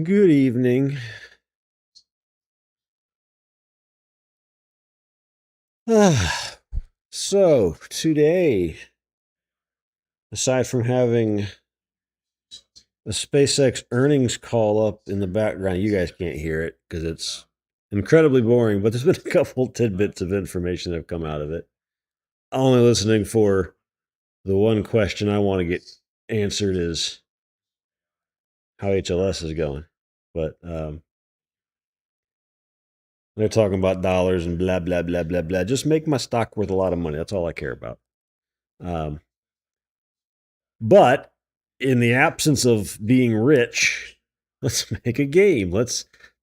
Good evening. So, today, aside from having a SpaceX earnings call up in the background, you guys can't hear it because it's incredibly boring, but there's been a couple tidbits of information that have come out of it. Only listening for the one question I want to get answered is how HLS is going. But they're talking about dollars and blah, blah, blah, blah, blah. Just make my stock worth a lot of money. That's all I care about. Um, But in the absence of being rich, let's make a game.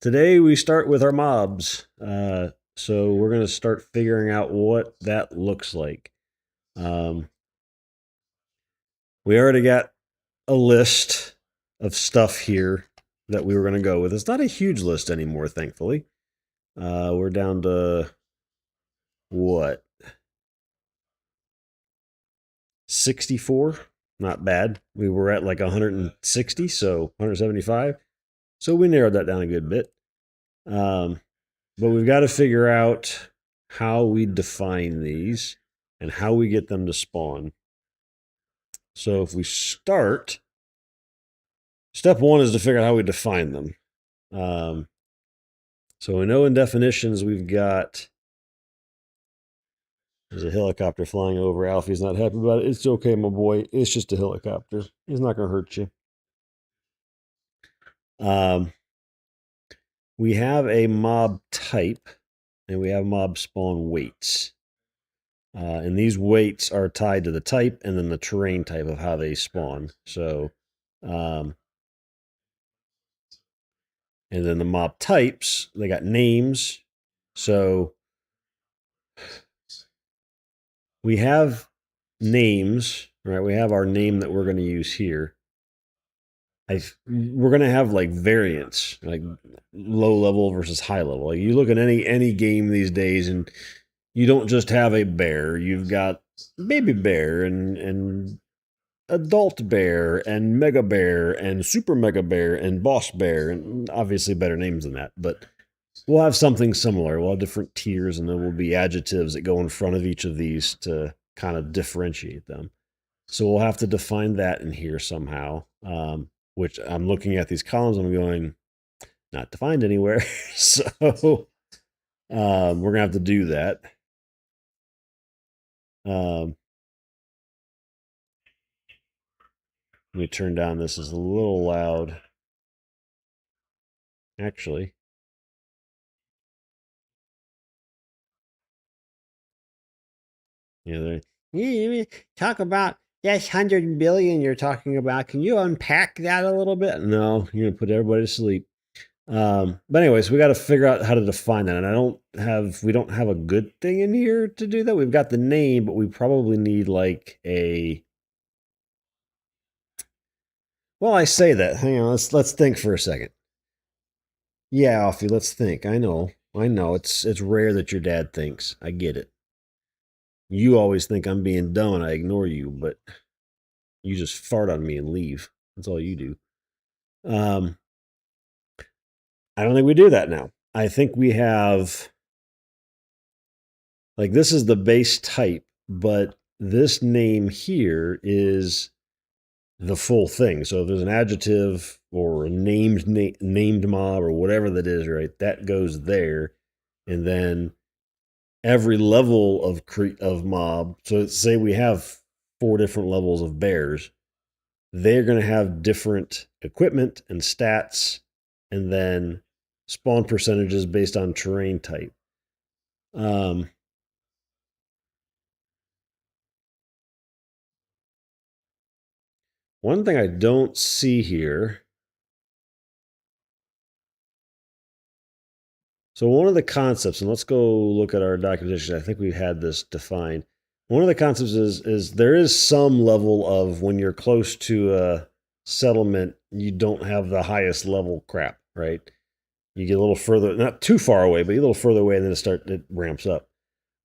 Today we start with our mobs. So we're gonna start figuring out what that looks like. Um, we already got a list of stuff here that we were gonna go with. It's not a huge list anymore, thankfully. We're down to what? 64? Not bad. We were at like 160, so 175. So we narrowed that down a good bit. But we've got to figure out how we define these and how we get them to spawn. So if we start, step one is to figure out how we define them. So we know in definitions we've got, there's a helicopter flying over. Alfie's not happy about it. It's okay, my boy. It's just a helicopter. It's not going to hurt you. We have a mob type and we have mob spawn weights. And these weights are tied to the type and then the terrain type of how they spawn. So, and then the mob types, they got names. So we have names, right? We have our name that we're going to use here. We're going to have like variants, like low level versus high level. Like you look at any game these days, and you don't just have a bear. You've got baby bear and adult bear and mega bear and super mega bear and boss bear, and obviously better names than that. But we'll have something similar. We'll have different tiers, and there will be adjectives that go in front of each of these to kind of differentiate them. So we'll have to define that in here somehow. Which I'm looking at these columns, I'm going, not defined anywhere. So we're gonna have to do that. Let me turn down. This is a little loud. Actually, yeah, talk about this 100 billion you're talking about. Can you unpack that a little bit? No, you're gonna put everybody to sleep. But anyways, we got to figure out how to define that. And we don't have a good thing in here to do that. We've got the name, but we probably need like a, well, I say that. Hang on, let's think for a second. Yeah, Alfie, let's think. I know. It's rare that your dad thinks. I get it. You always think I'm being dumb and I ignore you, but you just fart on me and leave. That's all you do. I don't think we do that now. I think we have, like, this is the base type, but this name here is the full thing. So if there's an adjective or a named mob or whatever that is, right, that goes there, and then every level of mob. So say we have 4 different levels of bears. They're going to have different equipment and stats, and then spawn percentages based on terrain type. One thing I don't see here. So one of the concepts, and let's go look at our documentation. I think we had this defined. One of the concepts is there is some level of when you're close to a settlement, you don't have the highest level crap, right? You get a little further, not too far away, but a little further away, and then it ramps up.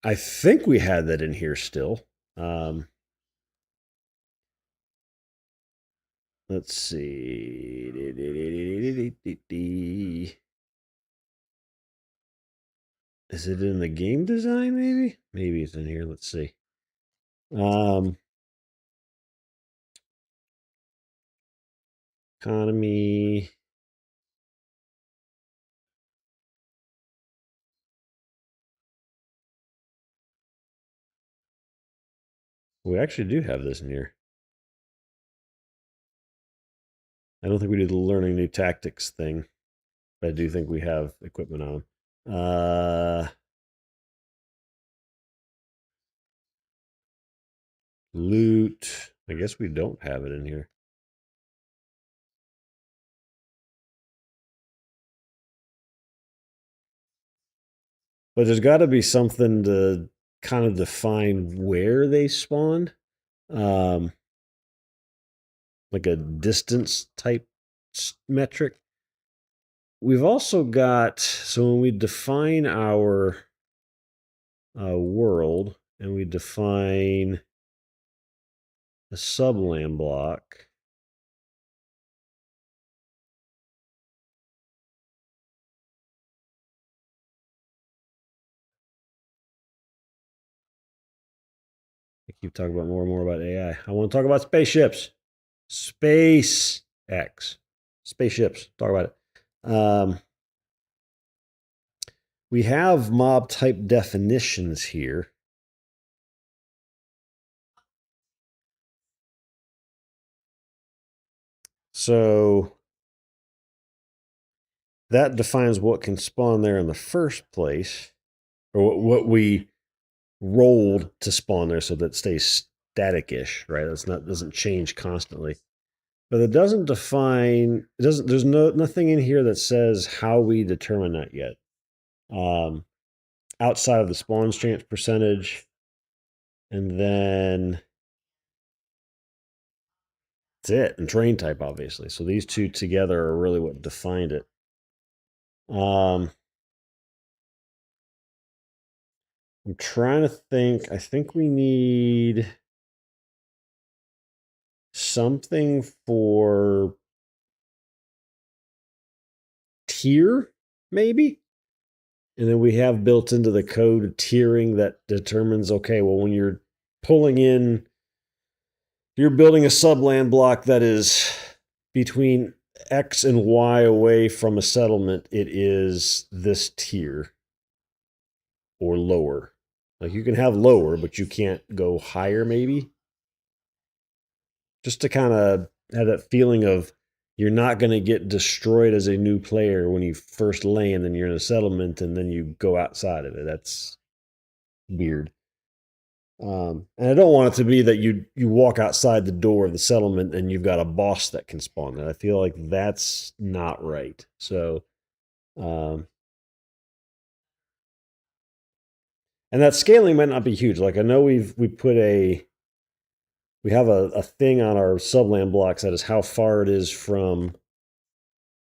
I think we had that in here still. Let's see. Is it in the game design? Maybe it's in here. Let's see. Economy. We actually do have this in here. I don't think we do the learning new tactics thing, but I do think we have equipment on them. Loot. I guess we don't have it in here. But there's got to be something to kind of define where they spawn. Like a distance type metric. We've also got, so when we define our world and we define a subland block, I keep talking about more and more about AI. I want to talk about spaceships. Space X. Spaceships. Talk about it. We have mob type definitions here. So that defines what can spawn there in the first place, or what we rolled to spawn there, so that it stays static-ish, right? Doesn't change constantly. But it doesn't define. It doesn't. There's nothing in here that says how we determine that yet. Outside of the spawn chance percentage, and then that's it. And terrain type, obviously. So these two together are really what defined it. I'm trying to think. I think we need something for tier, maybe. And then we have built into the code tiering that determines, okay, well, when you're pulling in, you're building a subland block that is between X and Y away from a settlement, it is this tier or lower. Like you can have lower, but you can't go higher, maybe. Just to kind of have that feeling of you're not going to get destroyed as a new player when you first land and you're in a settlement and then you go outside of it. That's weird. And I don't want it to be that you walk outside the door of the settlement and you've got a boss that can spawn there. I feel like that's not right. So, and that scaling might not be huge. Like I know we have a thing on our subland blocks that is how far it is from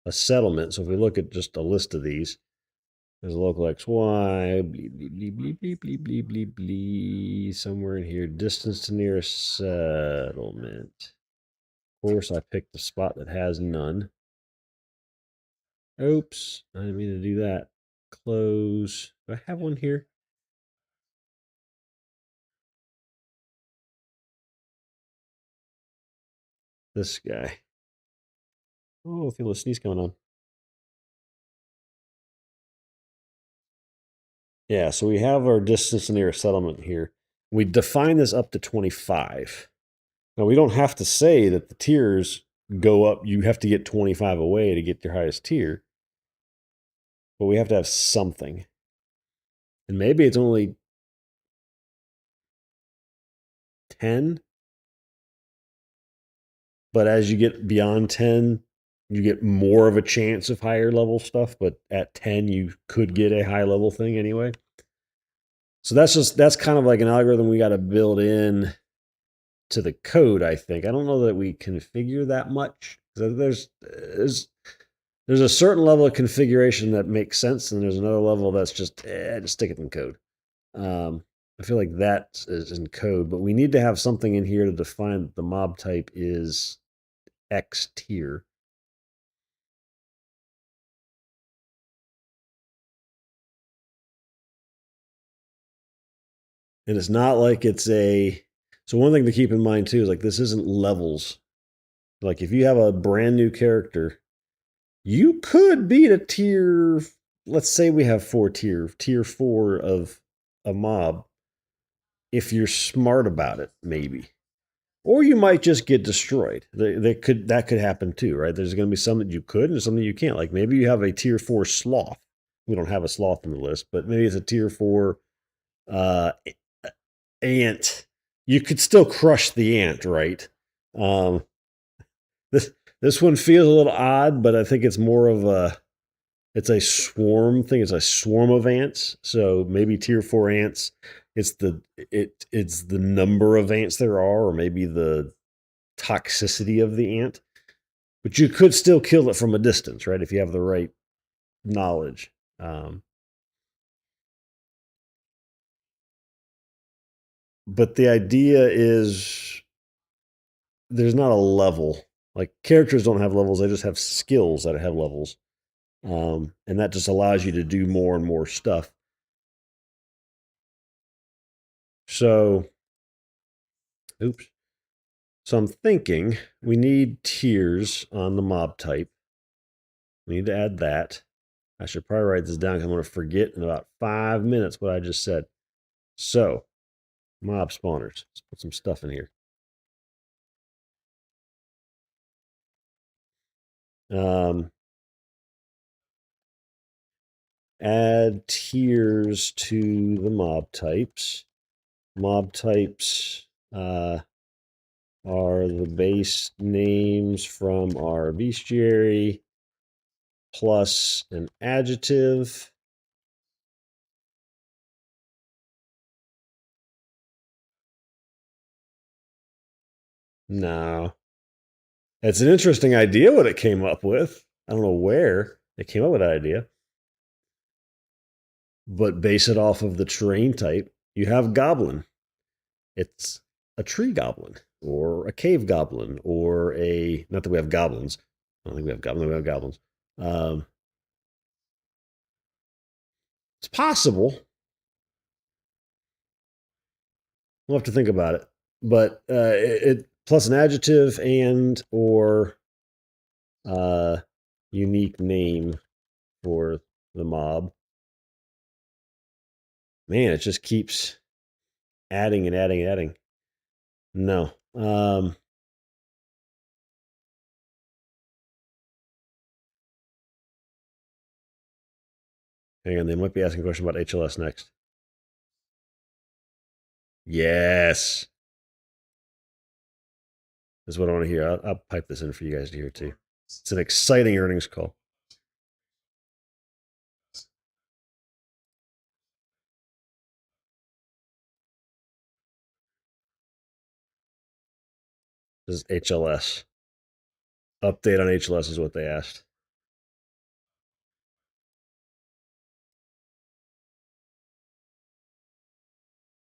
a settlement. So if we look at just a list of these, there's a local XY, bleep, bleep, bleep, bleep, bleep, bleep, bleep, bleep, somewhere in here. Distance to nearest settlement. Of course, I picked the spot that has none. Oops, I didn't mean to do that. Close. Do I have one here? This guy. Oh, I feel a sneeze coming on. Yeah, so we have our distance to nearest settlement here. We define this up to 25. Now, we don't have to say that the tiers go up. You have to get 25 away to get your highest tier. But we have to have something. And maybe it's only 10. But as you get beyond 10, you get more of a chance of higher level stuff. But at 10, you could get a high level thing anyway. So that's kind of like an algorithm we got to build in to the code, I think. I don't know that we configure that much. There's a certain level of configuration that makes sense, and there's another level that's just stick it in code. I feel like that is in code, but we need to have something in here to define that the mob type is X tier. And it's not like it's a. So, one thing to keep in mind too is like this isn't levels. Like, if you have a brand new character, you could beat a tier. Let's say we have tier 4 of a mob if you're smart about it, maybe. Or you might just get destroyed. That could happen too, right? There's going to be some that you could and some that you can't. Like maybe you have a tier 4 sloth. We don't have a sloth on the list, but maybe it's a tier 4 uh, ant. You could still crush the ant, right? Um, this this one feels a little odd, but I think it's more of a swarm thing. It's a swarm of ants. So maybe tier 4 ants. It's the number of ants there are, or maybe the toxicity of the ant. But you could still kill it from a distance, right? If you have the right knowledge. But the idea is there's not a level. Like characters don't have levels; they just have skills that have levels, and that just allows you to do more and more stuff. So, oops. So I'm thinking we need tiers on the mob type. We need to add that. I should probably write this down because I'm going to forget in about 5 minutes what I just said. So, mob spawners. Let's put some stuff in here. Add tiers to the mob types. Mob types are the base names from our bestiary plus an adjective. No. It's an interesting idea what it came up with. I don't know where it came up with that idea. But base it off of the terrain type. You have goblin. It's a tree goblin or a cave goblin or a, not that we have goblins. I don't think we have goblins. We have goblins. It's possible. We'll have to think about it. But it plus an adjective and or unique name for the mob. Man, it just keeps adding and adding and adding. No. Hang on, they might be asking a question about HLS next. Yes. That's what I want to hear. I'll pipe this in for you guys to hear too. It's an exciting earnings call. This is HLS. Update on HLS is what they asked.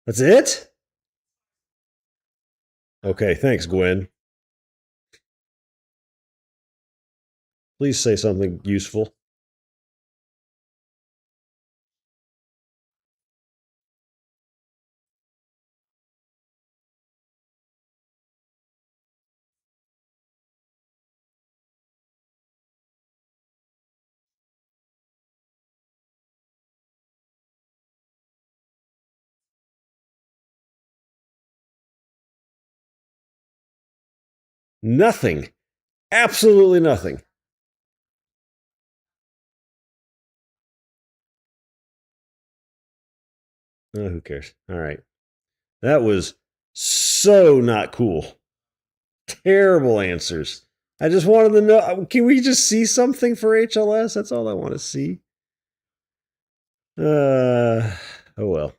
That's it? Okay, thanks, Gwen. Please say something useful. Nothing. Absolutely nothing. Oh, who cares? All right. That was so not cool. Terrible answers. I just wanted to know, can we just see something for HLS? That's all I want to see. Oh well.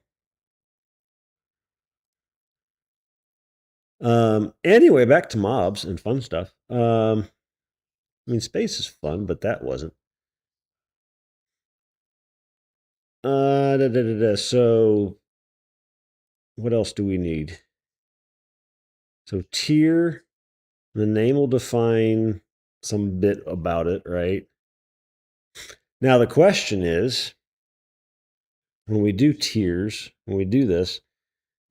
Anyway, back to mobs and fun stuff. I mean, space is fun, but that wasn't. So, what else do we need? So, tier The name will define some bit about it, right? Now, the question is, when we do tiers, when we do this,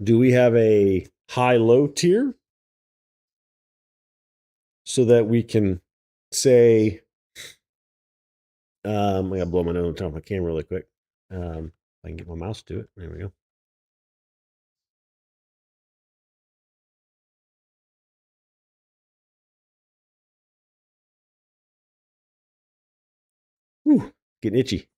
do we have a high-low tier so that we can say, I gotta blow my nose and turn off my camera really quick. I can get my mouse to it. There we go. Whew, getting itchy.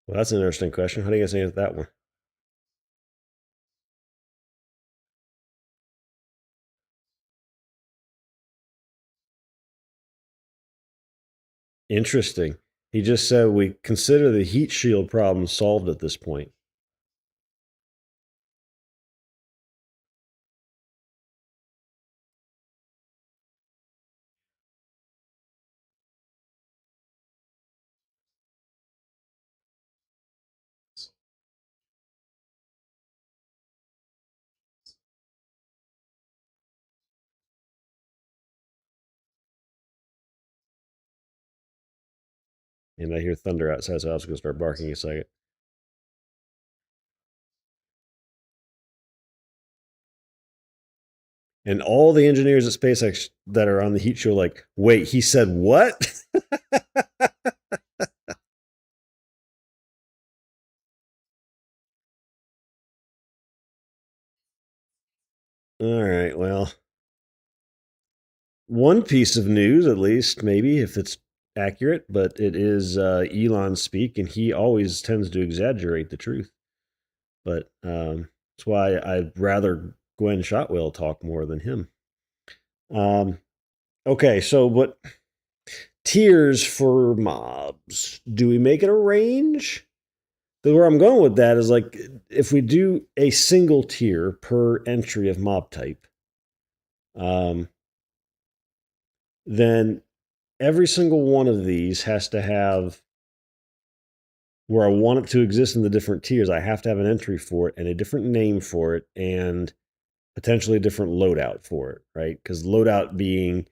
Well, that's an interesting question. How do you guys answer that one? Interesting. He just said we consider the heat shield problem solved at this point. And I hear thunder outside, so I was going to start barking a second. And all the engineers at SpaceX that are on the heat show, like, wait, he said what? All right, well, one piece of news, at least, maybe, if it's accurate, but it is Elon speak, and he always tends to exaggerate the truth. But that's why I'd rather Gwen Shotwell talk more than him. Okay, so what tiers for mobs? Do we make it a range? Where I'm going with that is like if we do a single tier per entry of mob type, um, then every single one of these has to have where I want it to exist in the different tiers. I have to have an entry for it and a different name for it and potentially a different loadout for it, right? Because loadout being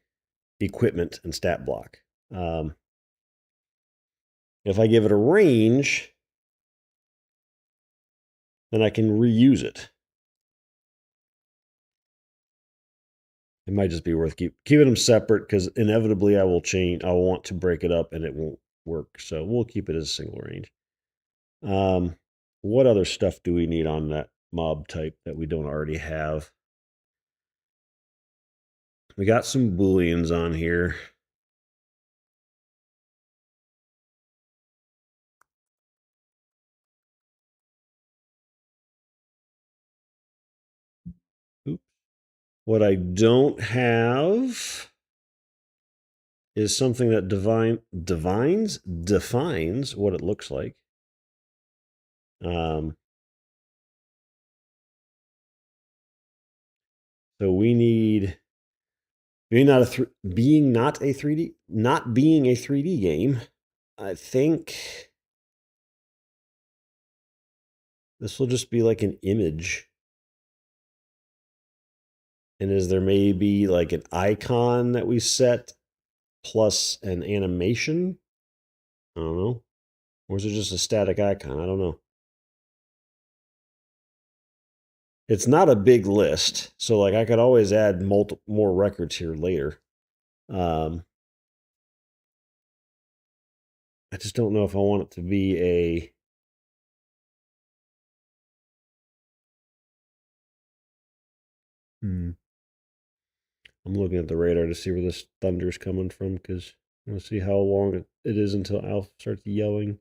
equipment and stat block. If I give it a range, then I can reuse it. It might just be worth keeping them separate because inevitably I will change. I will want to break it up and it won't work. So we'll keep it as a single range. What other stuff do we need on that mob type that we don't already have? We got some booleans on here. Oops. What I don't have is something that defines what it looks like. So we need being not a being not a 3D not being a 3D game. I think this will just be like an image. And is there maybe like an icon that we set plus an animation? I don't know. Or is it just a static icon? I don't know. It's not a big list, so like I could always add more records here later. I just don't know if I want it to be a. I'm looking at the radar to see where this thunder's coming from because I want to see how long it is until Alf starts yelling.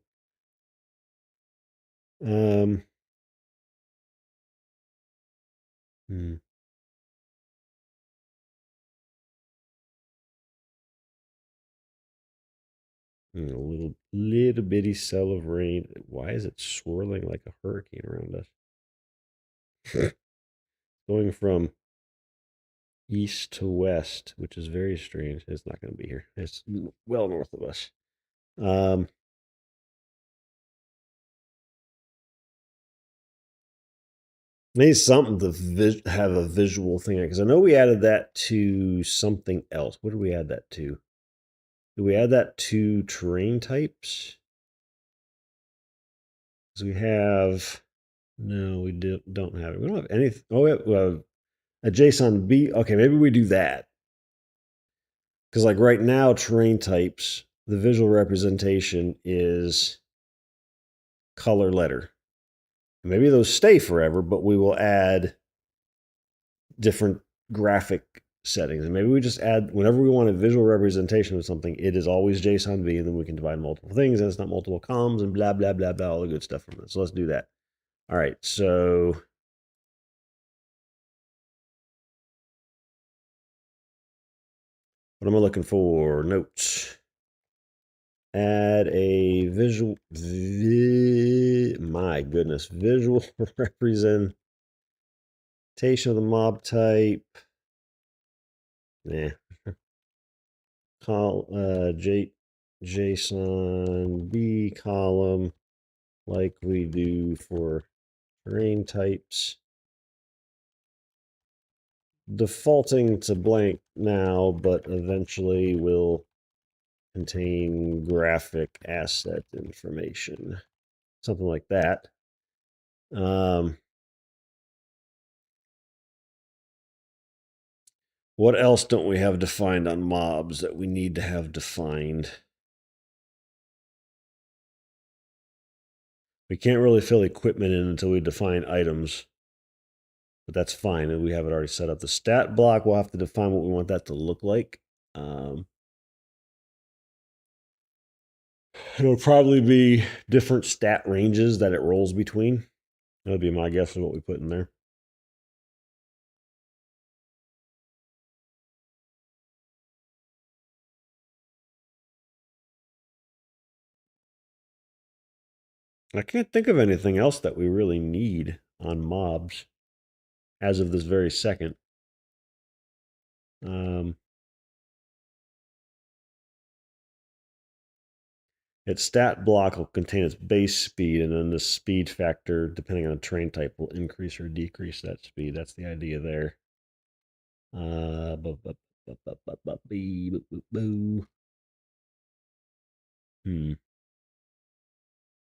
Hmm. A little bitty cell of rain. Why is it swirling like a hurricane around us? Going from east to west, which is very strange. It's not going to be here. It's well north of us. Um, Need something to have a visual thing, because I know we added that to something else. What did we add that to? Did we add that to terrain types? Because we have... No, we don't have it. We don't have anything. Oh, we have a JSON B. Okay, maybe we do that. Because like right now, terrain types, the visual representation is color letter. Maybe those stay forever, but we will add different graphic settings. And maybe we just add, whenever we want a visual representation of something, it is always JSON V, and then we can divide multiple things, and it's not multiple columns, and blah, blah, blah, blah, all the good stuff from it. So let's do that. All right, so what am I looking for? Notes. Add a visual, my goodness, visual representation of the mob type. Nah. JSON B column, like we do for terrain types. Defaulting to blank now, but eventually will contain graphic asset information. Something like that. What else don't we have defined on mobs that we need to have defined? We can't really fill equipment in until we define items, but that's fine, and we have it already set up. The stat block, we'll have to define what we want that to look like. It'll probably be different stat ranges that it rolls between. That would be my guess of what we put in there. I can't think of anything else that we really need on mobs as of this very second. Its stat block will contain its base speed, and then the speed factor, depending on the terrain type, will increase or decrease that speed. That's the idea there.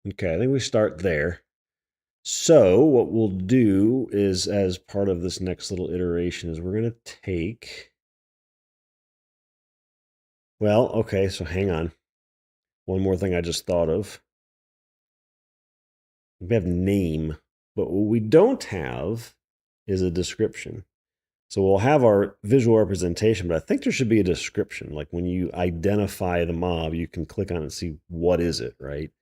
Okay, I think we start there. So what we'll do is, as part of this next little iteration, is we're going to take... Well, okay, so hang on. One more thing I just thought of. We have name, but what we don't have is a description. So we'll have our visual representation, but I think there should be a description. Like when you identify the mob, you can click on it and see what is it, right?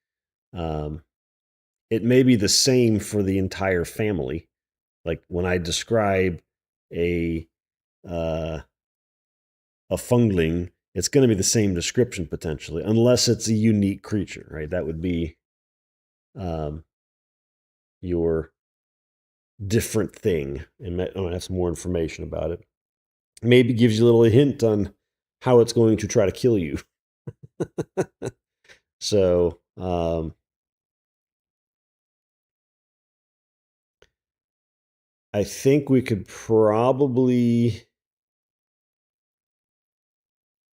It may be the same for the entire family. Like when I describe a fungling, it's going to be the same description potentially, unless it's a unique creature, right? That would be your different thing, and I'm gonna have some more information about it. Maybe gives you a little hint on how it's going to try to kill you. So I think we could probably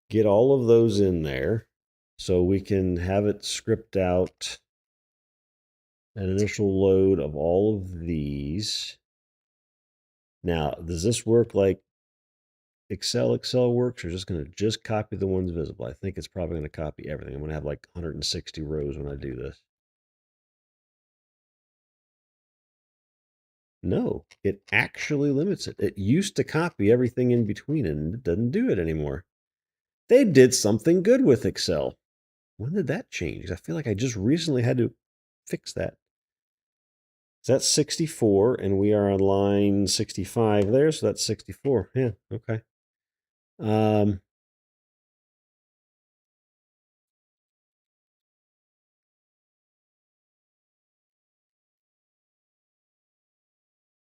get all of those in there so we can have it script out an initial load of all of these. Now, does this work like Excel works, or just going to just copy the ones visible? I think it's probably going to copy everything. I'm going to have like 160 rows when I do this. No, it actually limits it. It used to copy everything in between, and it doesn't do it anymore. They did something good with Excel. When did that change? I feel like I just recently had to fix that. So that's 64, and we are on line 65 there, so that's 64. Yeah, okay.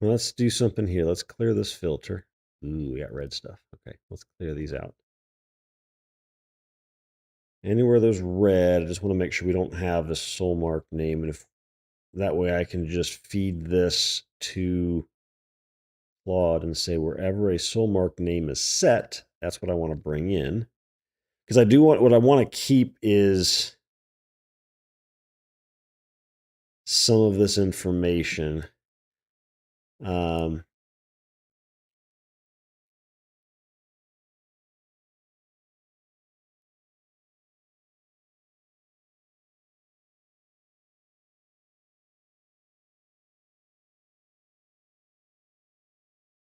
Let's do something here. Let's clear this filter. Ooh, we got red stuff. Okay, let's clear these out. Anywhere there's red, I just want to make sure we don't have the soul mark name, and if that way I can just feed this to Claude and say wherever a soul mark name is set, that's what I want to bring in. Because I do want, what I want to keep is some of this information. Um,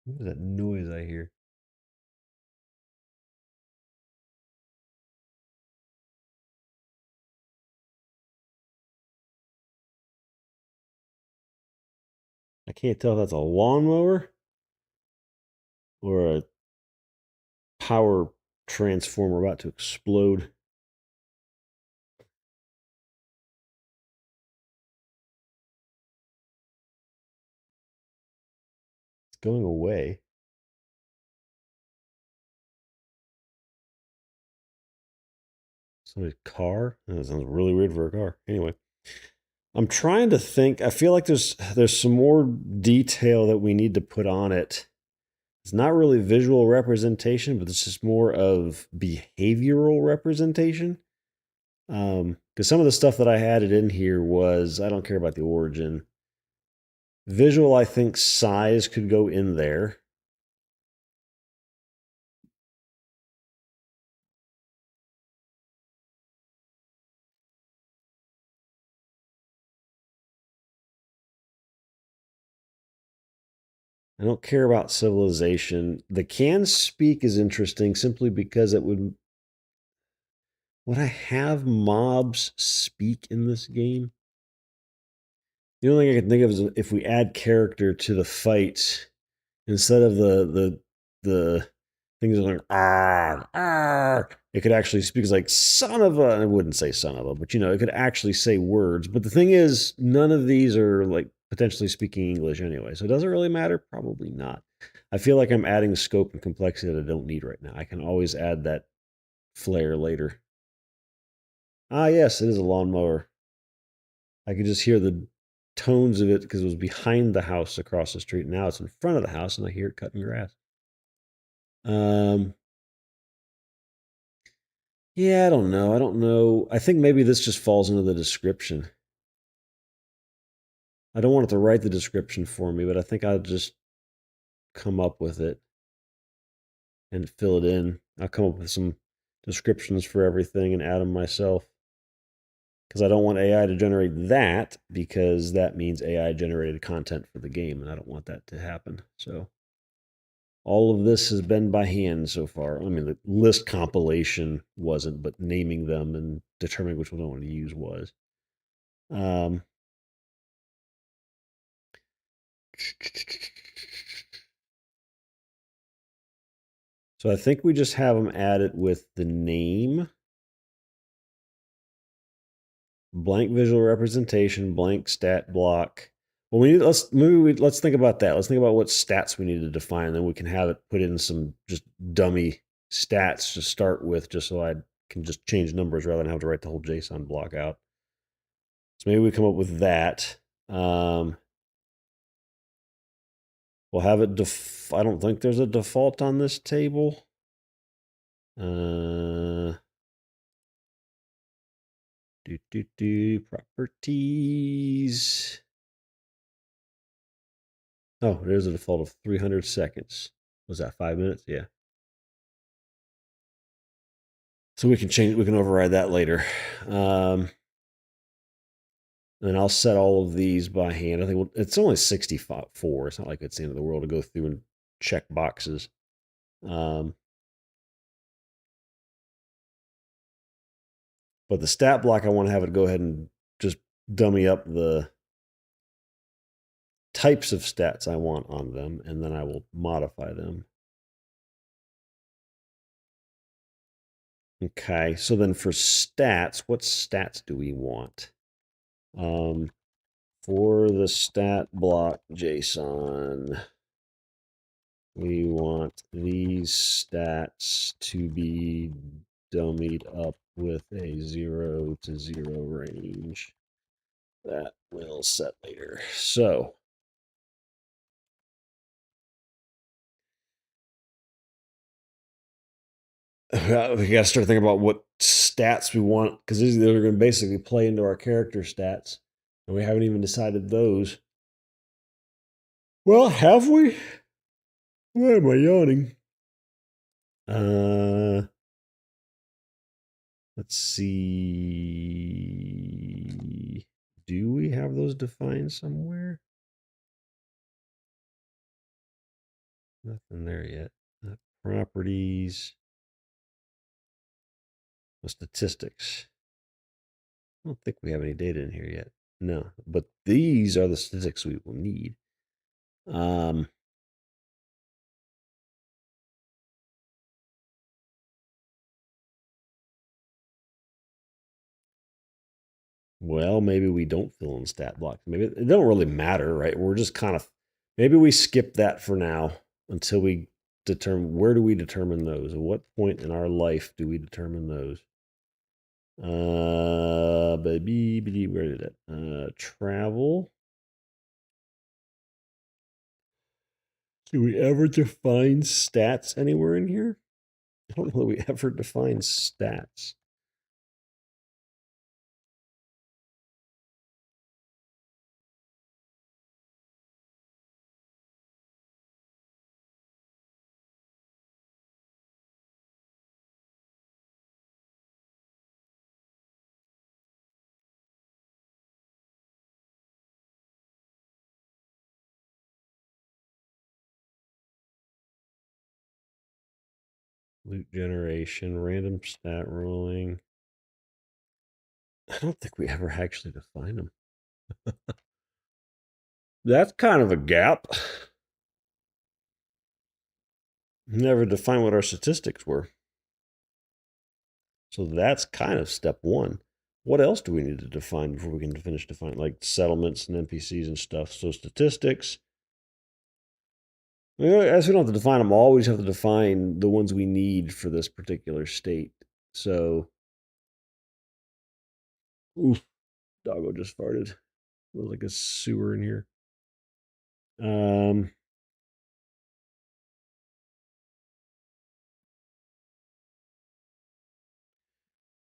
what is that noise I hear? I can't tell if that's a lawnmower or a power transformer about to explode. It's going away. Somebody's car? That sounds really weird for a car. Anyway, I'm trying to think. I feel like there's some more detail that we need to put on it. It's not really visual representation, but it's just more of behavioral representation. Because some of the stuff that I had it in here was, I don't care about the origin. Visual, I think size could go in there. I don't care about civilization. The can speak is interesting simply because it would I have mobs speak in this game? The only thing I can think of is if we add character to the fights, instead of the things like it could actually speak like son of a. I wouldn't say son of a, but it could actually say words. But the thing is, none of these are like potentially speaking English anyway, so does it really matter? Probably not. I feel like I'm adding scope and complexity that I don't need right now. I can always add that flair later. Ah, yes, it is a lawnmower. I could just hear the tones of it because it was behind the house across the street. Now it's in front of the house, and I hear it cutting grass. Um, yeah, I don't know. I don't know. I think maybe this just falls into the description. I don't want it to write the description for me, but I think I'll just come up with it and fill it in. I'll come up with some descriptions for everything and add them myself. Because I don't want AI to generate that, because that means AI generated content for the game, and I don't want that to happen. So all of this has been by hand so far. I mean, the list compilation wasn't, but naming them and determining which one I want to use was. Um, so I think we just have them added with the name, blank visual representation, blank stat block. Well, let's think about that. Let's think about what stats we need to define, and then we can have it put in some just dummy stats to start with, just so I can just change numbers rather than have to write the whole JSON block out. So maybe we come up with that. We'll have it. I don't think there's a default on this table. Properties. Oh, there's a default of 300 seconds. Was that 5 minutes? Yeah. So we can change. We can override that later. And I'll set all of these by hand. I think it's only 64. It's not like it's the end of the world to go through and check boxes. But the stat block, I want to have it go ahead and just dummy up the types of stats I want on them, and then I will modify them. Okay, so then for stats, what stats do we want? For the stat block JSON, we want these stats to be dummied up with a 0 to 0 range. That will set later. So we got to start thinking about what stats we want, because they're going to basically play into our character stats, and we haven't even decided those. Well, have we? Why am I yawning? Let's see. Do we have those defined somewhere? Nothing there yet. Properties. Statistics. I don't think we have any data in here yet. No, but these are the statistics we will need. Well, maybe we don't fill in stat blocks. Maybe it don't really matter, right? We're just kind of, maybe we skip that for now until we determine, where do we determine those? At what point in our life do we determine those? Baby, where did it? Travel. Do we ever define stats anywhere in here? I don't know that we ever define stats. Loot generation, random stat rolling. I don't think we ever actually define them. That's kind of a gap. Never defined what our statistics were. So that's kind of step one. What else do we need to define before we can finish defining, like settlements and NPCs and stuff? So statistics. As we don't have to define them all, we just have to define the ones we need for this particular state. So, oof, doggo just farted. There's like a sewer in here.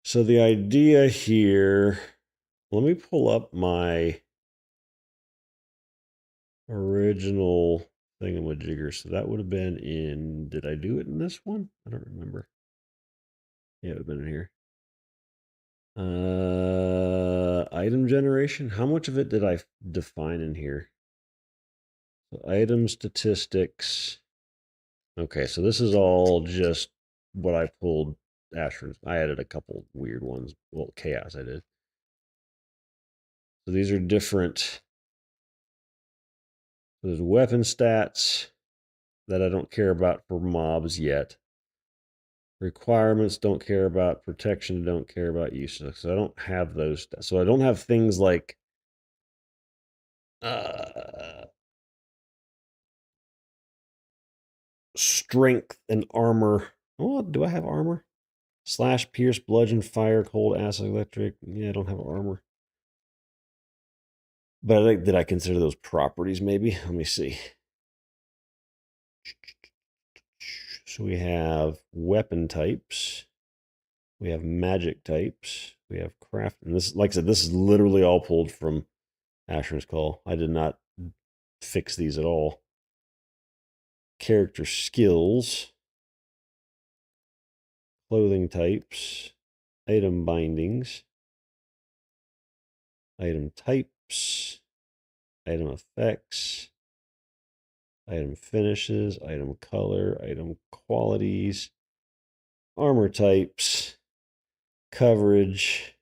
So the idea here, let me pull up my original thingamajigger. So that would have been in, did I do it in this one? I don't remember. Yeah, it would have been in here. Item generation. How much of it did I define in here? So item statistics. Okay, so this is all just what I pulled. Ashford. I added a couple weird ones. Well, chaos I did. So these are different. There's weapon stats that I don't care about for mobs yet. Requirements don't care about. Protection don't care about use. So I don't have those. So I don't have things like strength and armor. Oh, do I have armor? Slash, pierce, bludgeon, fire, cold, acid, electric. Yeah, I don't have armor. But I think, did I consider those properties maybe? Let me see. So we have weapon types. We have magic types. We have craft. And this, like I said, this is literally all pulled from Asher's Call. I did not fix these at all. Character skills. Clothing types. Item bindings. Item types. Item effects. Item finishes. Item color. Item qualities. Armor types. Coverage.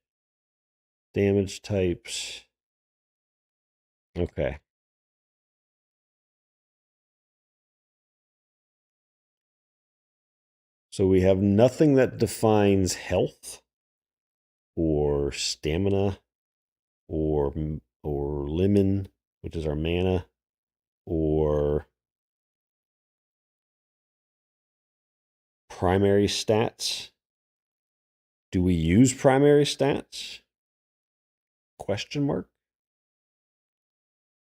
Damage types. Okay. So we have nothing that defines health or stamina or Limen, which is our mana, or primary stats. Do we use primary stats? Question mark.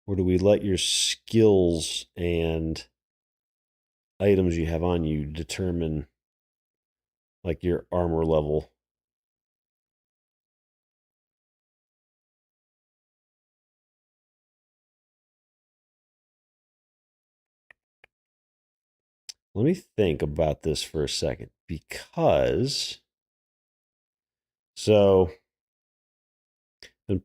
Or do we let your skills and items you have on you determine like your armor level. Let me think about this for a second, because so been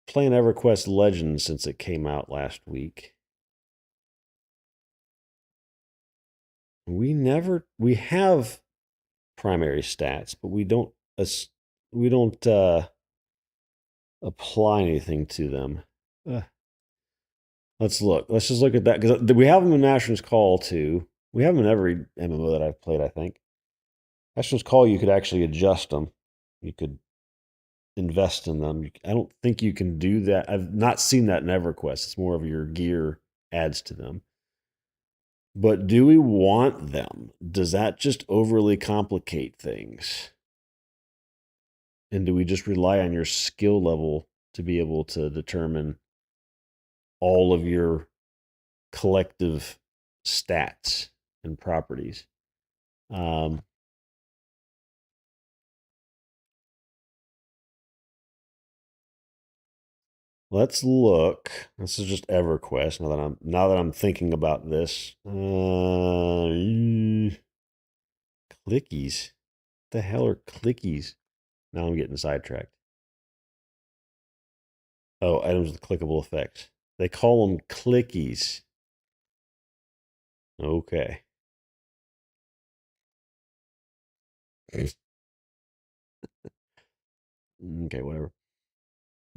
playing EverQuest Legends since it came out last week. We have primary stats, but we don't apply anything to them. Uh, let's look. Let's just look at that, because we have them in National's Call too. We have them in every MMO that I've played, I think. National's Call, you could actually adjust them. You could invest in them. I don't think you can do that. I've not seen that in EverQuest. It's more of your gear adds to them. But do we want them? Does that just overly complicate things? And do we just rely on your skill level to be able to determine all of your collective stats and properties? Let's look. This is just EverQuest. Now that I'm thinking about this, clickies. What the hell are clickies? Now I'm getting sidetracked. Oh, items with clickable effects. They call them clickies. Okay. Okay, whatever.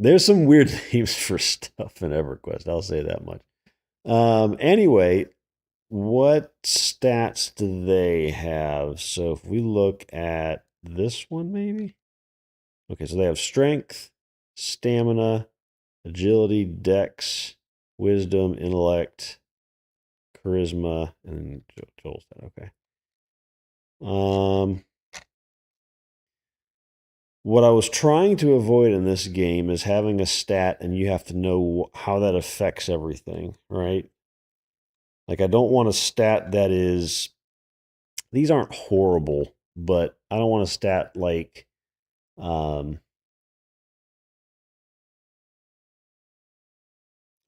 There's some weird names for stuff in EverQuest. I'll say that much. Anyway, what stats do they have? So if we look at this one, maybe. Okay, so they have strength, stamina, agility, dex, wisdom, intellect, charisma, and Joel's that. Okay. What I was trying to avoid in this game is having a stat and you have to know how that affects everything, right? Like, I don't want a stat that is, these aren't horrible, but I don't want a stat like, oh,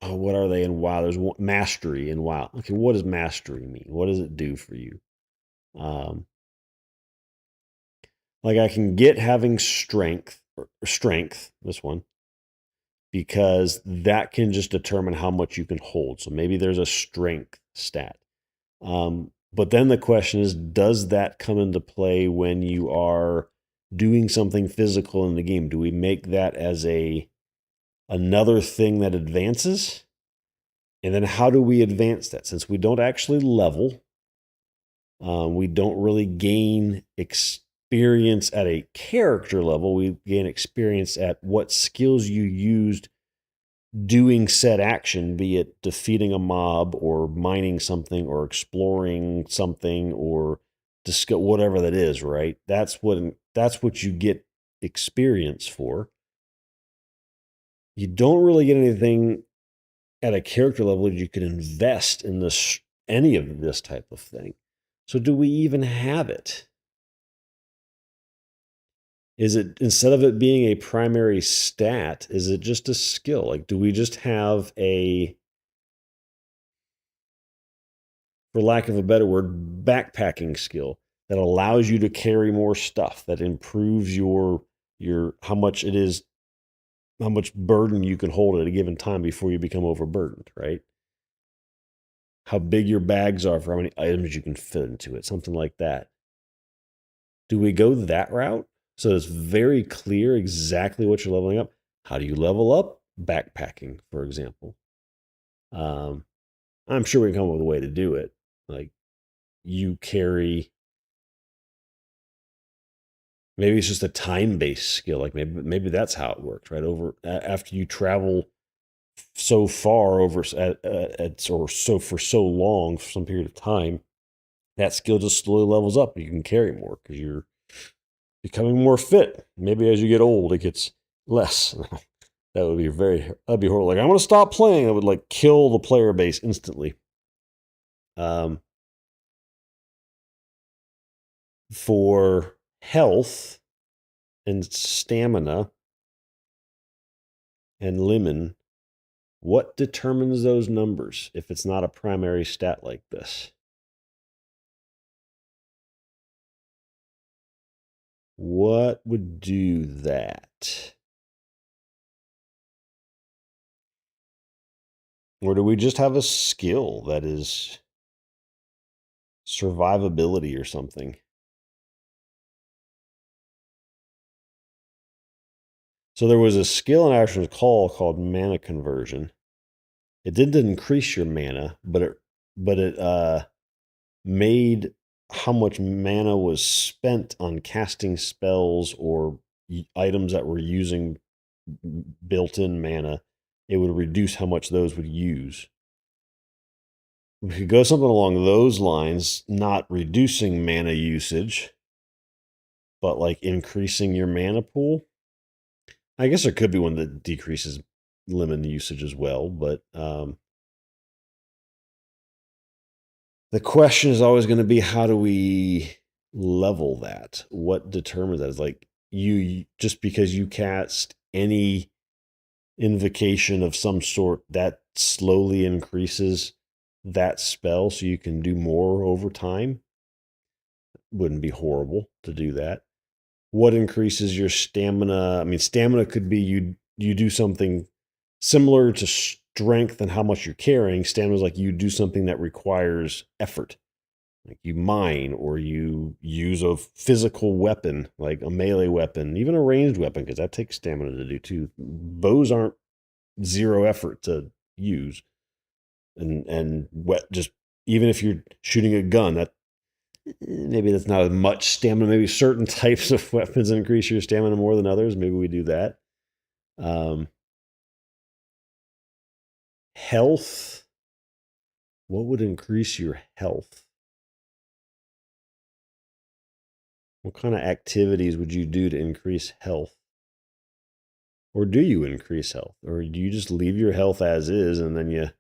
what are they in WoW? There's mastery in WoW. Okay, what does mastery mean? What does it do for you? Like, I can get having strength, this one, because that can just determine how much you can hold. So maybe there's a strength stat. But then the question is, does that come into play when you are doing something physical in the game? Do we make that as another thing that advances? And then how do we advance that? Since we don't actually level, we don't really gain experience at a character level. We gain experience at what skills you used doing said action, be it defeating a mob or mining something or exploring something or discuss whatever that is, right? That's what you get experience for. You don't really get anything at a character level that you can invest in any of this type of thing. So do we even have it? Is it, instead of it being a primary stat, is it just a skill? Like, do we just have for lack of a better word, backpacking skill that allows you to carry more stuff, that improves your how much burden you can hold at a given time before you become overburdened, right? How big your bags are for how many items you can fit into it, something like that. Do we go that route? So it's very clear exactly what you're leveling up. How do you level up? Backpacking, for example. I'm sure we can come up with a way to do it. Like, you carry, maybe it's just a time-based skill. Like, maybe that's how it works, right? Over after you travel so far over or so for so long for some period of time, that skill just slowly levels up. You can carry more because you're becoming more fit. Maybe as you get old, it gets less. That'd be horrible. Like, I'm going to stop playing. That would like kill the player base instantly. for health and stamina and Limen, what determines those numbers if it's not a primary stat like this? What would do that? Or do we just have a skill that is survivability or something? So there was a skill in Asher's Call called mana conversion. It didn't increase your mana, but it made how much mana was spent on casting spells or items that were using built-in mana. It would reduce how much those would use. We could go something along those lines, not reducing mana usage, but like increasing your mana pool. I guess there could be one that decreases limit usage as well, but the question is always going to be, how do we level that? What determines that? Is like you just because you cast any invocation of some sort, that slowly increases that spell so you can do more over time. Wouldn't be horrible to do that. What increases your stamina? I mean, stamina could be you do something similar to strength and how much you're carrying. Stamina is like you do something that requires effort. Like you mine, or you use a physical weapon, like a melee weapon, even a ranged weapon, because that takes stamina to do too. Bows aren't zero effort to use. And just even if you're shooting a gun, that maybe that's not as much stamina. Maybe certain types of weapons increase your stamina more than others. Maybe we do that. Health. What would increase your health? What kind of activities would you do to increase health? Or do you increase health? Or do you just leave your health as is and then you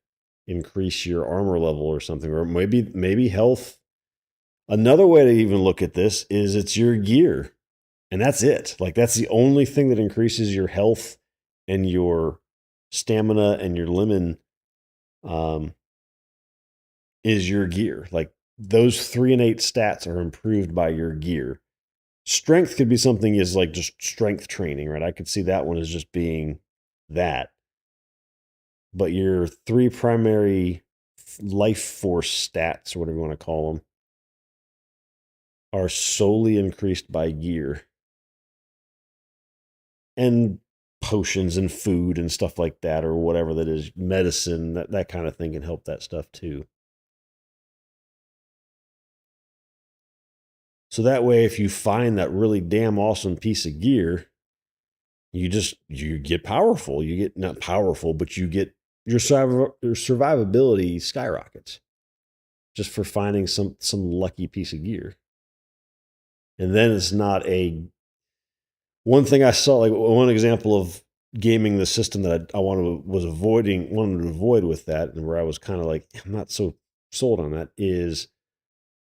increase your armor level or something? Or maybe health. Another way to even look at this is it's your gear. And that's it. Like that's the only thing that increases your health and your stamina and your limit is your gear. Like those 3 and 8 stats are improved by your gear. Strength could be something is like just strength training, right? I could see that one as just being that. But your 3 primary life force stats, or whatever you want to call them, are solely increased by gear. And potions and food and stuff like that, or whatever that is, medicine, that kind of thing can help that stuff too. So that way, if you find that really damn awesome piece of gear, you get powerful. You get not powerful, but you get your survivability skyrockets just for finding some lucky piece of gear. And then it's not a one thing I saw, like one example of gaming the system that I wanted to avoid with that, and where I was kind of like, I'm not so sold on that, is,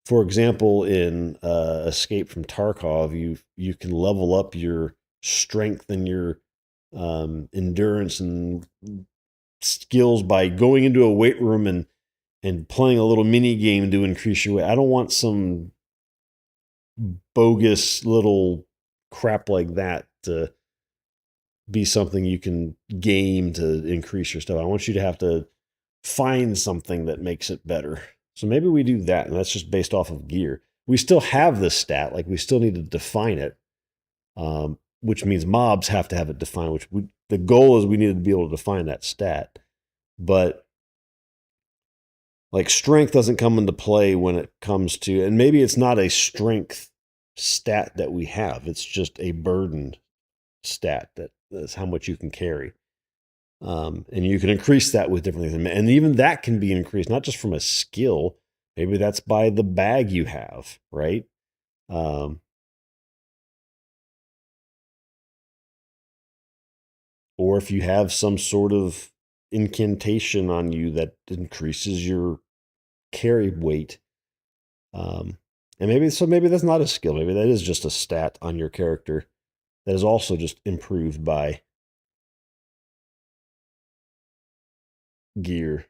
for example, in Escape from Tarkov, you can level up your strength and your endurance and skills by going into a weight room and playing a little mini game to increase your weight. I don't want some bogus little crap like that to be something you can game to increase your stuff. I want you to have to find something that makes it better. So maybe we do that, and that's just based off of gear. We still have this stat, like we still need to define it, which means mobs have to have it defined, the goal is we need to be able to define that stat. But like strength doesn't come into play when it comes to, and maybe it's not a strength stat that we have, it's just a burden stat that's how much you can carry. And you can increase that with different things. And even that can be increased, not just from a skill. Maybe that's by the bag you have, right? Or if you have some sort of incantation on you that increases your carry weight. And maybe that's not a skill. Maybe that is just a stat on your character that is also just improved by gear.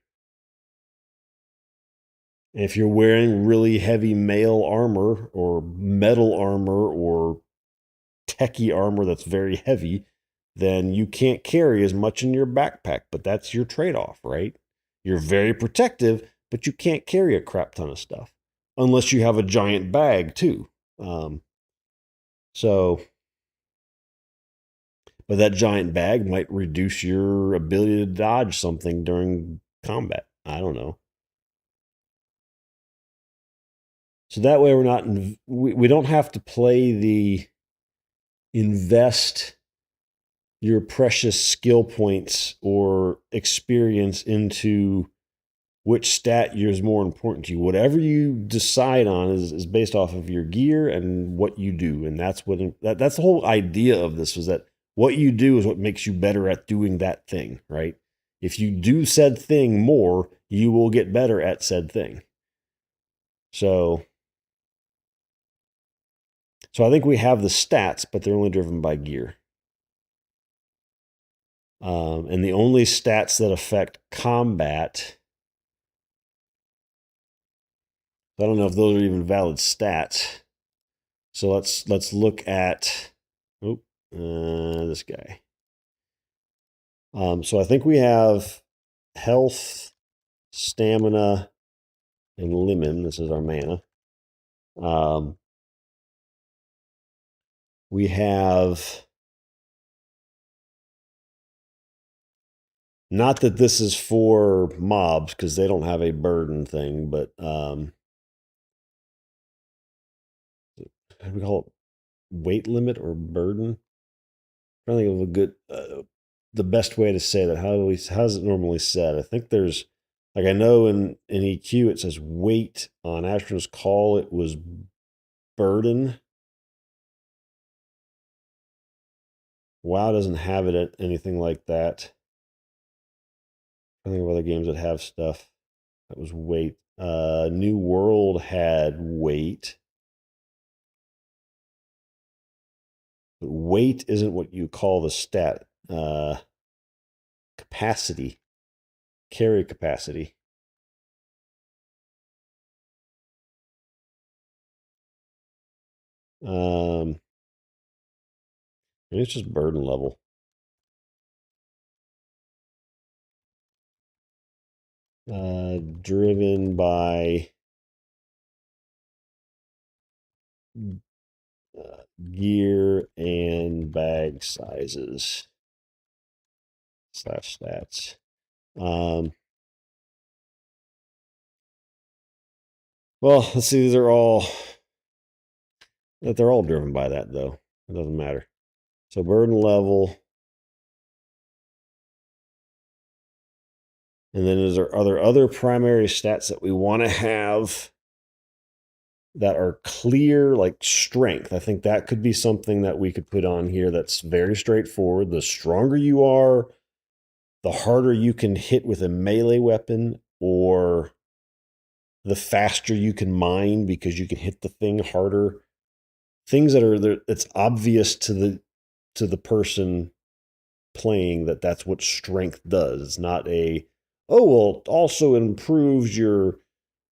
And if you're wearing really heavy mail armor or metal armor or techie armor that's very heavy, then you can't carry as much in your backpack. But that's your trade off, right? You're very protective, but you can't carry a crap ton of stuff unless you have a giant bag too. Um, so, but that giant bag might reduce your ability to dodge something during combat. I don't know. So that way we're not we don't have to play the invest your precious skill points or experience into which stat is more important to you. Whatever you decide on is based off of your gear and what you do, and that's the whole idea of this, was that what you do is what makes you better at doing that thing, right? If you do said thing more, you will get better at said thing. So I think we have the stats, but they're only driven by gear. And the only stats that affect combat, I don't know if those are even valid stats. So let's look at this guy. So I think we have health, stamina, and Limen. This is our mana. We have, not that this is for mobs because they don't have a burden thing, but how do we call it? Weight limit or burden? I'm trying to think of a good, the best way to say that. How's it normally said? I think there's, like, I know in EQ it says weight. On Astro's Call it was burden. WoW doesn't have it anything like that. I think of other games that have stuff that was weight. New World had weight. But weight isn't what you call the stat. Capacity. Carry capacity. Maybe it's just burden level. Driven by gear and bag sizes / stats. Well, let's see. They're all driven by that, though. It doesn't matter. So burden level, and then are there other primary stats that we want to have that are clear, like strength? I think that could be something that we could put on here that's very straightforward. The stronger you are, the harder you can hit with a melee weapon, or the faster you can mine because you can hit the thing harder. Things that are there, it's obvious to the person playing that that's what strength does. It's not well, it also improves your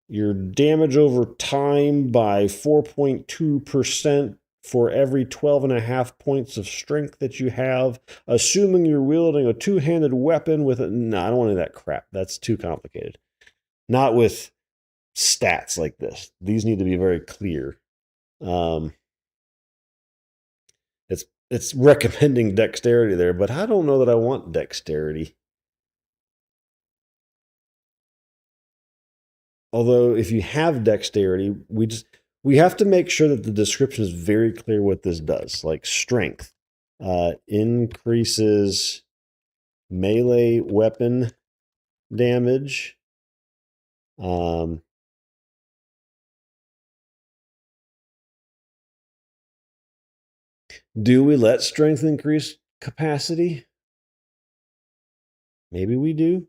damage over time by 4.2% for every 12.5 points of strength that you have, assuming you're wielding a two-handed weapon with it. No, I don't want any of that crap. That's too complicated. Not with stats like this. These need to be very clear. It's recommending dexterity there, but I don't know that I want dexterity. Although if you have dexterity, we have to make sure that the description is very clear what this does. Like strength increases melee weapon damage. Do we let strength increase capacity? Maybe we do.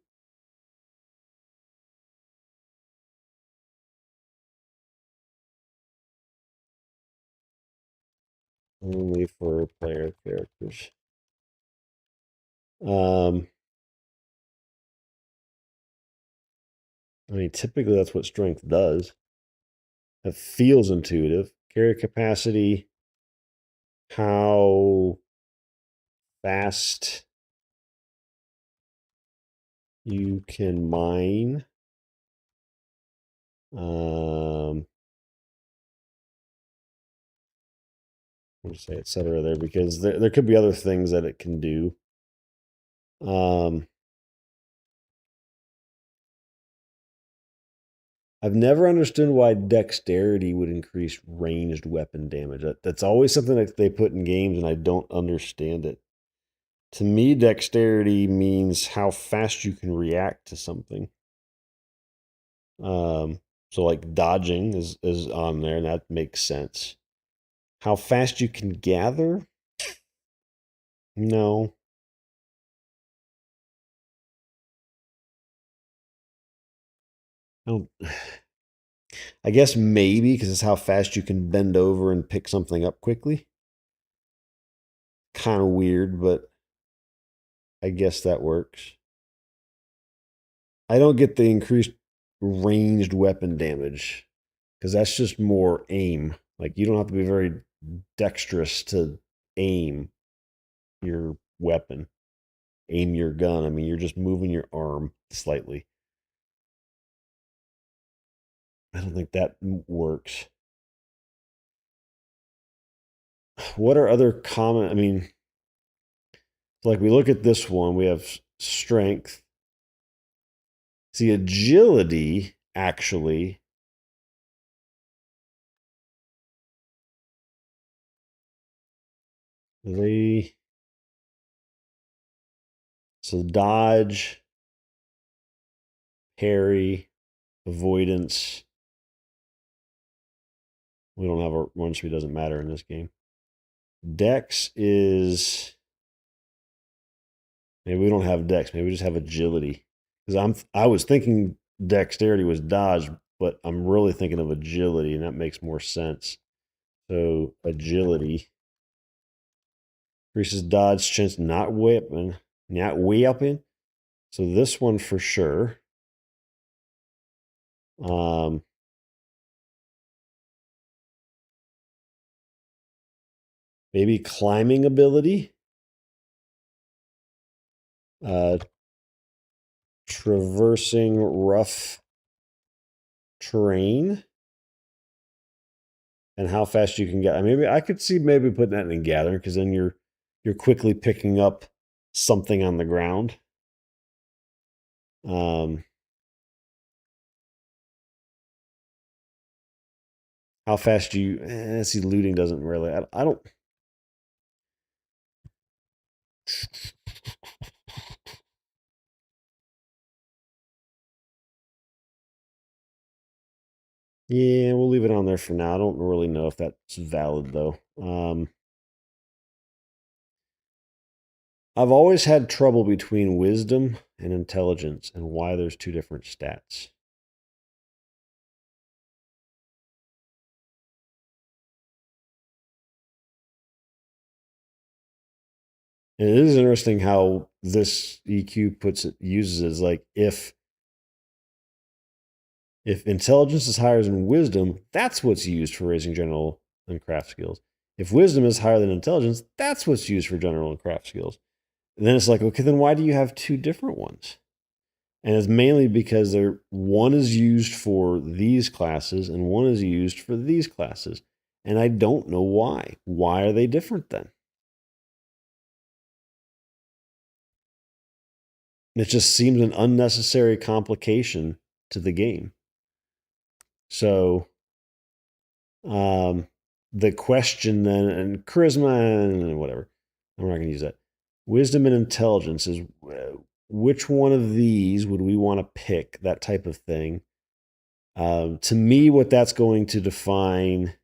only for player characters. I mean, typically that's what strength does. It feels intuitive. Carry capacity, how fast you can mine. I'll just say etc. there because there could be other things that it can do. I've never understood why dexterity would increase ranged weapon damage. That's always something that they put in games, and I don't understand it. To me, dexterity means how fast you can react to something. So like dodging is on there, and that makes sense. How fast you can gather? No. I don't. I guess maybe because it's how fast you can bend over and pick something up quickly. Kind of weird, but I guess that works. I don't get the increased ranged weapon damage because that's just more aim. Like you don't have to be very dexterous to aim your weapon, aim your gun. I mean, you're just moving your arm slightly. I don't think that works. What are other common? I mean, like we look at this one, we have strength. See, agility actually. They so dodge, parry, avoidance. We don't have a run speed, doesn't matter in this game. Dex is maybe we don't have dex, maybe we just have agility. Because I was thinking dexterity was dodge, but I'm really thinking of agility, and that makes more sense. So agility increases dodge chance, not weapon, not weapon. So this one for sure. Um, maybe climbing ability. Traversing rough terrain and how fast you can get. Maybe I could see maybe putting that in gathering because then you're quickly picking up something on the ground. How fast do you see looting doesn't really I don't yeah, we'll leave it on there for now. I don't really know if that's valid though. I've always had trouble between wisdom and intelligence and why there's two different stats. And it is interesting how this EQ uses it as like if intelligence is higher than wisdom, that's what's used for raising general and craft skills. If wisdom is higher than intelligence, that's what's used for general and craft skills. And then it's like, okay, then why do you have two different ones? And it's mainly because one is used for these classes and one is used for these classes. And I don't know why. Why are they different then? It just seems an unnecessary complication to the game. So the question then, and charisma and whatever, I'm not going to use that. Wisdom and intelligence is which one of these would we want to pick, that type of thing. To me, what that's going to define,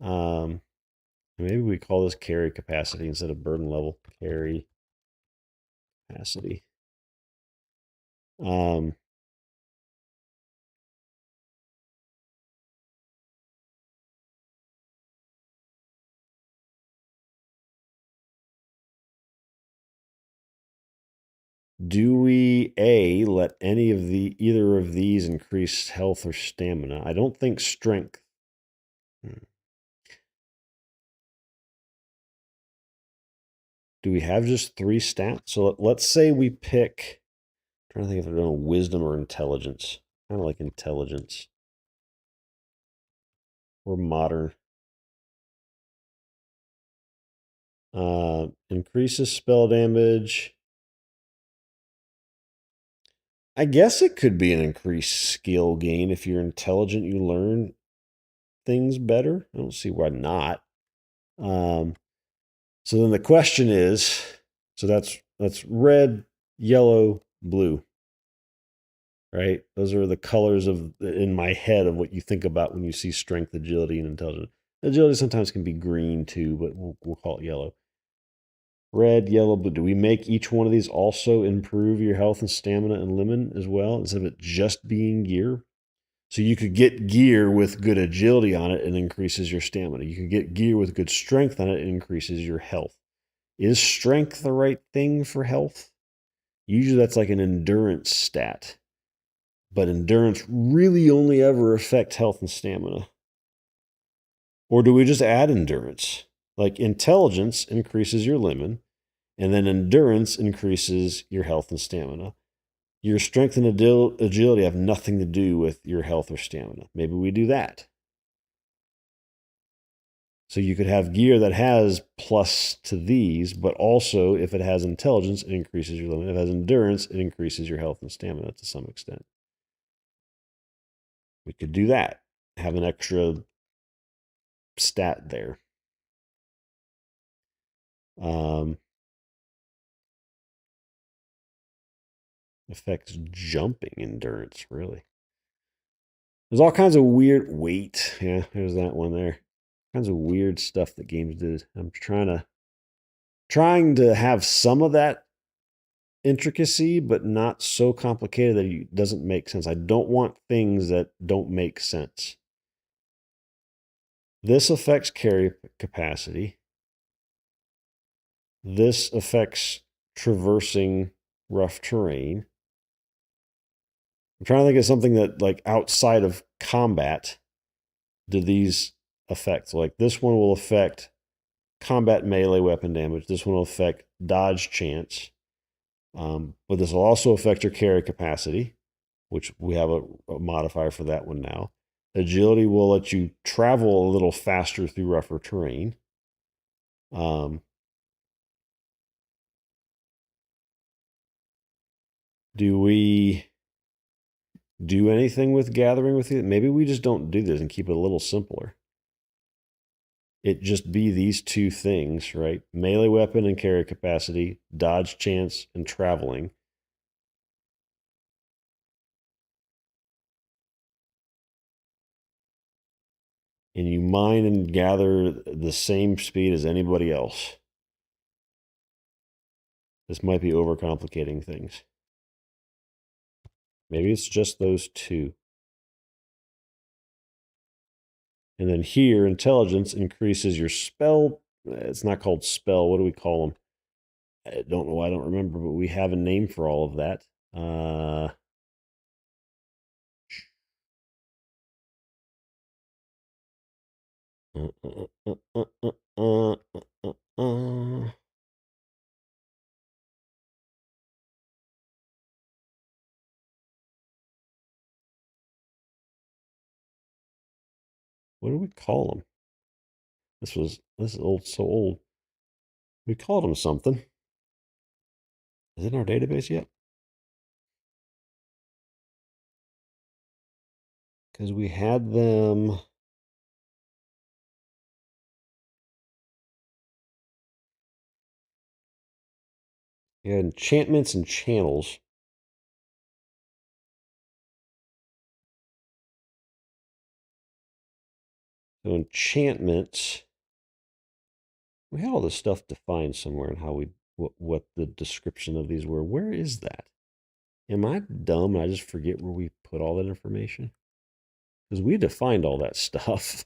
maybe we call this carry capacity instead of burden level. Carry capacity. Do we let either of these increase health or stamina? I don't think strength. Do we have just 3 stats? So let's say we pick. I'm trying to think if they're doing wisdom or intelligence. Kind of like intelligence or modern. Increases spell damage. I guess it could be an increased skill gain. If you're intelligent, you learn things better. I don't see why not. So then the question is, so that's red, yellow, blue, right? Those are the colors of in my head of what you think about when you see strength, agility, and intelligence. Agility sometimes can be green too, but we'll call it yellow. Red, yellow, blue. Do we make each one of these also improve your health and stamina and Limen as well, instead of it just being gear? So you could get gear with good agility on it and increases your stamina. You could get gear with good strength on it and increases your health. Is strength the right thing for health? Usually that's like an endurance stat. But endurance really only ever affects health and stamina. Or do we just add endurance? Like intelligence increases your Limen, and then endurance increases your health and stamina. Your strength and agility have nothing to do with your health or stamina. Maybe we do that. So you could have gear that has plus to these, but also if it has intelligence, it increases your Limen. If it has endurance, it increases your health and stamina to some extent. We could do that. Have an extra stat there. Affects jumping endurance, really. There's all kinds of weird weight. Yeah, there's that one there. Kinds of weird stuff that games did. I'm trying to have some of that intricacy, but not so complicated that it doesn't make sense. I don't want things that don't make sense. This affects carry capacity. This affects traversing rough terrain. I'm trying to think of something that, like, outside of combat, do these affect? So, like, this one will affect combat melee weapon damage. This one will affect dodge chance. But this will also affect your carry capacity, which we have a modifier for that one now. Agility will let you travel a little faster through rougher terrain. Do we do anything with gathering with it? Maybe we just don't do this and keep it a little simpler. It just be these 2 things, right? Melee weapon and carry capacity, dodge chance, and traveling. And you mine and gather the same speed as anybody else. This might be overcomplicating things. Maybe it's just those 2. And then here, intelligence increases your spell. It's not called spell. What do we call them? I don't know. I don't remember, but we have a name for all of that. What do we call them? This is old, so old. We called them something. Is it in our database yet? Because we had them. We had enchantments and channels. So enchantments. We had all this stuff defined somewhere and how what the description of these were. Where is that? Am I dumb and I just forget where we put all that information? Because we defined all that stuff.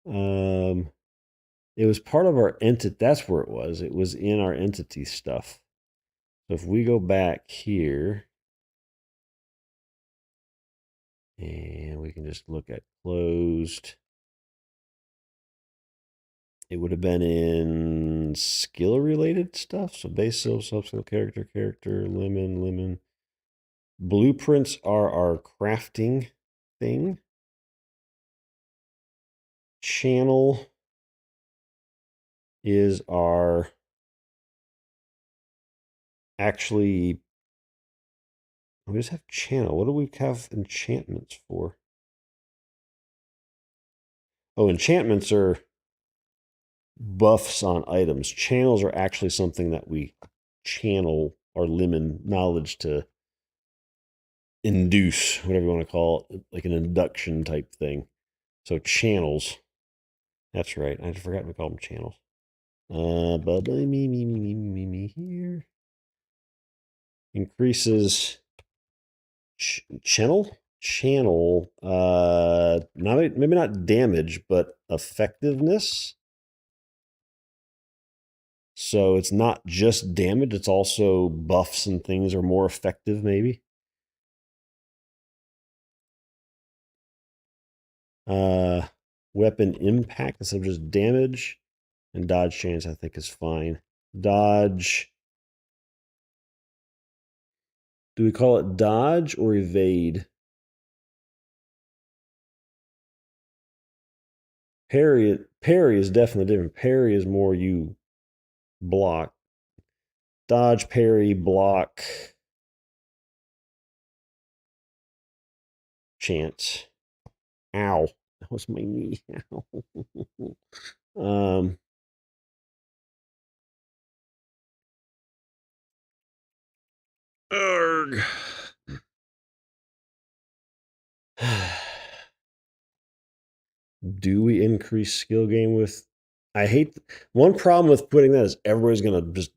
It was part of our entity. That's where it was. It was in our entity stuff. So if we go back here, and we can just look at closed, it would have been in skill related stuff. So base skill, sub skill, character, Limen. Blueprints are our crafting thing. Channel is our actually, we just have channel. What do we have enchantments for? Oh, enchantments are buffs on items. Channels are actually something that we channel our Limen knowledge to induce, whatever you want to call it, like an induction type thing. So channels. That's right. I forgot we call them channels. But me here. Increases channel. Not maybe not damage, but effectiveness. So it's not just damage; it's also buffs and things are more effective. Maybe. Weapon impact instead of just damage, and dodge chance I think is fine. Dodge. Do we call it dodge or evade? Parry is definitely different. Parry is more you block. Dodge, parry, block, chance. Ow. That was my knee. Ow. um Arg. Do we increase skill gain with? I hate one problem with putting that is everybody's gonna just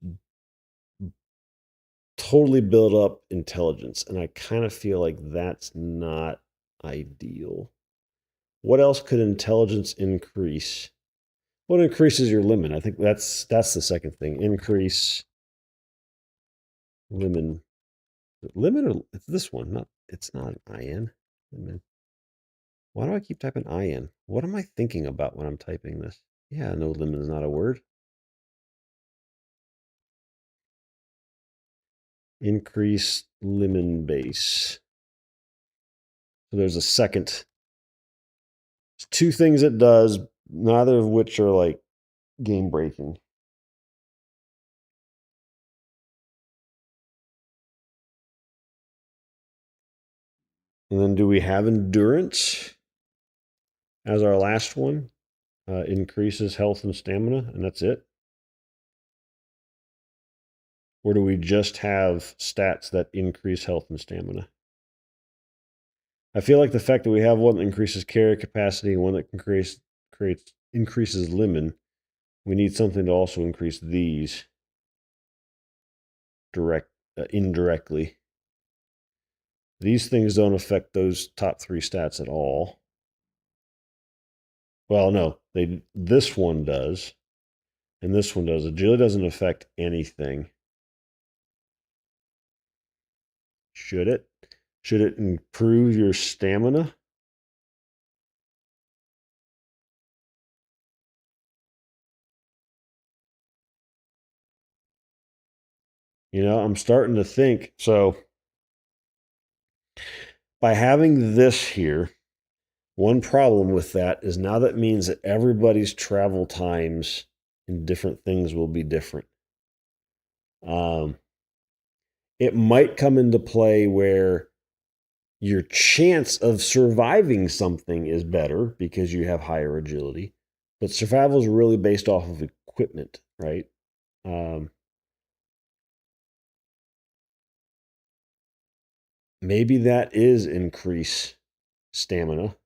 totally build up intelligence, and I kind of feel like that's not ideal. What else could intelligence increase? What increases your limit? I think that's the second thing. Increase limit. Limit or it's this one? Not it's not an IN. Limit. Why do I keep typing IN? What am I thinking about when I'm typing this? Yeah, no, limit is not a word. Increase limit base. So there's a second. Two things it does, neither of which are like game breaking. And then do we have endurance as our last one? Increases health and stamina, and that's it? Or do we just have stats that increase health and stamina? I feel like the fact that we have one that increases carry capacity and one that can creates increases limit, we need something to also increase these indirectly. These things don't affect those top three stats at all. Well, no, this one does, and this one does. Agility doesn't affect anything. Should it? Should it improve your stamina? I'm starting to think. So by having this here, one problem with that is now that means that everybody's travel times and different things will be different. It might come into play where your chance of surviving something is better because you have higher agility, but survival is really based off of equipment, right? Maybe that is increase stamina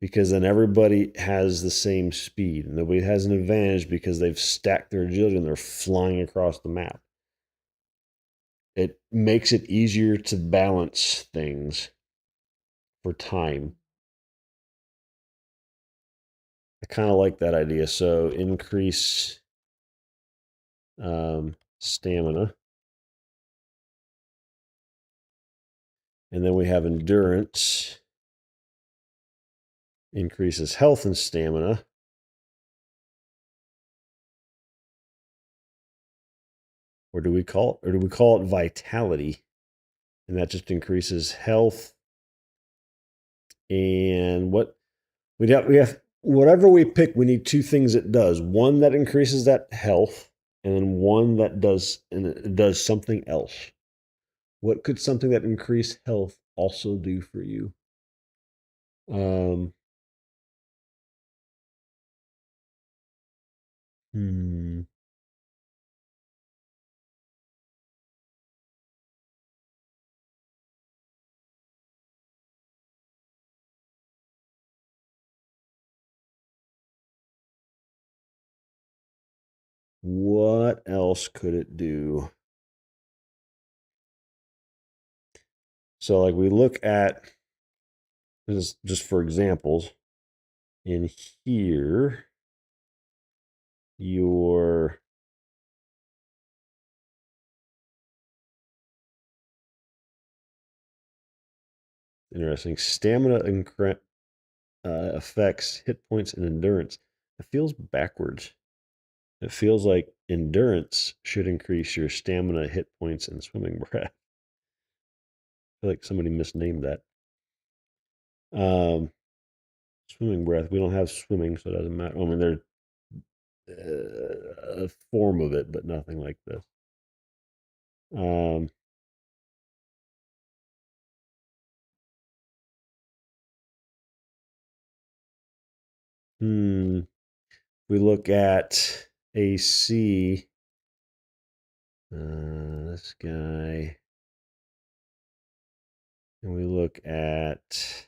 because then everybody has the same speed and nobody has an advantage because they've stacked their agility and they're flying across the map. It makes it easier to balance things for time. I kind of like that idea. So increase stamina. And then we have endurance, increases health and stamina. Or do we call it vitality? And that just increases health. And what we have whatever we pick, we need two things it does. One that increases that health, and then one that does something else. What could something that increased health also do for you? Um, hmm. What else could it do? So, like, we look at this is just for examples. In here, your interesting stamina affects hit points and endurance. It feels backwards. It feels like endurance should increase your stamina, hit points, and swimming breath. I feel like somebody misnamed that. Swimming breath. We don't have swimming, so it doesn't matter. I mean, there's a form of it, but nothing like this. Um, we look at AC. This guy. And we look at, is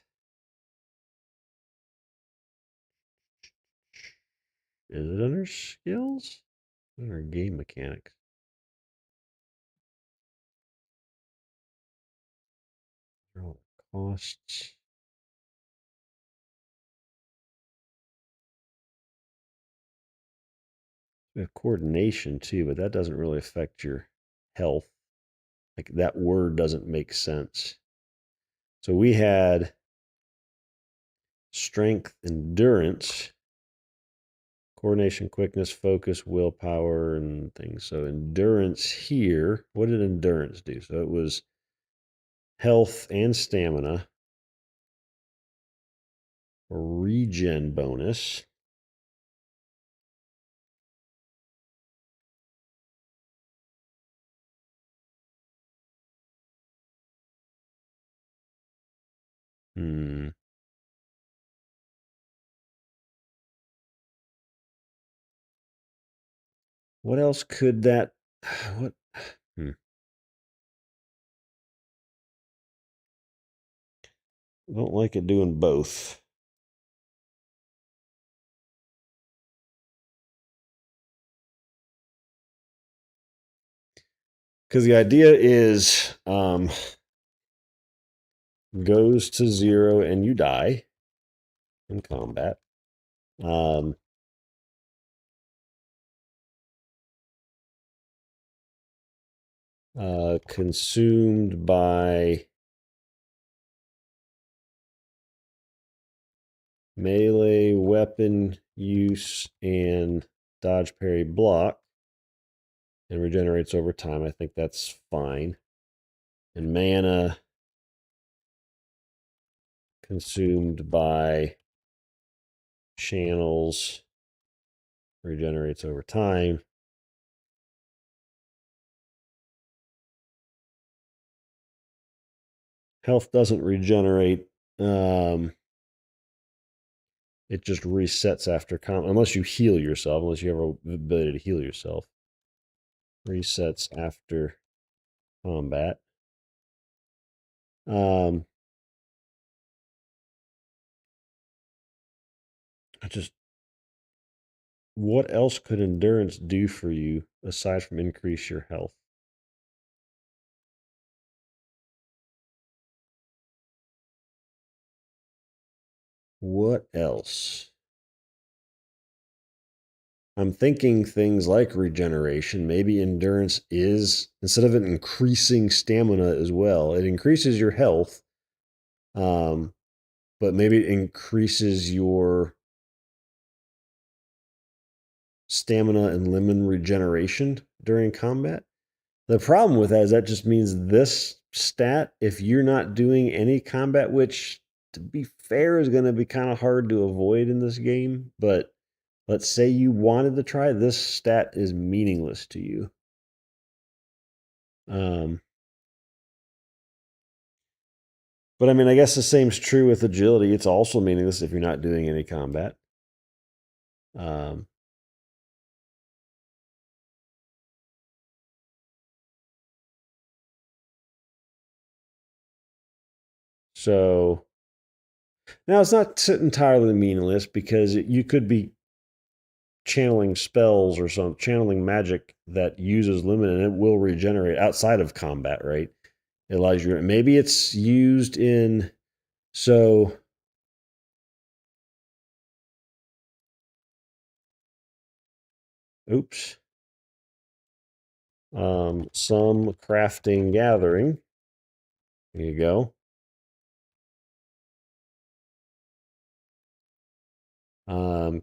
it under skills? Under game mechanics. Costs. We have coordination too, but that doesn't really affect your health. Like that word doesn't make sense. So we had strength, endurance, coordination, quickness, focus, willpower, and things. So endurance here, what did endurance do? So it was health and stamina, regen bonus. Hmm. What else could that? What? Hmm. I don't like it doing both. Because the idea is goes to 0 and you die in combat. Um, Consumed by melee weapon use and dodge, parry, block, and regenerates over time. I think that's fine. And mana consumed by channels regenerates over time. Health doesn't regenerate. It just resets after combat, unless you heal yourself, unless you have the ability to heal yourself. Resets after combat. Um, I just, what else could endurance do for you aside from increase your health? What else? I'm thinking things like regeneration. Maybe endurance is, instead of it increasing stamina as well, it increases your health, but maybe it increases your stamina and Limen regeneration during combat. The problem with that is that just means this stat, if you're not doing any combat, which to be fair is going to be kind of hard to avoid in this game, but let's say you wanted to try, this stat is meaningless to you. But I mean, I guess the same's true with agility. It's also meaningless if you're not doing any combat. Um, so now it's not entirely meaningless because you could be channeling spells or some channeling magic that uses Limen and it will regenerate outside of combat, right? It allows you. Maybe it's used in so. Oops. Some crafting gathering. There you go.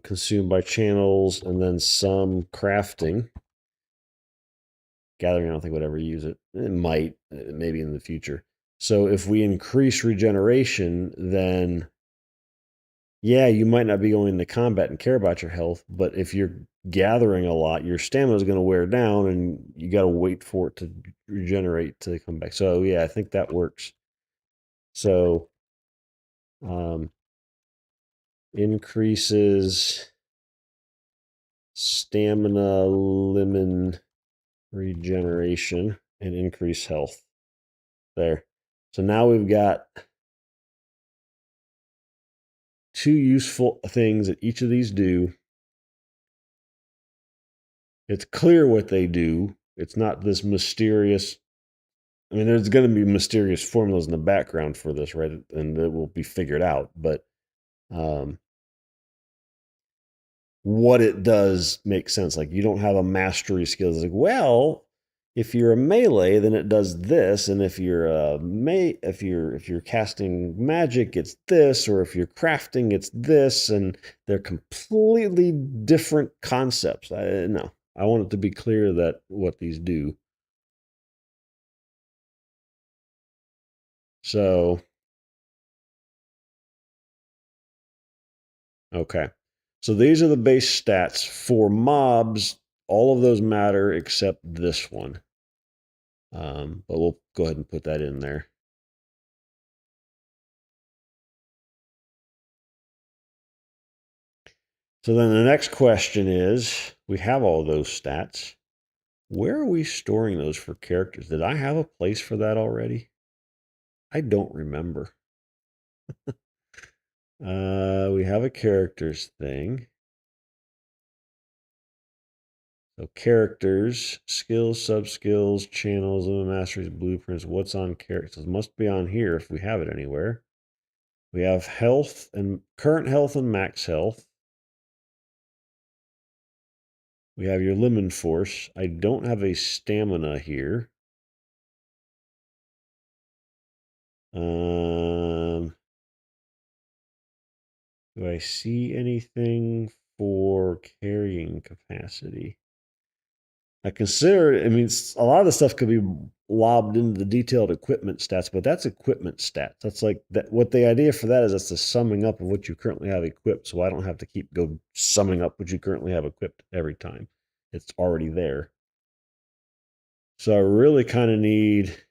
Consumed by channels, and then some crafting. Gathering, I don't think would ever use it. It might, maybe in the future. So if we increase regeneration, then yeah, you might not be going into combat and care about your health, but if you're gathering a lot, your stamina is going to wear down and you got to wait for it to regenerate to come back. So yeah, I think that works. So um, increases stamina, Limen regeneration, and increase health. There. So now we've got two useful things that each of these do. It's clear what they do. It's not this mysterious. I mean, there's going to be mysterious formulas in the background for this, right? And it will be figured out. But um, what it does makes sense. Like you don't have a mastery skill. It's like, well, if you're a melee, then it does this, and if you're if you're casting magic, it's this, or if you're crafting, it's this, and they're completely different concepts. No, I want it to be clear that what these do. So, okay, so these are the base stats for mobs. All of those matter except this one. But we'll go ahead and put that in there. So then the next question is, we have all those stats. Where are we storing those for characters? Did I have a place for that already? I don't remember. We have a characters thing. So characters, skills, sub-skills, channels, masteries, blueprints. What's on characters? It must be on here if we have it anywhere. We have health and current health and max health. We have your Limen force. I don't have a stamina here. Do I see anything for carrying capacity? I consider, I mean, a lot of the stuff could be lobbed into the detailed equipment stats, but that's equipment stats. That's like that. What the idea for that is that's the summing up of what you currently have equipped. So I don't have to keep go summing up what you currently have equipped every time. It's already there. So I really kind of need.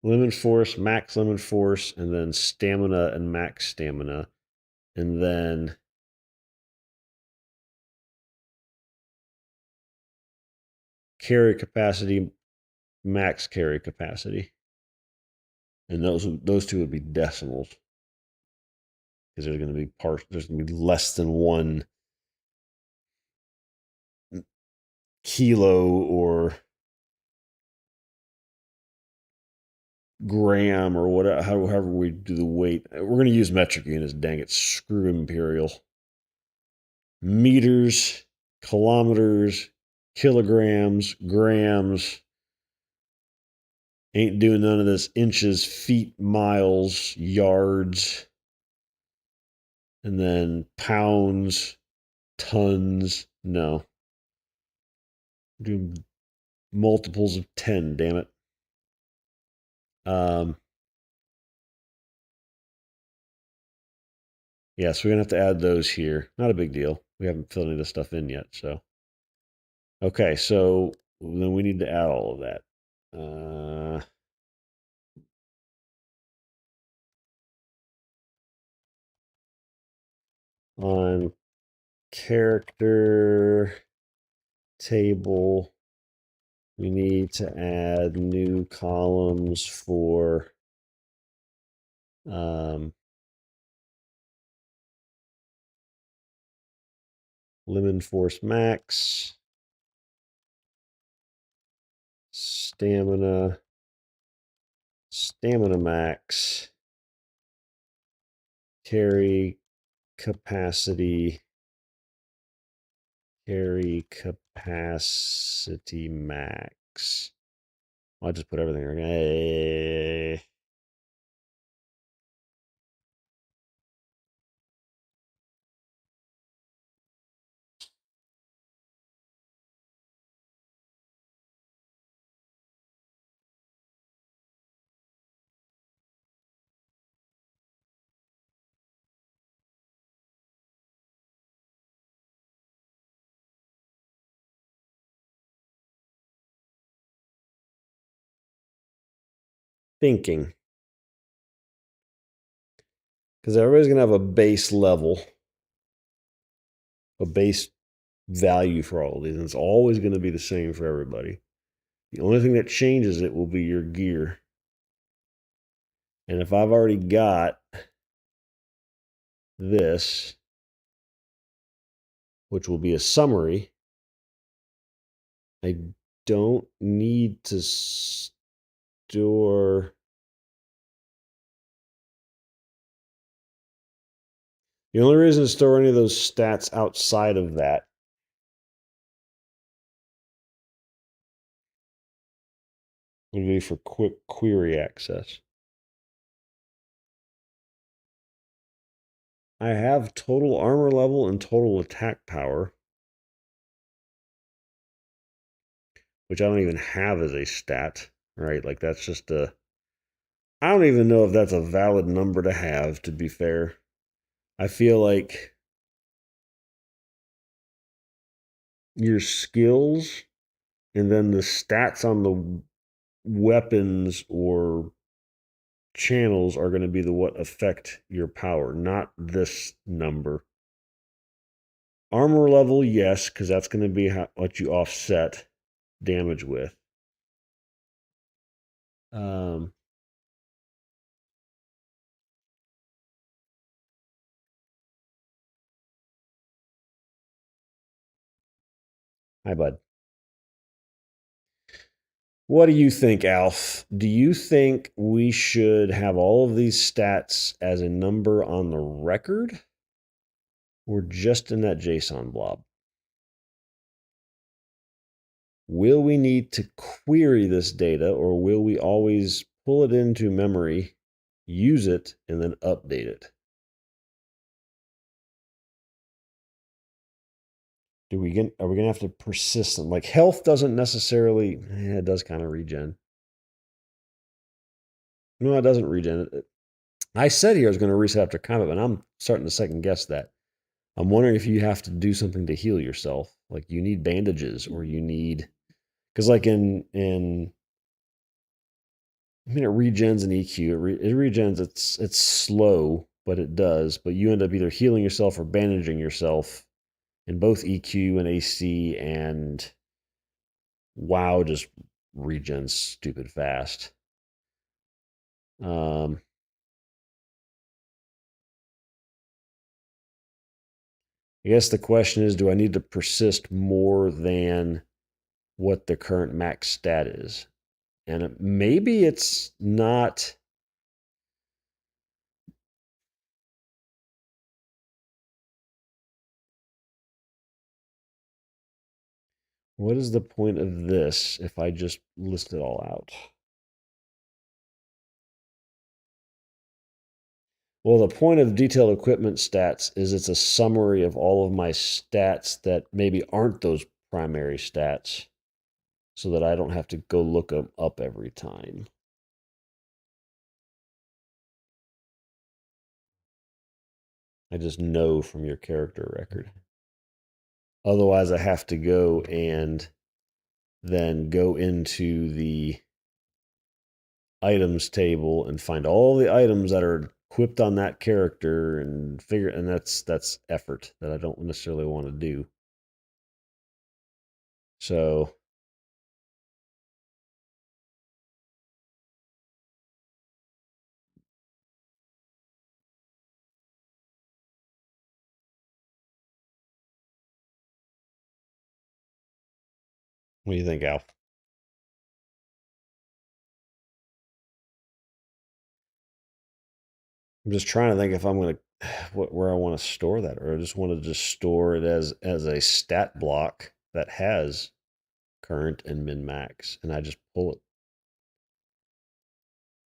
Limen force, max Limen force, and then stamina and max stamina. And then carry capacity, max carry capacity. And those two would be decimals. Because there's going to be there's going to be less than 1 kilo or gram or whatever, however we do the weight. We're going to use metric units. Dang it, screw imperial. Meters, kilometers, kilograms, grams. Ain't doing none of this inches, feet, miles, yards, and then pounds, tons. No. Do multiples of 10, damn it. Yeah, so we're going to have to add those here. Not a big deal. We haven't filled any of this stuff in yet, so. Okay, so then we need to add all of that. On character table, we need to add new columns for Limen force max, stamina max, carry capacity max. I'll just put everything in. Thinking. Because everybody's going to have a base level, a base value for all of these. And it's always going to be the same for everybody. The only thing that changes it will be your gear. And if I've already got this, which will be a summary, I don't need to store. The only reason to store any of those stats outside of that would be for quick query access. I have total armor level and total attack power, which I don't even have as a stat, right? Like that's just a. I don't even know if that's a valid number to have, to be fair. I feel like your skills and then the stats on the weapons or channels are going to be the what affect your power, not this number. Armor level, yes, because that's going to be what you offset damage with. Hi, bud. What do you think, Alf? Do you think we should have all of these stats as a number on the record or just in that JSON blob? Will we need to query this data or will we always pull it into memory, use it, and then update it? Are we going to have to persist? Like health doesn't necessarily, it does kind of regen. No, it doesn't regen. I said here I was going to reset after combat, but I'm starting to second guess that. I'm wondering if you have to do something to heal yourself. Like you need bandages or you need, because like in I mean, it regens an EQ. It regens. It's slow, but it does. But you end up either healing yourself or bandaging yourself in both EQ and AC. And WoW just regens stupid fast. I guess the question is, do I need to persist more than what the current max stat is? And maybe it's not. What is the point of this if I just list it all out? Well, the point of detailed equipment stats is it's a summary of all of my stats that maybe aren't those primary stats so that I don't have to go look them up every time. I just know from your character record. Otherwise, I have to go and then go into the items table and find all the items that are equipped on that character and figure, and that's effort that I don't necessarily want to do. So what do you think, Al? I'm just trying to think if I'm going to where I want to store that, or I just want to just store it as a stat block that has current and min max, and I just pull it.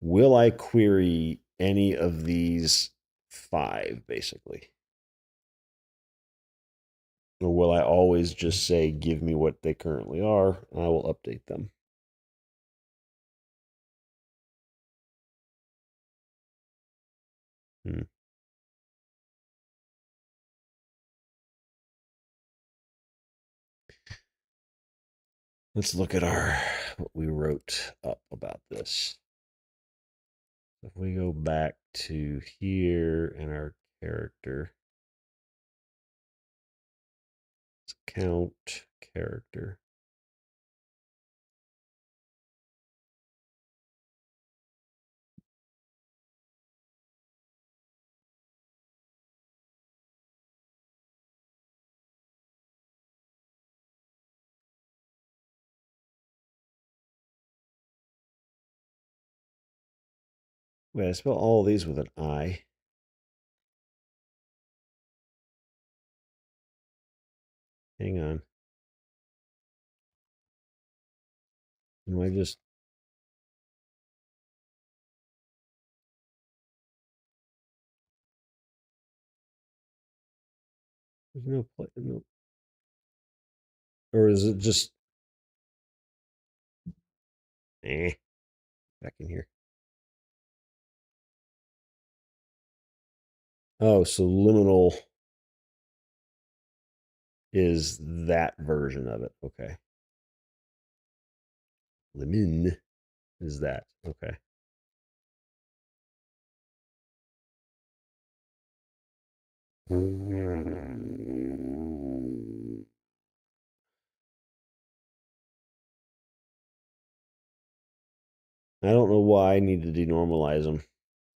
Will I query any of these five, basically? Or will I always just say, give me what they currently are, and I will update them? Hmm. Let's look at what we wrote up about this. If we go back to here in our character, let's count character. Wait, I spell all these with an I. Hang on. Am I just there's no play no, or is it just back in here? Oh, so liminal is that version of it. Okay. Limen is that. Okay. I don't know why I need to denormalize them.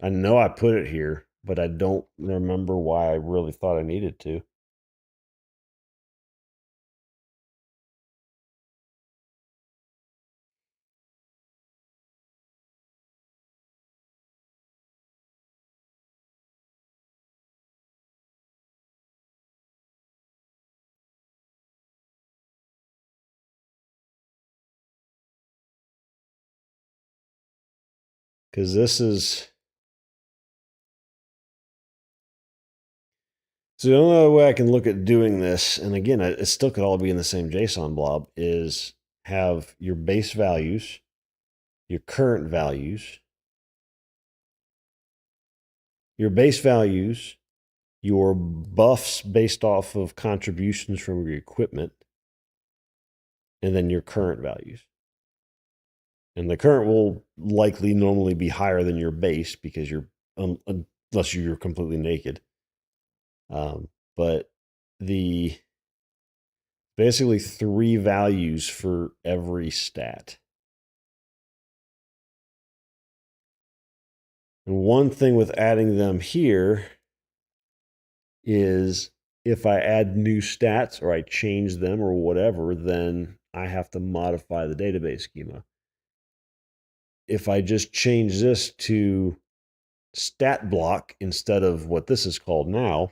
I know I put it here, but I don't remember why I really thought I needed to. Because this is. So the only other way I can look at doing this, and again, it still could all be in the same JSON blob, is have your base values, your current values, your base values, your buffs based off of contributions from your equipment, and then your current values. And the current will likely normally be higher than your base because you're unless you're completely naked. But the basically three values for every stat. And one thing with adding them here is if I add new stats or I change them or whatever, then I have to modify the database schema. if I just change this to stat block instead of what this is called now,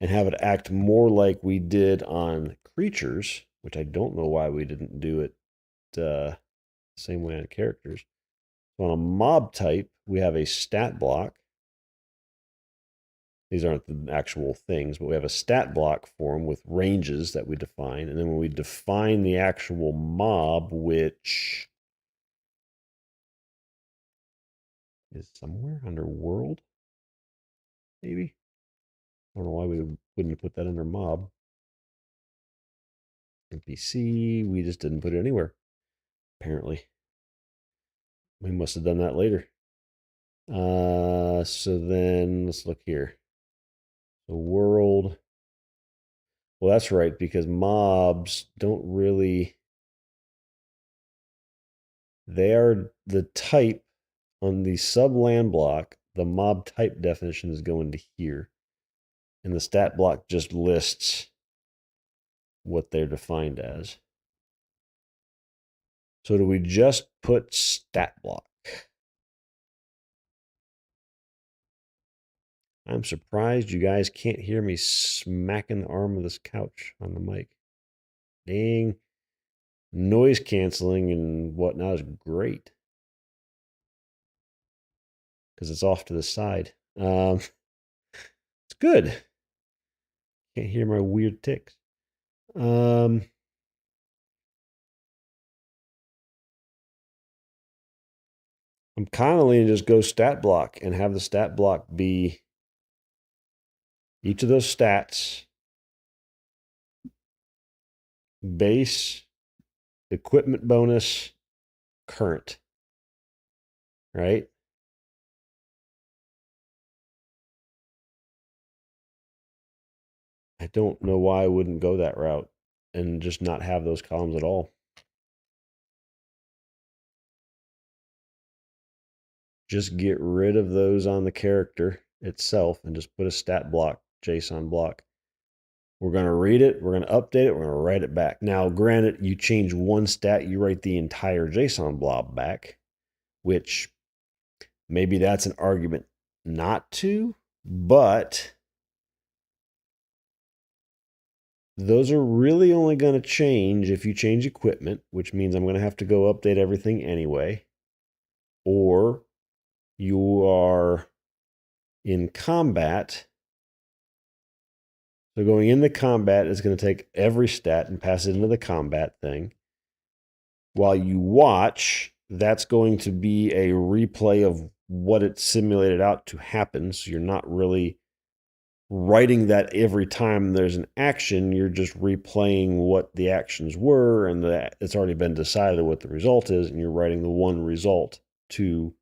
and have it act more like we did on creatures, which I don't know why we didn't do it the same way on characters. So on a mob type, we have a stat block. These aren't the actual things, but we have a stat block for them with ranges that we define. And then when we define the actual mob, which is somewhere under world, maybe? I don't know why we wouldn't put that under mob. NPC, we just didn't put it anywhere, apparently. We must have done that later. So then let's look here. The world. Well, that's right, because mobs don't really. They are the type on the sub land block. The mob type definition is going to here. And the stat block just lists what they're defined as. So do we just put stat block? I'm surprised you guys can't hear me smacking the arm of this couch on the mic. Dang. Noise canceling and whatnot is great. Because it's off to the side. It's good. Can't hear my weird ticks. I'm kind of leaning just go stat block and have the stat block be each of those stats, base, equipment bonus, current, right? I don't know why I wouldn't go that route and just not have those columns at all. Just get rid of those on the character itself and just put a stat block, JSON block. We're going to read it, we're going to update it, we're going to write it back. Now, granted, you change one stat, you write the entire JSON blob back, which maybe that's an argument not to, but those are really only going to change if you change equipment, which means I'm going to have to go update everything anyway, or you are in combat. So going into combat is going to take every stat and pass it into the combat thing. While you watch, that's going to be a replay of what it simulated out to happen. So you're not really writing that every time there's an action. You're just replaying what the actions were, and it's already been decided what the result is, and you're writing the one result to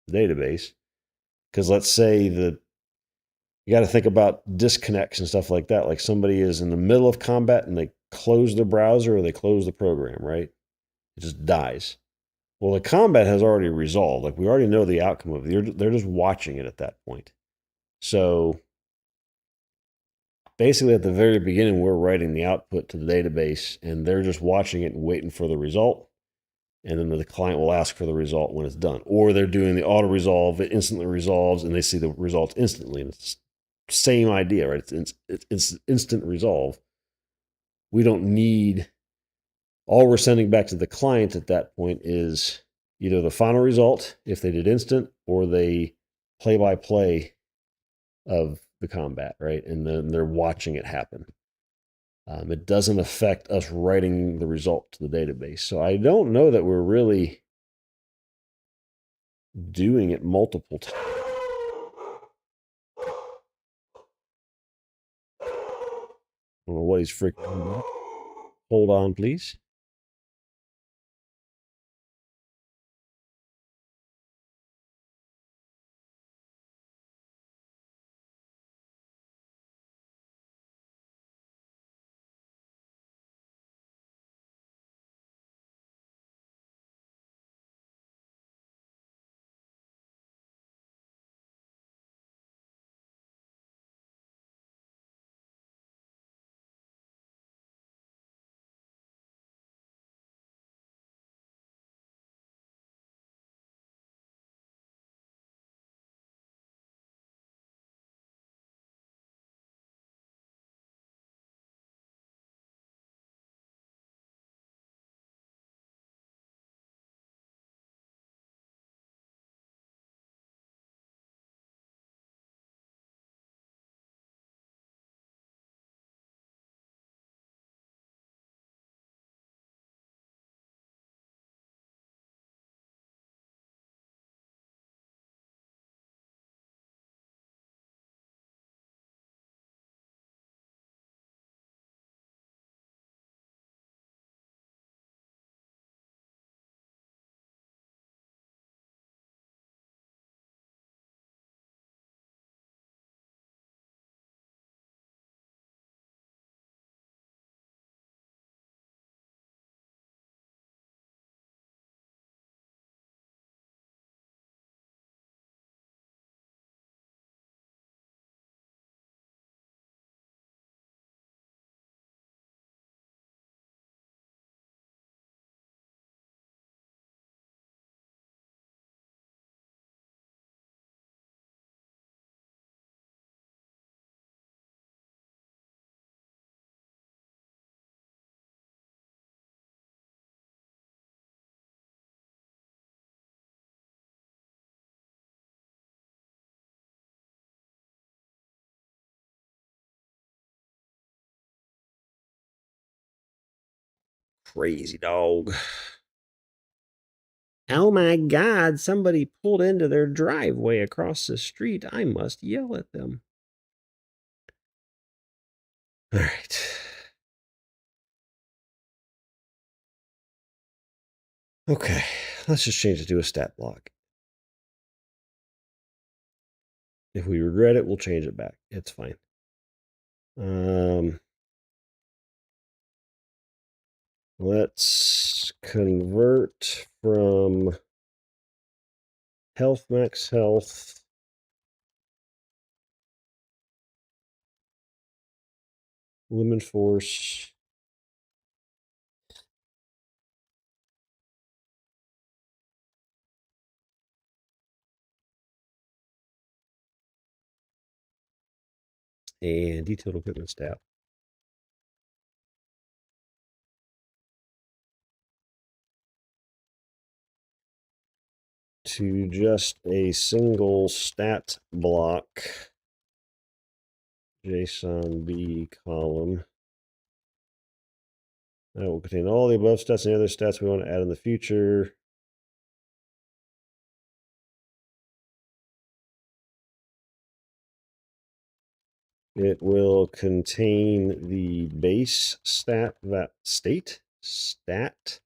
the database. Because let's say you got to think about disconnects and stuff like that. Like somebody is in the middle of combat and they close the browser or they close the program, right? It just dies. Well, the combat has already resolved. Like we already know the outcome of it. They're just watching it at that point. So basically at the very beginning, we're writing the output to the database and they're just watching it and waiting for the result. And then the client will ask for the result when it's done. Or they're doing the auto resolve, it instantly resolves, and they see the results instantly. And it's the same idea, right? It's instant resolve. We don't need, all we're sending back to the client at that point is either the final result, if they did instant, or they play by play of the combat, right? And then they're watching it happen. It doesn't affect us writing the result to the database. So I don't know that we're really doing it multiple times. I don't know what he's freaking about. Hold on, please. crazy dog. Oh my God, somebody pulled into their driveway across the street. I must yell at them. All right. Okay, let's just change it to a stat block. If we regret it, we'll change it back. It's fine. Let's convert from health max health Limen force and detailed equipment stat. To just a single stat block JSON B column. That will contain all the above stats and the other stats we want to add in the future. It will contain the base stat stat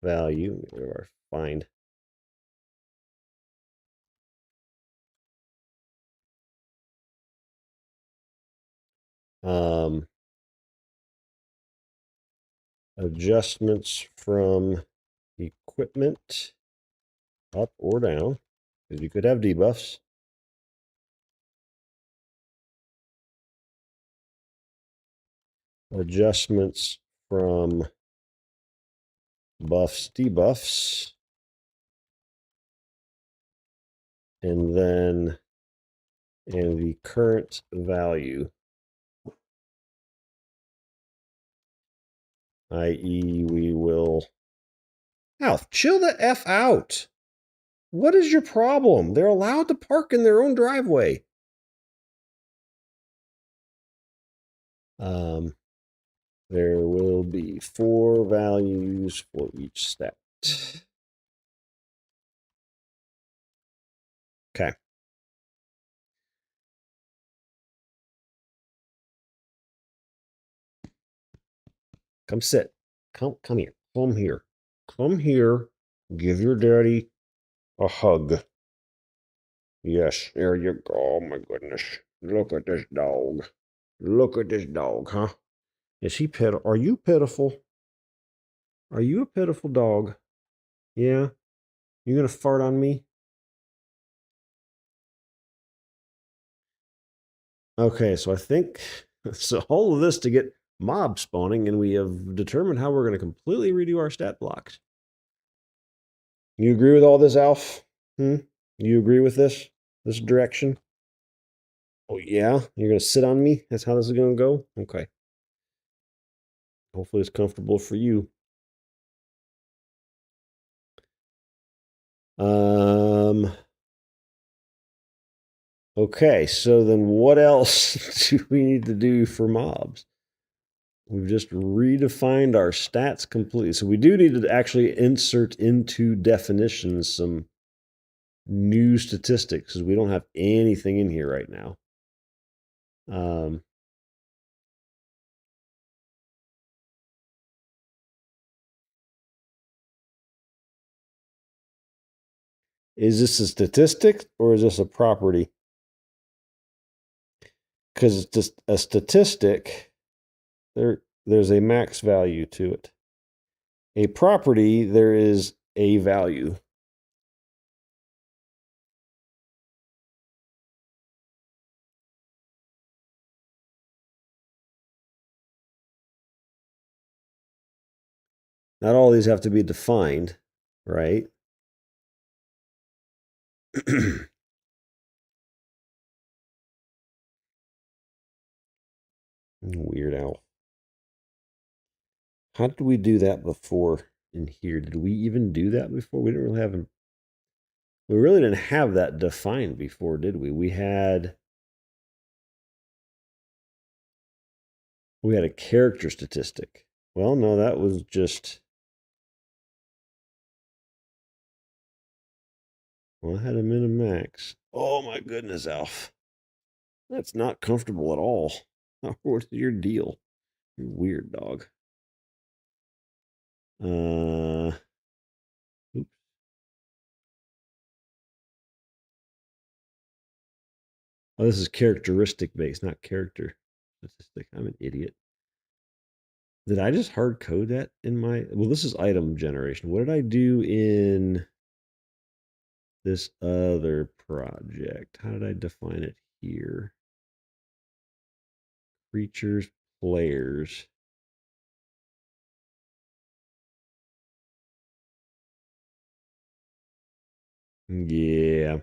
value. Or find. Adjustments from equipment up or down, because you could have debuffs. Adjustments from buffs, debuffs, and then the current value, i.e. we will... Alf, chill the F out. What is your problem? They're allowed to park in their own driveway. There will be 4 values for each stat. Okay. Come sit. Come here. Come here. Come here. Give your daddy a hug. Yes, there you go. Oh my goodness. Look at this dog. Look at this dog, huh? Is he pitiful? Are you pitiful? Are you a pitiful dog? Yeah? You gonna fart on me? Okay, so I think so all of this to get mob spawning, and we have determined how we're going to completely redo our stat blocks. You agree with all this, Alf? You agree with this direction? Oh yeah, you're going to sit on me? That's how this is going to go? Okay. Hopefully it's comfortable for you. Okay, so then what else do we need to do for mobs? We've just redefined our stats completely. So we do need to actually insert into definitions some new statistics, because we don't have anything in here right now. Is this a statistic or is this a property? Because it's just a statistic, there's a max value to it. A property, there is a value. Not all these have to be defined, right? Weird Owl. How did we do that before in here? Did we even do that before? We didn't really have them. We really didn't have that defined before, did we? We had a character statistic. Well, no, that was just. Well, I had a min and max. Oh my goodness, Alf. That's not comfortable at all. What's your deal? You weird dog. Oops. Oh, this is characteristic based, not character statistic. I'm an idiot. Did I just hard code that in my? Well, this is item generation. What did I do in this other project? How did I define it here? Creatures, players. Yeah.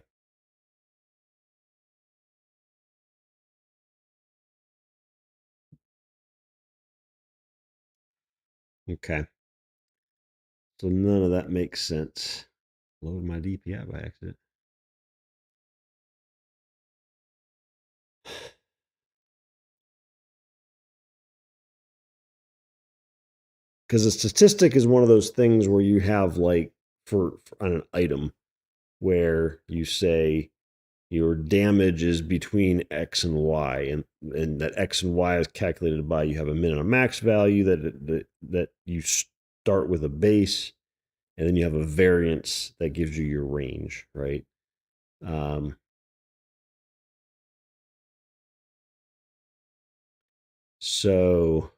Okay. So none of that makes sense. Load my DPI by accident. Because a statistic is one of those things where you have like for on an item where you say your damage is between X and Y, and that X and Y is calculated by you have a min and a max value that you start with a base, and then you have a variance that gives you your range, right? Um, so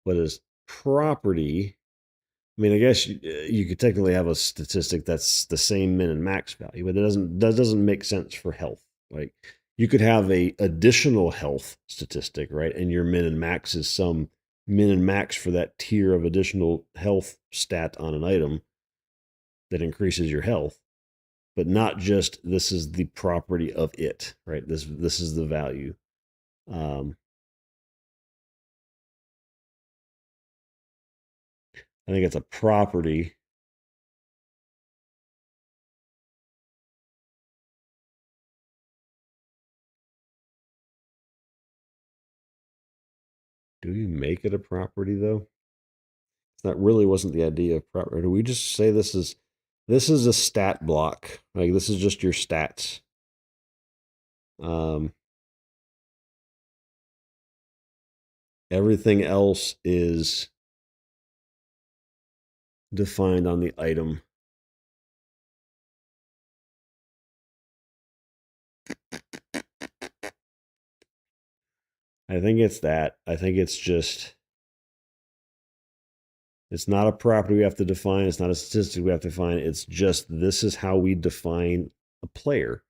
what is property? I mean, I guess you could technically have a statistic that's the same min and max value, but that doesn't make sense for health. Like you could have a additional health statistic, right? And your min and max is some min and max for that tier of additional health stat on an item that increases your health, but not just this is the property of it, right? This is the value. I think it's a property. Do you make it a property though? That really wasn't the idea of property. Do we just say this is a stat block? Like this is just your stats. Um, Everything else is defined on the item. I think it's that. I think it's just it's not a property we have to define. It's not a statistic we have to define. It's just this is how we define a player.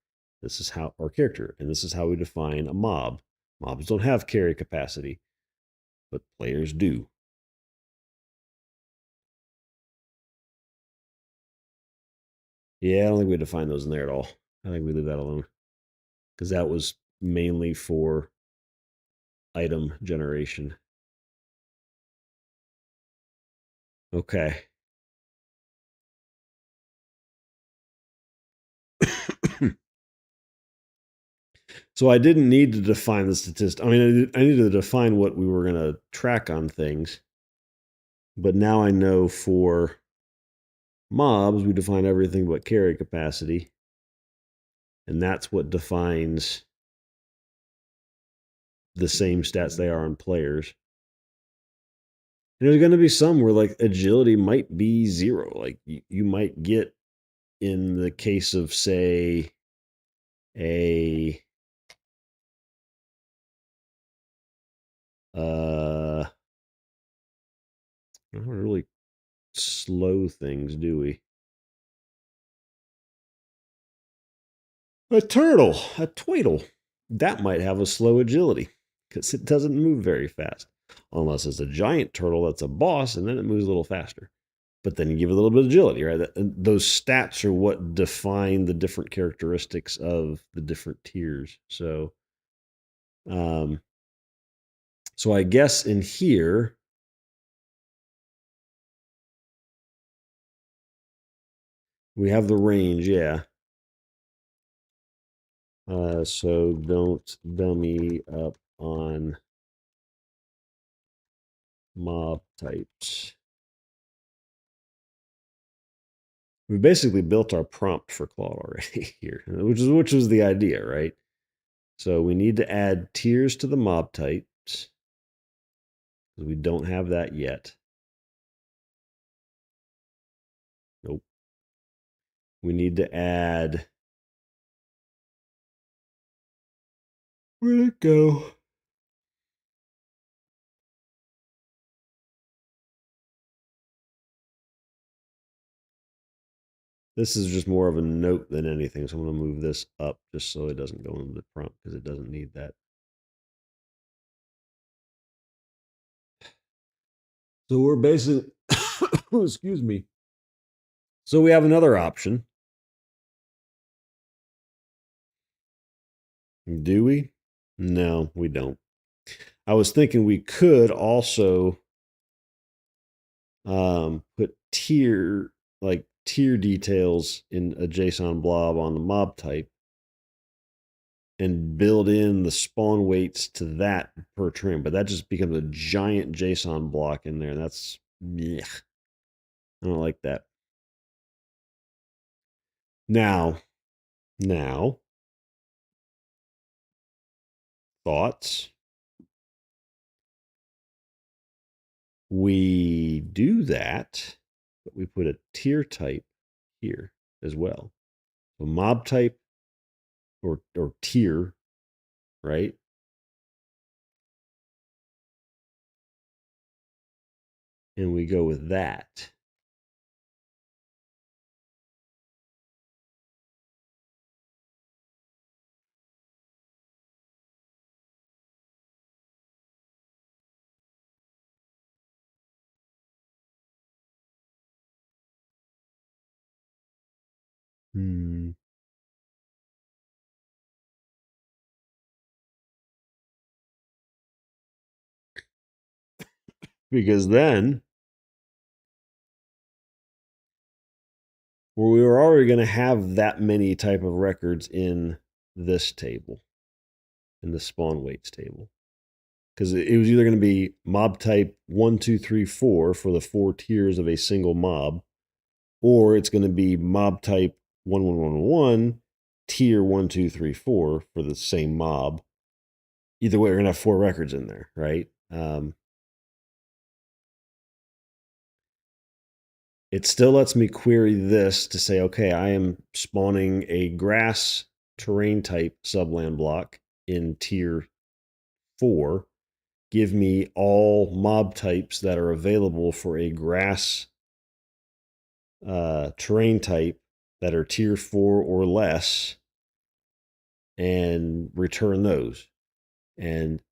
This is how our character, and this is how we define a mob. Mobs don't have carry capacity, but players do. Yeah, I don't think we define those in there at all. I think we leave that alone because that was mainly for item generation. Okay. So I didn't need to define the statistic. I mean, I needed to define what we were going to track on things. But now I know for mobs, we define everything but carry capacity. And that's what defines the same stats they are on players. And there's going to be some where like agility might be 0. Like you might get in the case of say a I don't really slow things, do we? A turtle, a tweedle, that might have a slow agility because it doesn't move very fast. Unless it's a giant turtle that's a boss, and then it moves a little faster. But then you give it a little bit of agility, right? Those stats are what define the different characteristics of the different tiers. Um, so I guess in here, we have the range, yeah. So don't dummy up on mob types. We basically built our prompt for Claude already here, which was the idea, right? So we need to add tiers to the mob types because we don't have that yet. Nope. We need to add. Where'd it go? This is just more of a note than anything. So I'm going to move this up just so it doesn't go into the prompt because it doesn't need that. So we're basically, excuse me. So we have another option. Do we? No, we don't. I was thinking we could also put tier details in a JSON blob on the mob type and build in the spawn weights to that per trim, but that just becomes a giant JSON block in there. And that's, yeah, I don't like that. Now, thoughts. We do that, but we put a tier type here as well. So mob type or tier, right? And we go with that. Because then we were already going to have that many type of records in this table, in the spawn weights table. Because it was either going to be mob type 1, 2, 3, 4 for the 4 tiers of a single mob, or it's going to be mob type 1, 1, 1, 1, tier 1, 2, 3, 4 for the same mob. Either way, we're going to have 4 records in there, right? It still lets me query this to say, okay, I am spawning a grass terrain type subland block in tier 4. Give me all mob types that are available for a grass terrain type that are tier 4 or less and return those. And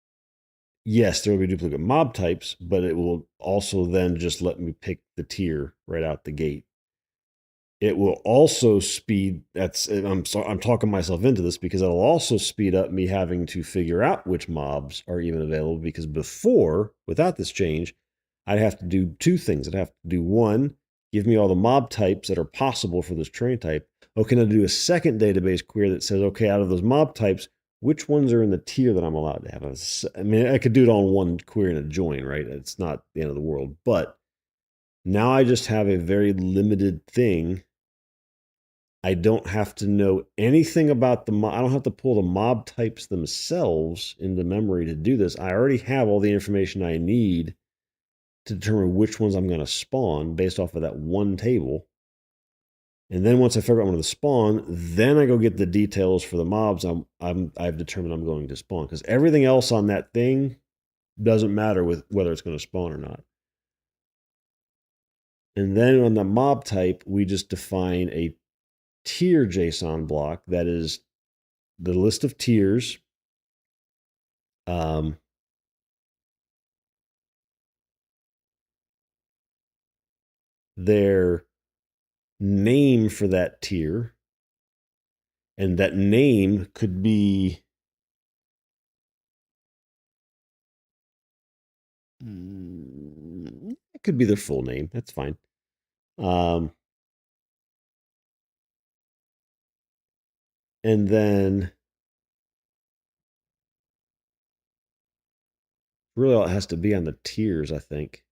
yes, there will be duplicate mob types, but it will also then just let me pick the tier right out the gate. It will also speed. I'm talking myself into this because it'll also speed up me having to figure out which mobs are even available. Because before, without this change, I'd have to do 2 things. I'd have to do one, give me all the mob types that are possible for this terrain type. Okay, now do a second database query that says, okay, out of those mob types, which ones are in the tier that I'm allowed to have? I mean, I could do it all in one query and a join, right? It's not the end of the world, but now I just have a very limited thing. I don't have to know anything about I don't have to pull the mob types themselves into memory to do this. I already have all the information I need to determine which ones I'm going to spawn based off of that one table. And then once I figure out one to spawn, then I go get the details for the mobs I've determined I'm going to spawn. Because everything else on that thing doesn't matter with whether it's going to spawn or not. And then on the mob type, we just define a tier JSON block that is the list of tiers. Their name for that tier, and that name could be it could be their full name. That's fine. And then Really, all it has to be on the tiers, I think.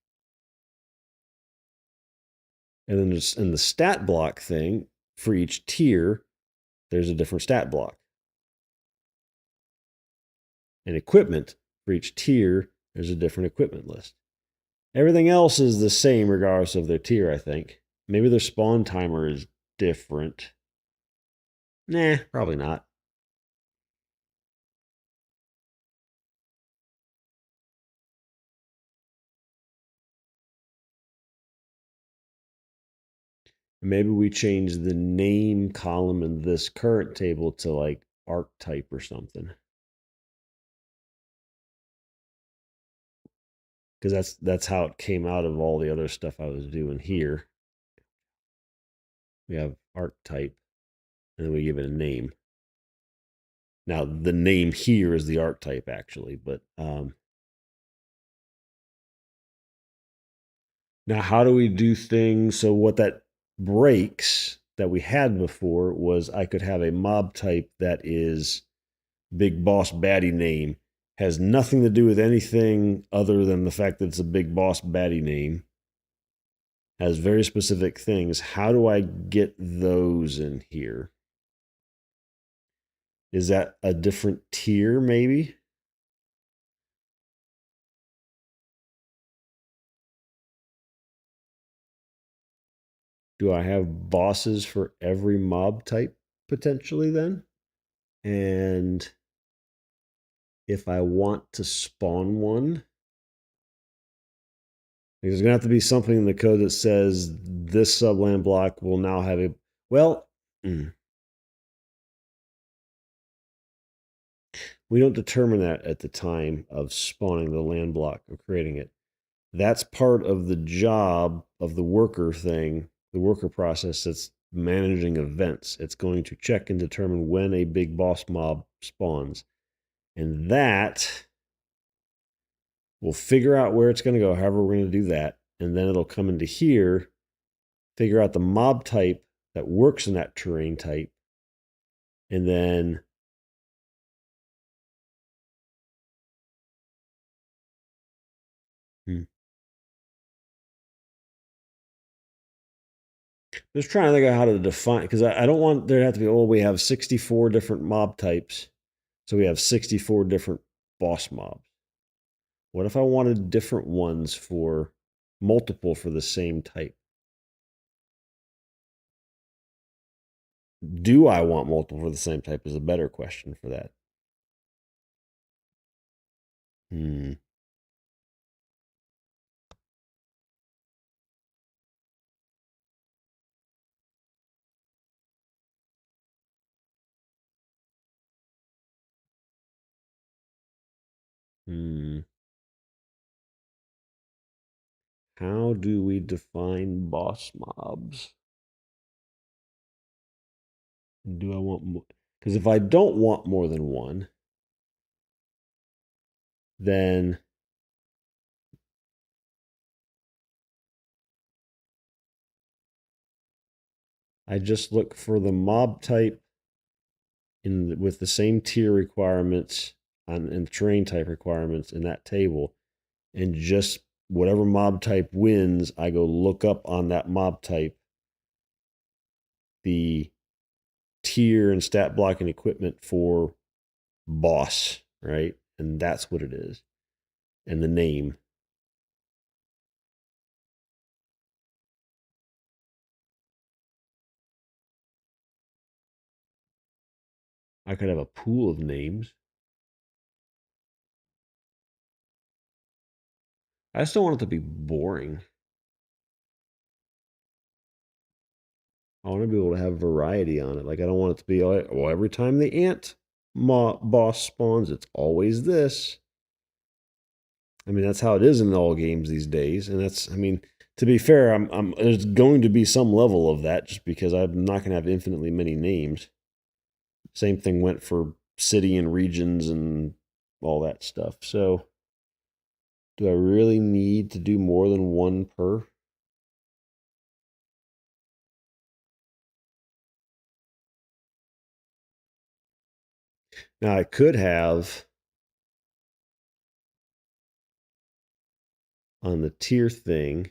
And then just in the stat block thing, for each tier, there's a different stat block. And equipment, for each tier, there's a different equipment list. Everything else is the same regardless of their tier, I think. Maybe their spawn timer is different. Nah, probably not. Maybe we change the name column in this current table to like archetype or something. Because that's how it came out of all the other stuff I was doing here. We have archetype, and then we give it a name. Now the name here is the archetype actually, but now how do we do things? So what that breaks that we had before was I could have a mob type that is big boss baddie name, has nothing to do with anything other than the fact that it's a big boss baddie name, has very specific things. How do I get those in here? Is that a different tier, maybe? Do I have bosses for every mob type potentially then? And if I want to spawn one, there's going to have to be something in the code that says this subland block will now have a. Well, we don't determine that at the time of spawning the land block or creating it. That's part of the job of the worker thing, the worker process that's managing events. It's going to check and determine when a big boss mob spawns. And that will figure out where it's going to go, however, we're going to do that. And then it'll come into here, figure out the mob type that works in that terrain type. And then just trying to think of how to define, because I don't want there to have to be, oh, we have 64 different mob types. So we have 64 different boss mobs. What if I wanted different ones for multiple for the same type? Do I want multiple for the same type is a better question for that. Hmm. Hmm. How do we define boss mobs? Do I want more? Because if I don't want more than one, then I just look for the mob type with the same tier requirements and terrain type requirements in that table, and just whatever mob type wins, I go look up on that mob type the tier and stat block and equipment for boss, right? And that's what it is. And the name. I could have a pool of names. I just don't want it to be boring. I want to be able to have variety on it. Like, I don't want it to be, well, every time the ant boss spawns, it's always this. I mean, that's how it is in all games these days. And that's, I mean, to be fair, there's going to be some level of that just because I'm not going to have infinitely many names. Same thing went for city and regions and all that stuff. So, do I really need to do more than one per? Now, I could have on the tier thing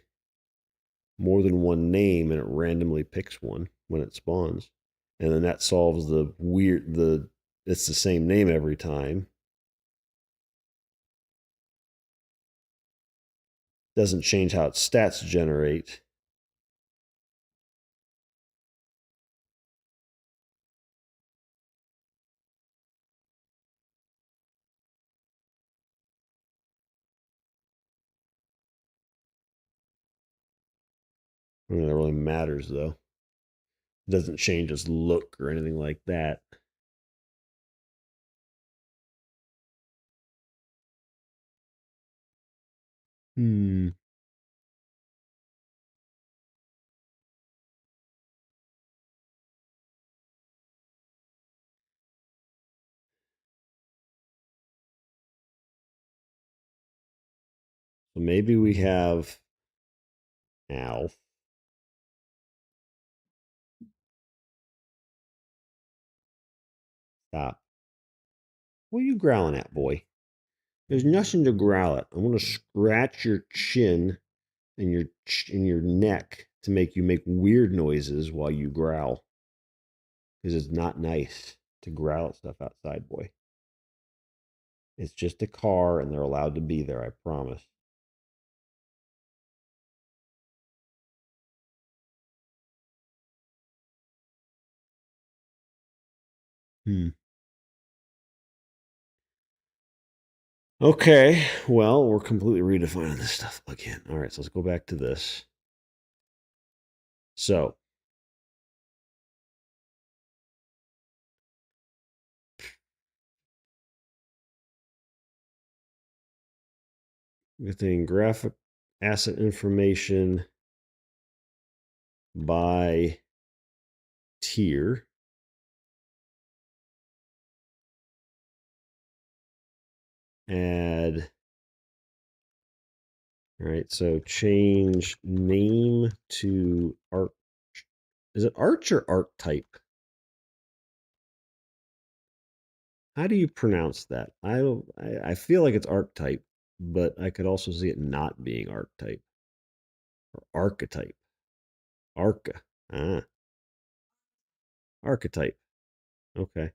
more than one name and it randomly picks one when it spawns. And then that solves it's the same name every time. Doesn't change how its stats generate. I don't think that really matters though. It doesn't change its look or anything like that. Hmm. So maybe we have. Ow. Stop. What are you growling at, boy? There's nothing to growl at. I'm gonna scratch your chin and your neck to make you make weird noises while you growl. Because it's not nice to growl at stuff outside, boy. It's just a car, and they're allowed to be there. I promise. Hmm. Okay, well, we're completely redefining this stuff again. All right, so let's go back to this. So, within graphic asset information by tier, add. All right, so change name to art. Is it arch or archetype? How do you pronounce that? I don't. I feel like it's archetype, but I could also see it not being archetype or archetype. Arca. Ah, archetype. Okay.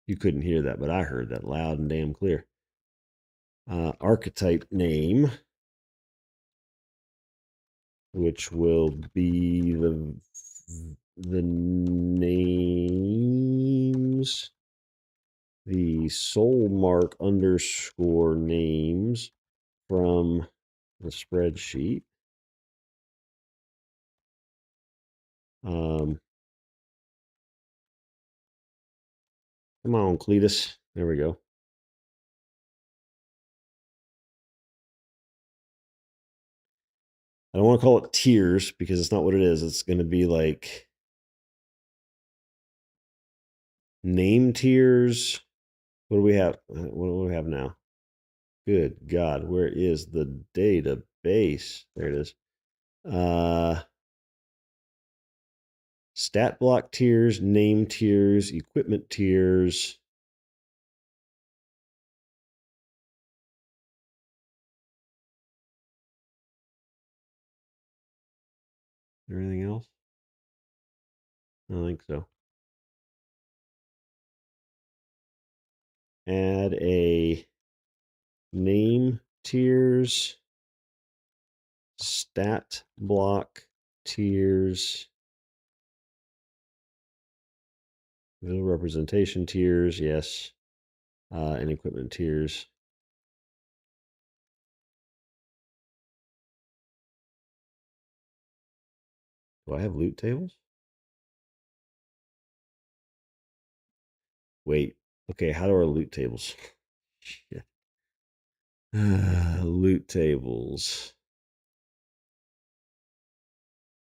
You couldn't hear that, but I heard that loud and damn clear. Archetype name, which will be the names, the soul mark underscore names from the spreadsheet. Come on, Cletus. There we go. I don't want to call it tiers because it's not what it is. It's going to be like name tiers. What do we have? What do we have now? Good God, where is the database? There it is. Stat block tiers, name tiers, equipment tiers. Is there anything else? I don't think so. Add a name tiers, stat block tiers, visual representation tiers, yes, and equipment tiers. Do I have loot tables? Wait. Okay, how do our loot tables? Shit. Loot tables.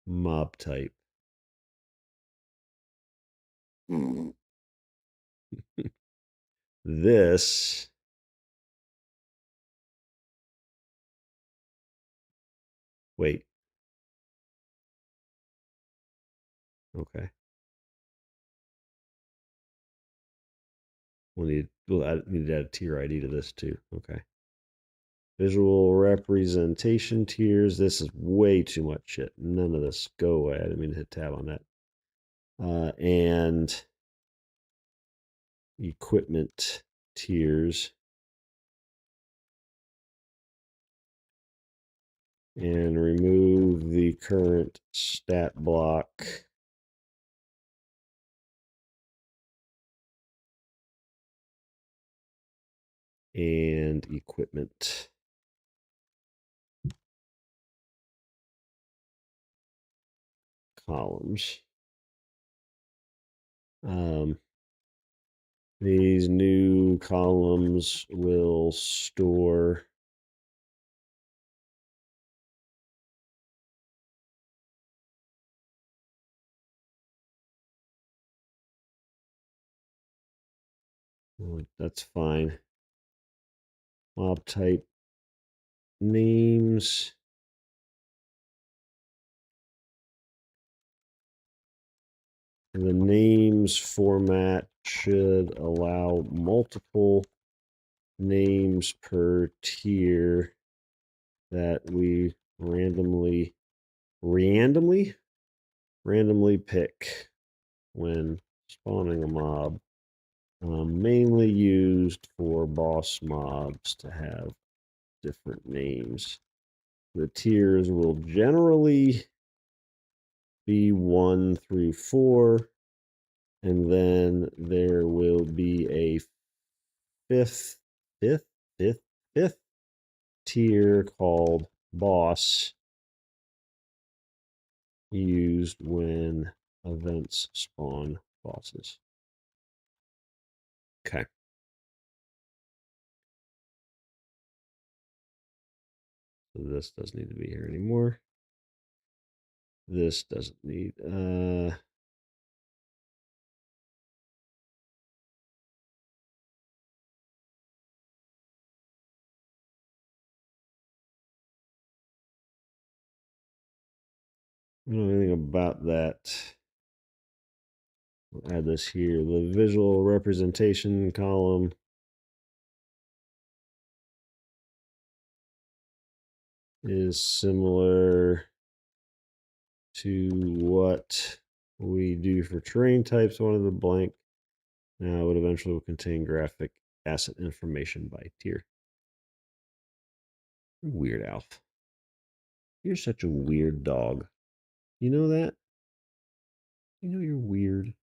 Mob type. This. Wait. Okay. We'll need to add a tier ID to this too. Okay. Visual representation tiers. This is way too much shit. None of this. Go away. I didn't mean to hit tab on that. And equipment tiers. And remove the current stat block. And equipment. Columns. These new columns will store that's fine. Mob type names. The names format should allow multiple names per tier that we randomly pick when spawning a mob. Mainly used for boss mobs to have different names. The tiers will generally be 1 through 4, and then there will be a fifth tier called boss, used when events spawn bosses. Okay. So this doesn't need to be here anymore. This doesn't need I don't know anything about that. We'll add this here. The visual representation column is similar to what we do for terrain types. One of the blank. Now it eventually will contain graphic asset information by tier. Weird Alf. You're such a weird dog. You know that? You know you're weird.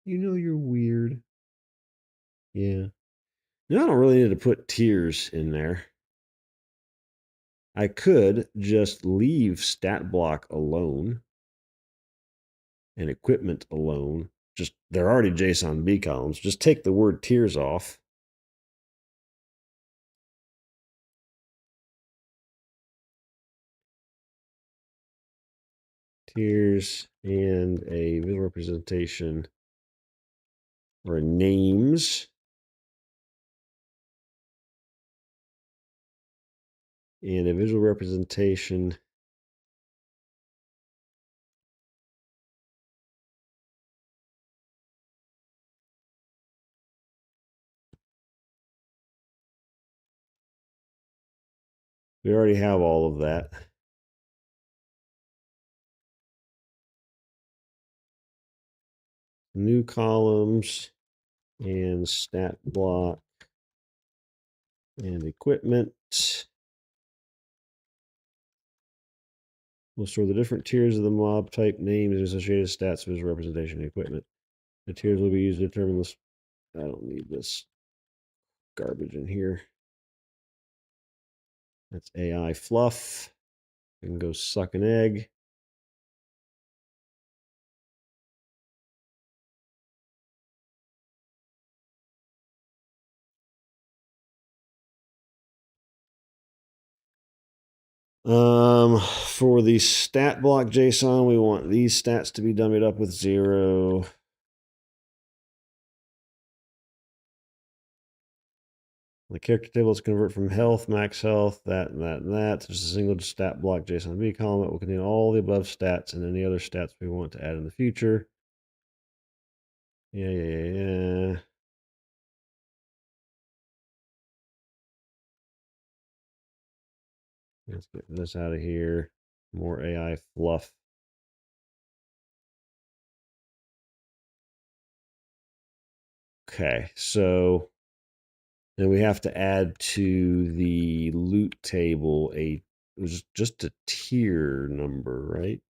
You know you're weird. Yeah. Now I don't really need to put tiers in there. I could just leave stat block alone and equipment alone. Just they're already JSON B columns. Just take the word tiers off. Tiers and a visual representation or names. And a visual representation we already have all of that. New columns and stat block and equipment. We'll store the different tiers of the mob type names and associated stats, visual representation, and equipment. The tiers will be used to determine this. I don't need this garbage in here. That's AI fluff. You can go suck an egg. For the stat block JSON, we want these stats to be dummied up with 0. The character tables convert from health, max health, that, and that, and that to just a single stat block JSON B column that will contain all the above stats and any other stats we want to add in the future. Yeah. Let's get this out of here. More AI fluff. Okay, so then we have to add to the loot table just a tier number, right?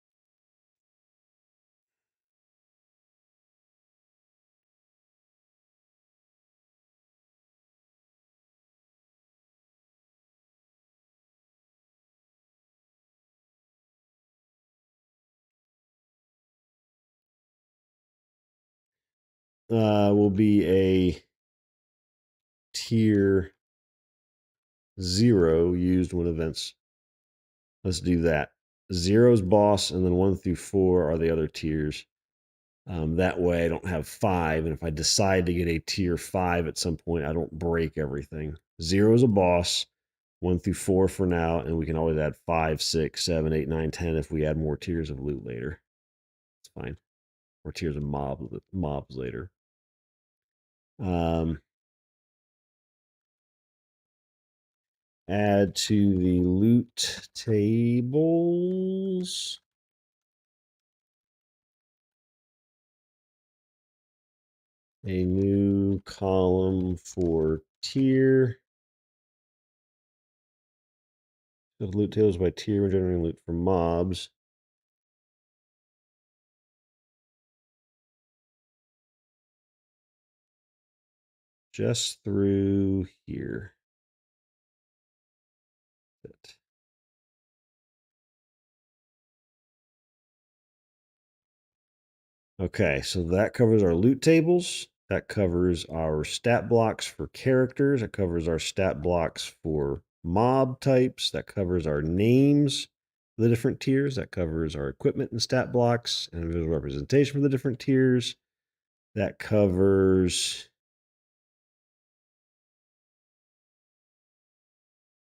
Will be a tier 0 used when events. Let's do that. 0's boss, and then 1 through 4 are the other tiers. That way I don't have 5, and if I decide to get a tier 5 at some point, I don't break everything. 0 is a boss, 1 through 4 for now, and we can always add 5, 6, 7, 8, 9, 10 if we add more tiers of loot later. It's fine. Or tiers of mobs later. Add to the loot tables. A new column for tier. So loot tables by tier when generating loot for mobs. Just through here. Okay, so that covers our loot tables. That covers our stat blocks for characters. That covers our stat blocks for mob types. That covers our names for the different tiers. That covers our equipment and stat blocks and visual representation for the different tiers. That covers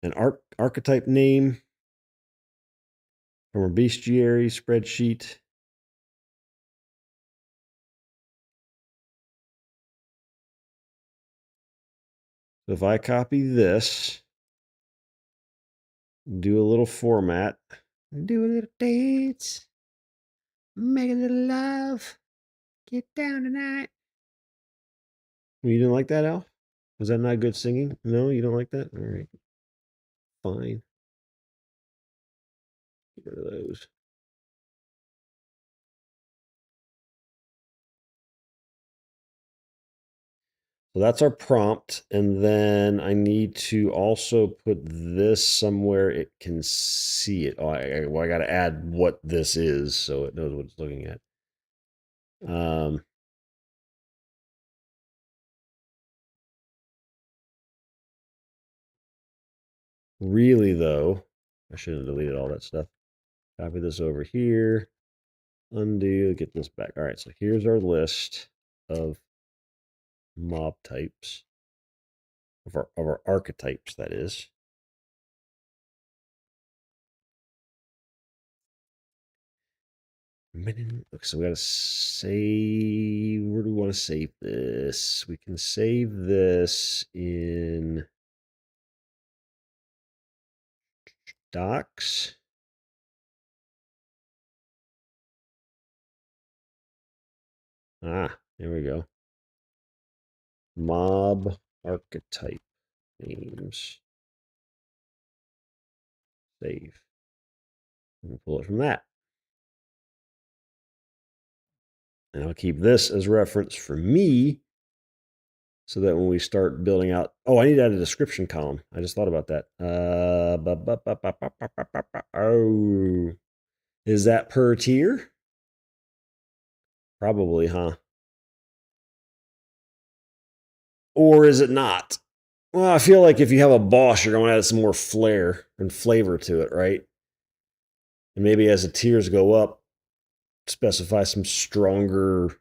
an archetype name from our bestiary spreadsheet. So if I copy this, do a little format, do a little dance, make a little love, get down tonight. You didn't like that, Al? Was that not good singing? No, you don't like that? All right. Fine. Get rid of those. So that's our prompt. And then I need to also put this somewhere it can see it. Oh, I got to add what this is so it knows what it's looking at. Really, though, I should have deleted all that stuff. Copy this over here. Undo, get this back. All right, so here's our list of mob types, of our archetypes, that is. So we got to save. Where do we want to save this? We can save this in docs. Ah, there we go. Mob archetype names. Save. And pull it from that. And I'll keep this as reference for me so that when we start building out, oh, I need to add a description column. I just thought about that. Oh, is that per tier? Probably, huh? Or is it not? Well, I feel like if you have a boss, you're going to add some more flair and flavor to it, right? And maybe as the tiers go up, specify some stronger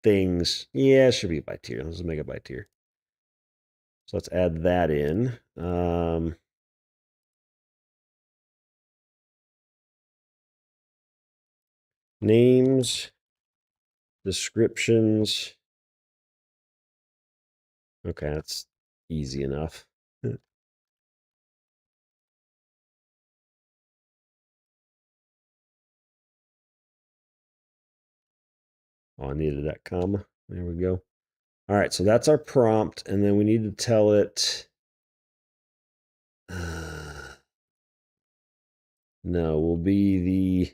things. Yeah, it should be by tier. Let's make it by tier. So let's add that in. Names, descriptions. Okay, that's easy enough. Oh, I needed that comma. There we go. All right, so that's our prompt, and then we need to tell it. No, will be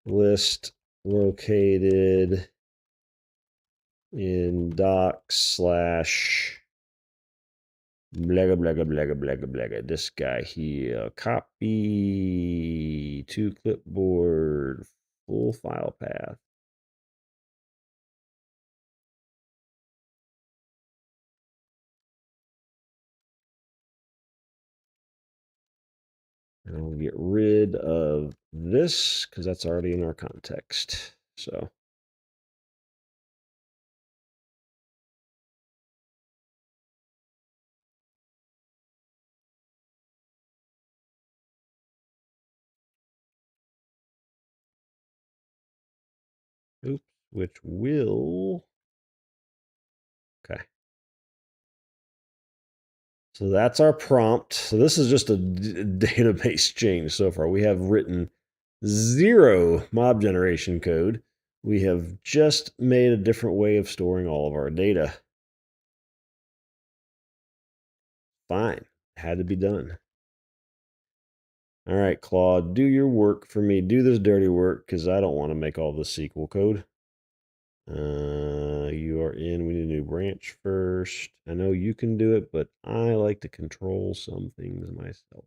the list located in docs slash blah blah blah blah blah blah. This guy here, copy to clipboard, full file path. And I'll get rid of this because that's already in our context. So. Oops, which will. Okay. So that's our prompt. So this is just a database change so far. We have written 0 mob generation code. We have just made a different way of storing all of our data. Fine. Had to be done. All right, Claude, do your work for me. Do this dirty work because I don't want to make all this SQL code. You are in. We need a new branch first. I know you can do it, but I like to control some things myself.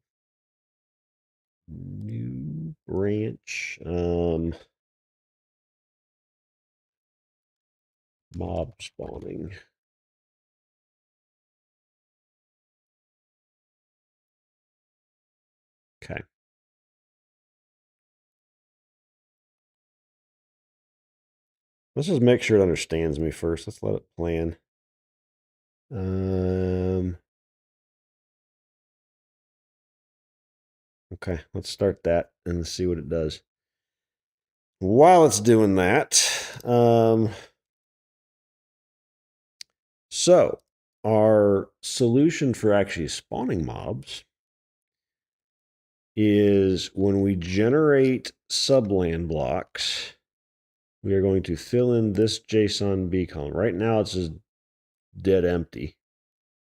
New branch. Mob spawning. Okay. Let's just make sure it understands me first. Let's let it plan. Okay, let's start that and see what it does. While it's doing that, so our solution for actually spawning mobs is when we generate subland blocks, we are going to fill in this JSON B column. Right now it's just dead empty.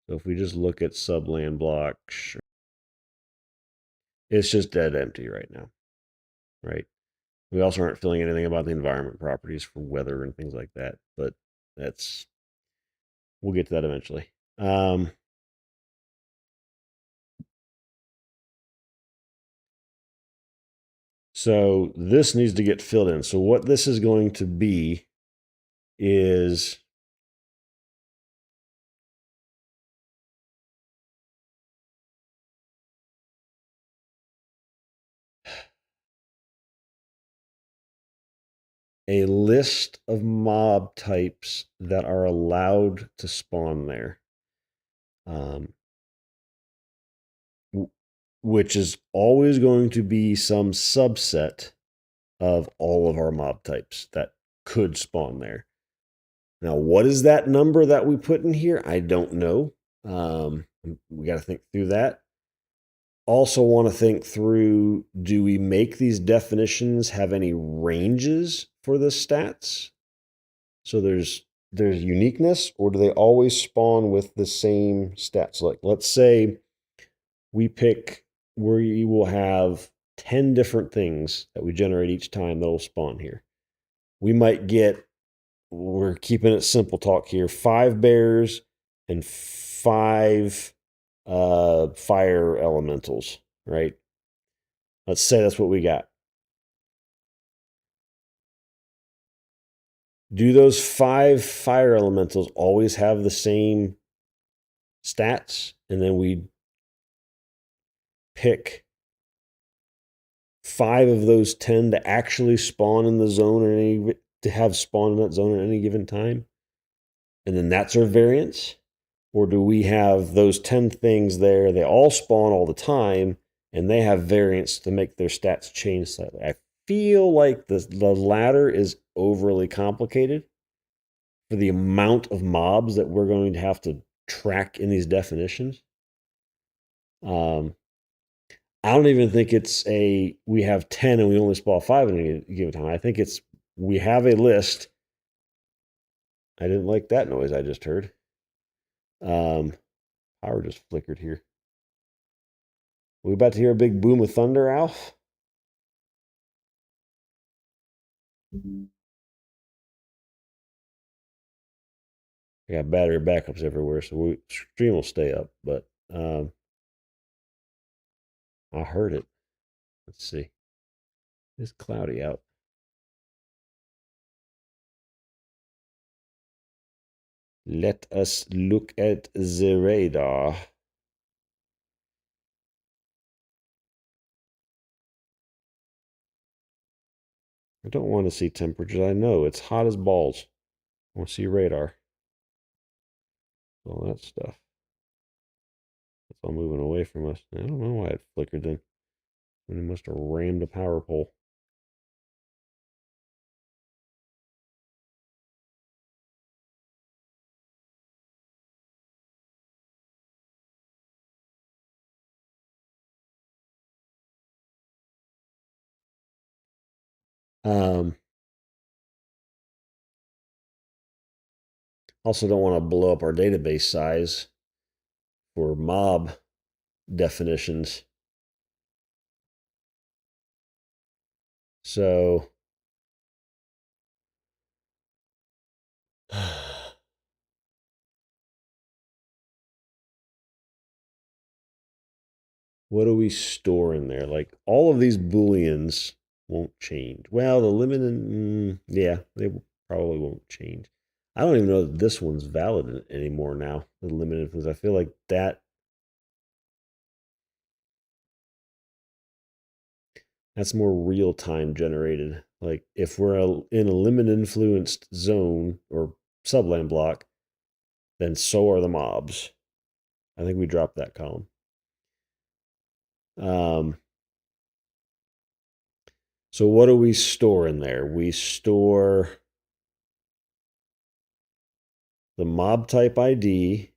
So if we just look at subland blocks, it's just dead empty right now, right? We also aren't filling anything about the environment properties for weather and things like that, but we'll get to that eventually. So this needs to get filled in. So what this is going to be is a list of mob types that are allowed to spawn there, which is always going to be some subset of all of our mob types that could spawn there. Now, what is that number that we put in here? I don't know. We got to think through that. Also want to think through, do we make these definitions have any ranges for the stats? So there's uniqueness, or do they always spawn with the same stats? Like, let's say we will have 10 different things that we generate each time that'll spawn here. We might get, we're keeping it simple talk here, 5 bears and 5 fire elementals, right? Let's say that's what we got. Do those 5 fire elementals always have the same stats? And then we pick 5 of those 10 to actually spawn in the zone, or to have spawn in that zone at any given time? And then that's our variance? Or do we have those 10 things there, they all spawn all the time, and they have variance to make their stats change slightly? I feel like the latter is overly complicated for the amount of mobs that we're going to have to track in these definitions. I don't even think it's we have 10 and we only spawn 5 in a given time. I think it's we have a list. I didn't like that noise I just heard. Power just flickered here. We about to hear a big boom of thunder, Alf? I got battery backups everywhere, so stream will stay up. But I heard it. Let's see. It's cloudy out. Let us look at the radar. I don't want to see temperatures. I know it's hot as balls. I want to see radar. All that stuff. It's all moving away from us. I don't know why it flickered then. It must have rammed a power pole. Also, don't want to blow up our database size for mob definitions. So, what do we store in there? Like all of these booleans won't change. Well, the Limen, yeah, they probably won't change. I don't even know that this one's valid anymore now. The limited influence. I feel like that's more real time generated. Like if we're in a limit influenced zone or subland block, then so are the mobs. I think we dropped that column. So what do we store in there? We store the mob type ID.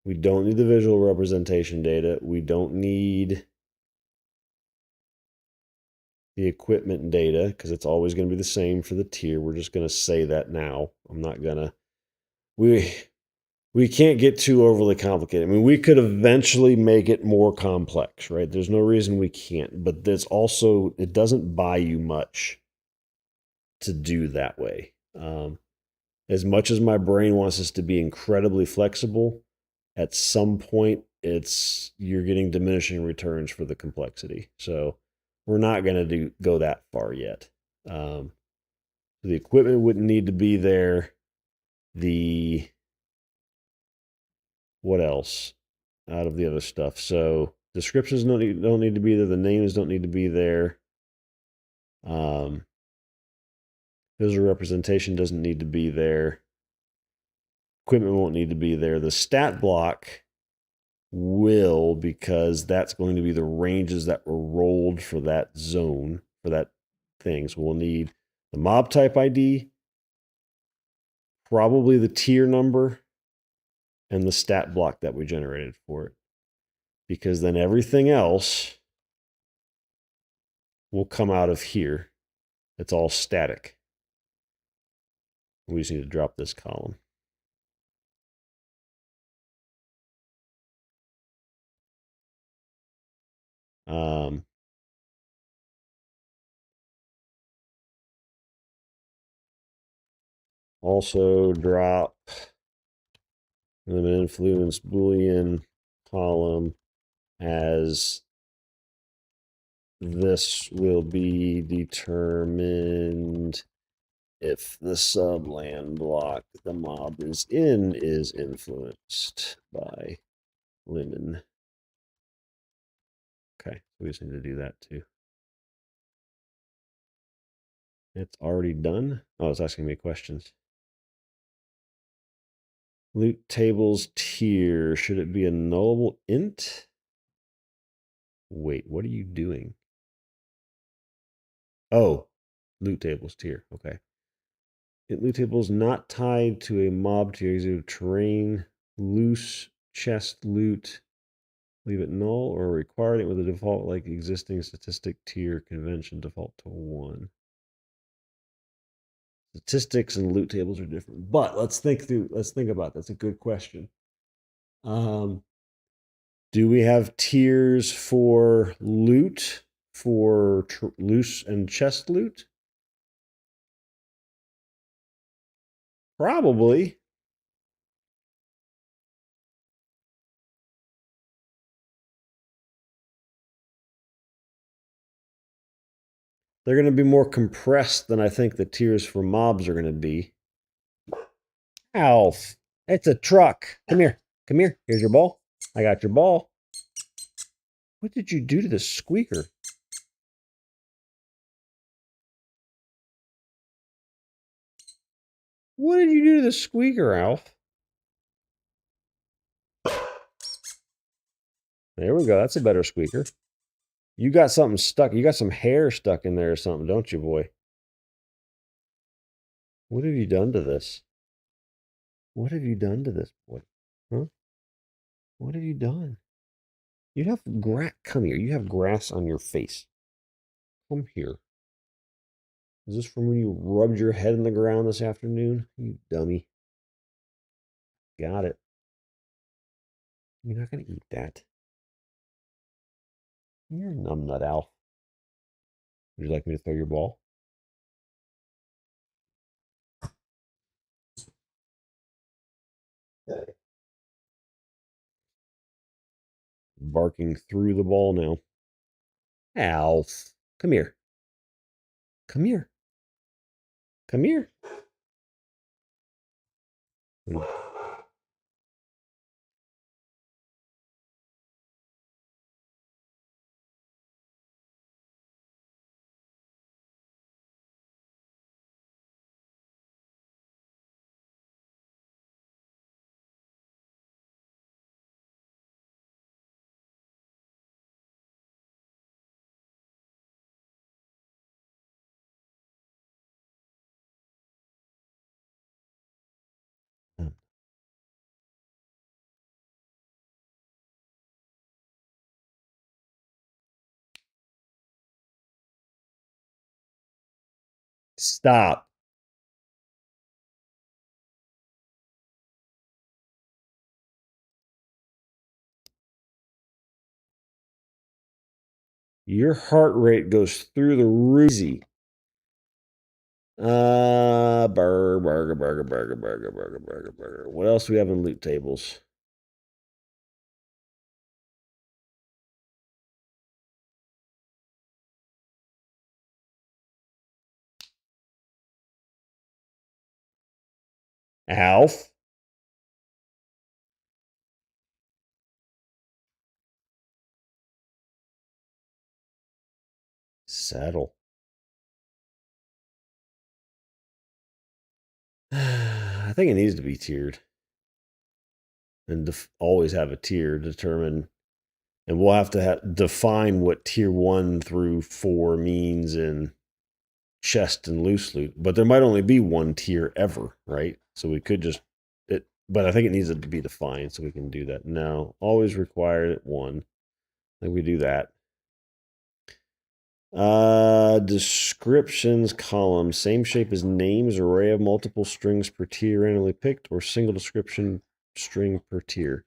We don't need the visual representation data. We don't need the equipment data because it's always going to be the same for the tier. We're just going to say that now. I'm not going to. We can't get too overly complicated. I mean, we could eventually make it more complex, right? There's no reason we can't, but there's also, it doesn't buy you much to do that way. As much as my brain wants us to be incredibly flexible, at some point you're getting diminishing returns for the complexity. So we're not going to go that far yet. The equipment wouldn't need to be there. The what else out of the other stuff? So descriptions don't need to be there. The names don't need to be there. Visual representation doesn't need to be there. Equipment won't need to be there. The stat block will, because that's going to be the ranges that were rolled for that zone, for that thing. So we'll need the mob type ID, probably the tier number, and the stat block that we generated for it. Because then everything else will come out of here. It's all static. We just need to drop this column. Also drop limit influence Boolean column as this will be determined if the subland block the mob is in is influenced by Limen. Okay, we just need to do that too. It's already done. Oh, it's asking me questions. Loot tables tier. Should it be a nullable int? Wait, what are you doing? Oh, loot tables tier. Okay. Loot tables not tied to a mob tier. Terrain, loose chest loot, Leave it null or required it with a default like existing statistic tier convention default to 1. Statistics and loot tables are different, but let's think about that. That's a good question. Do we have tiers for loot, for loose and chest loot? Probably. They're going to be more compressed than I think the tiers for mobs are going to be. Alf, it's a truck. Come here. Come here. Here's your ball. I got your ball. What did you do to the squeaker? What did you do to the squeaker, Alf? There we go. That's a better squeaker. You got something stuck. You got some hair stuck in there or something, don't you, boy? What have you done to this? What have you done to this, boy? Huh? What have you done? You have grass. Come here. You have grass on your face. Come here. Is this from when you rubbed your head in the ground this afternoon? You dummy. Got it. You're not going to eat that. You're a numbnut, Al. Would you like me to throw your ball? Barking through the ball now. Alf, come here. Come here. Come here. Stop. Your heart rate goes through the roozy. Burger. What else do we have in loot tables? Alf. Saddle. I think it needs to be tiered. And always have a tier determine. And we'll have to define what tier 1 through 4 means in chest and loose loot. But there might only be one tier ever, right? So we could just it. But I think it needs to be defined so we can do that. No, always required at 1. I think we do that. Descriptions column, same shape as names, array of multiple strings per tier randomly picked, or single description string per tier.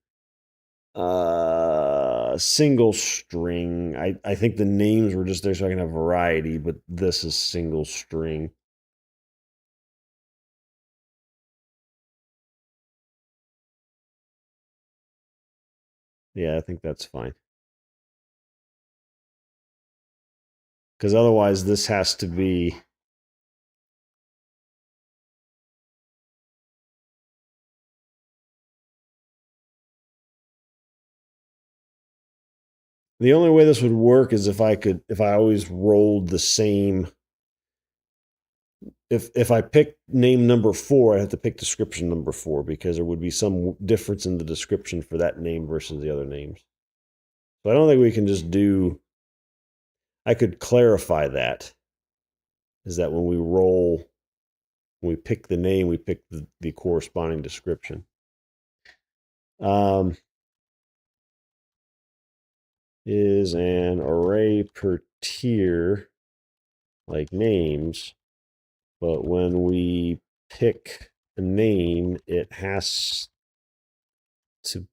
Single string. I think the names were just there so I can have variety, but this is single string. Yeah, I think that's fine. Because otherwise this has to be the only way this would work is if I always rolled the same. If I pick name number 4, I have to pick description number 4 because there would be some difference in the description for that name versus the other names. So I don't think we can just do. I could clarify that. Is that when we roll, when we pick the name, we pick the corresponding description. is an array per tier, like names, but when we pick a name, it has to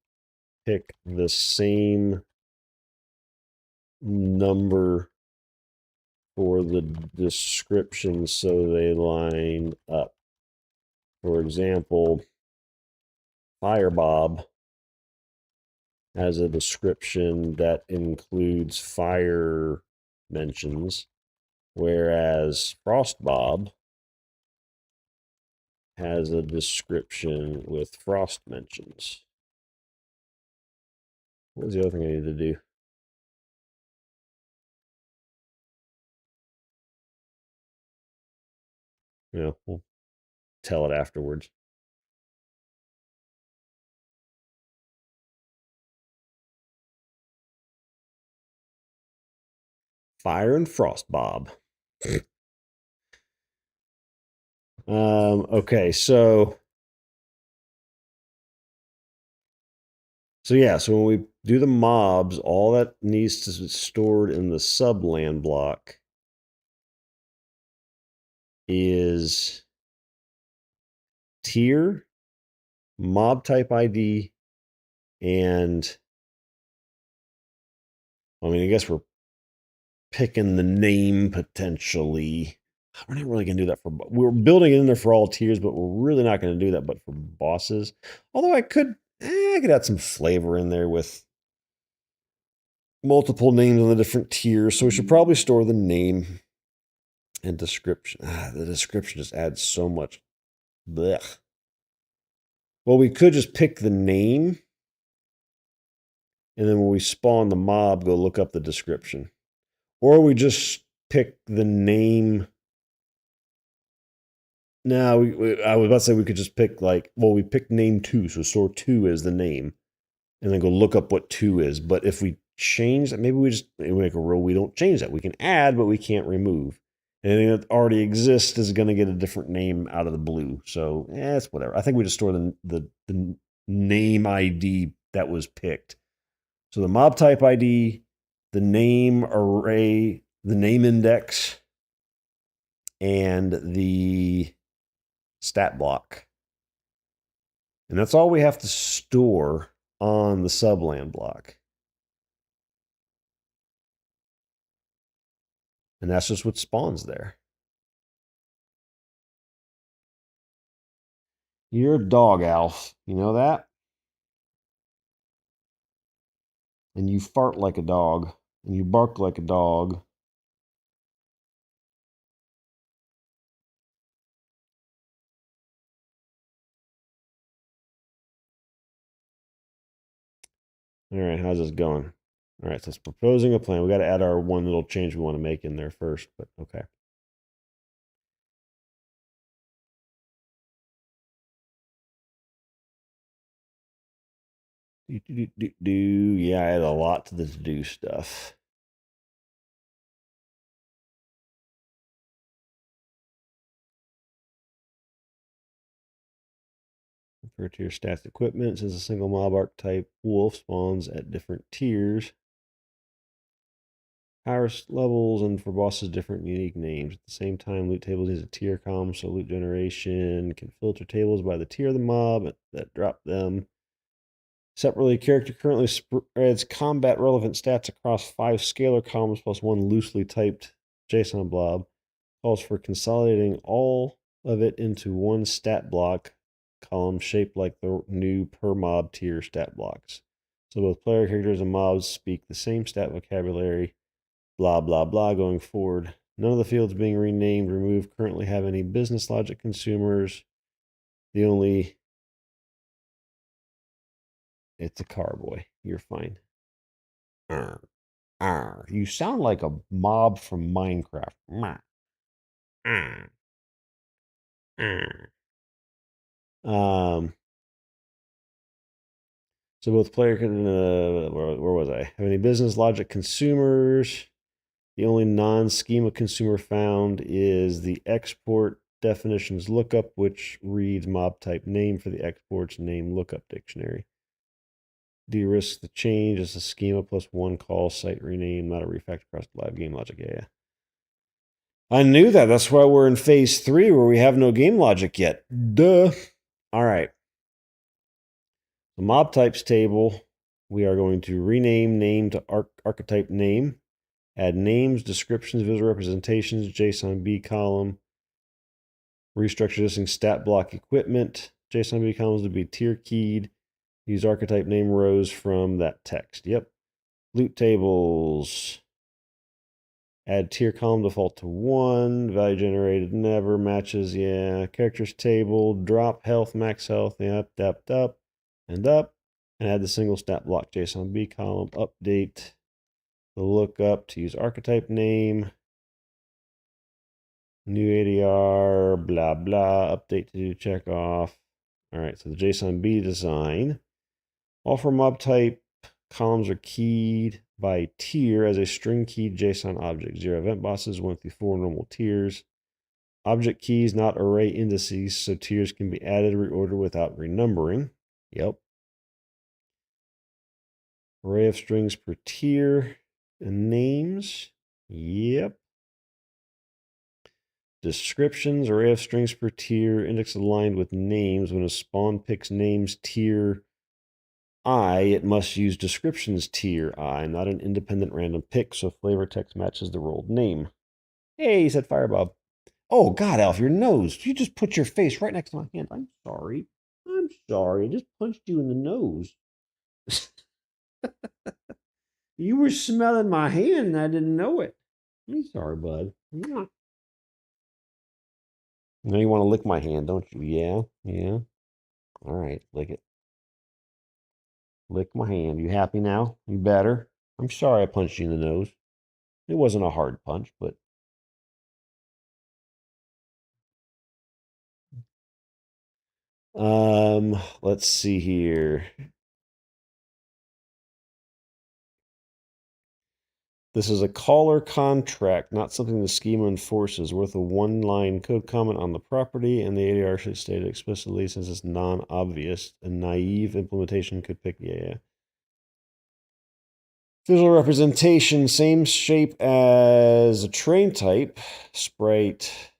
pick the same number for the description so they line up. For example, Firebob has a description that includes fire mentions, whereas Frostbob has a description with frost mentions. What was the other thing I needed to do? We'll tell it afterwards. Fire and Frostbob. Okay, so yeah, so when we do the mobs, all that needs to be stored in the subland block is tier, mob type ID, and I guess we're picking the name potentially. We're not really going to do that we're building it in there for all tiers, but we're really not going to do that but for bosses. Although I could add some flavor in there with multiple names on the different tiers. So we should probably store the name and description. The description just adds so much. Blech. Well, we could just pick the name, and then when we spawn the mob, go look up the description. Or we just pick the name. No, I was about to say we could just pick we picked name 2, so store 2 as the name, and then go look up what 2 is. But if we change that, maybe we make a rule we don't change that. We can add, but we can't remove. Anything that already exists is going to get a different name out of the blue. So it's whatever. I think we just store the name ID that was picked. So the mob type ID, the name array, the name index, and the stat block. And that's all we have to store on the subland block. And that's just what spawns there. You're a dog, Alf. You know that? And you fart like a dog. And you bark like a dog. All right, how's this going? All right, so it's proposing a plan. We got to add our one little change we want to make in there first, but okay. Yeah, I add a lot to this do stuff. Refer to your stats equipment. Says a single mob archetype wolf spawns at different tiers. Power levels and for bosses different unique names. At the same time, loot tables is a tier column, so loot generation can filter tables by the tier of the mob that drop them. Separately, character currently spreads combat relevant stats across 5 scalar columns plus 1 loosely typed JSON blob. Calls for consolidating all of it into one stat block column shaped like the new per mob tier stat blocks. So both player characters and mobs speak the same stat vocabulary, blah, blah, blah, going forward. None of the fields being renamed, removed, currently have any business logic consumers. The only... It's a carboy. You're fine. You sound like a mob from Minecraft. So both player can, where was I? Have any business logic consumers? The only non-schema consumer found is the export definitions lookup, which reads mob type name for the export's name lookup dictionary. De-risk the change. It's a schema plus one call, site rename, not a refactor across live game logic. Yeah. I knew that. That's why we're in phase 3 where we have no game logic yet. Duh. All right. The mob types table, we are going to rename name to archetype name, add names, descriptions, visual representations, JSON-B column, restructure this in stat block equipment, JSON-B columns to be tier keyed, use archetype name rows from that text. Yep. Loot tables. Add tier column default to 1. Value generated never matches. Yeah. Characters table. Drop health, max health. Yep. Up. And up. And add the single stat block JSON-B column. Update the lookup to use archetype name. New ADR. Blah, blah. Update to do check off. All right. So the JSON-B design. All for mob type columns are keyed by tier as a string keyed JSON object. 0 event bosses, 1 through 4 normal tiers. Object keys, not array indices, so tiers can be added, reordered without renumbering. Yep. Array of strings per tier. And names. Yep. Descriptions, array of strings per tier, index aligned with names. When a spawn picks names tier I, it must use descriptions tier I, not an independent random pick, so flavor text matches the rolled name. Hey, he said Firebob. Oh, God, Alf, your nose. You just put your face right next to my hand. I'm sorry. I just punched you in the nose. You were smelling my hand and I didn't know it. I'm sorry, bud. Now you want to lick my hand, don't you? Yeah. All right, lick it. Lick my hand. You happy now? You better? I'm sorry I punched you in the nose. It wasn't a hard punch, but let's see here. This is a caller contract, not something the schema enforces. Worth a one-line code comment on the property, and the ADR should state it explicitly since it's non-obvious. A naive implementation could pick, yeah. Visual representation, same shape as a train type. Sprite.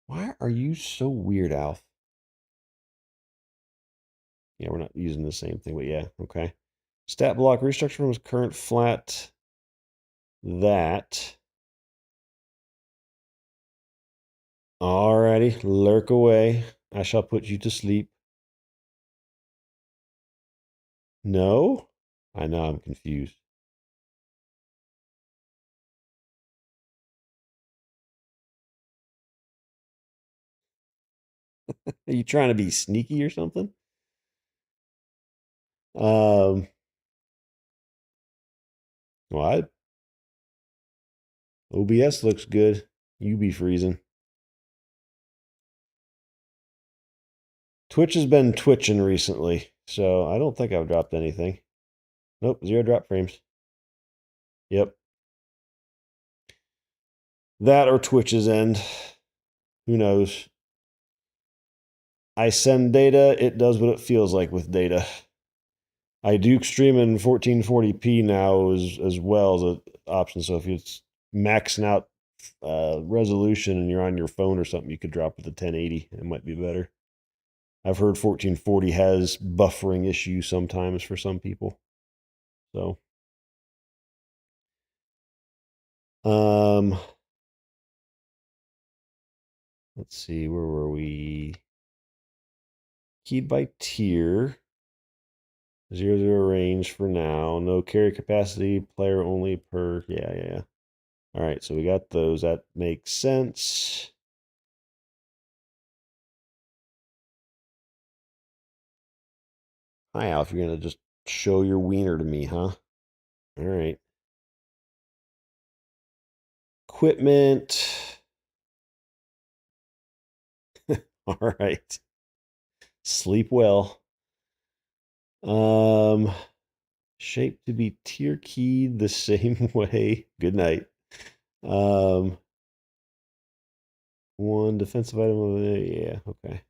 Why are you so weird, Alf? Yeah, we're not using the same thing, but yeah, okay. Stat block, restructure from current flat. That. Alrighty, lurk away. I shall put you to sleep. No? I know I'm confused. Are you trying to be sneaky or something? What? OBS looks good. You be freezing. Twitch has been twitching recently, so I don't think I've dropped anything. Nope, 0 drop frames. Yep. That or Twitch's end. Who knows? I send data, it does what it feels like with data. I do stream in 1440p now as well as an option. So if it's maxing out resolution and you're on your phone or something, you could drop it to 1080. It might be better. I've heard 1440 has buffering issues sometimes for some people. So, let's see, where were we? Keyed by tier. 0 range for now. No carry capacity. Player only per. Yeah. All right, so we got those. That makes sense. Hi, Alf. You're going to just show your wiener to me, huh? All right. Equipment. All right. Sleep well. Shape to be tier keyed the same way. Good night. One defensive item. Yeah, okay.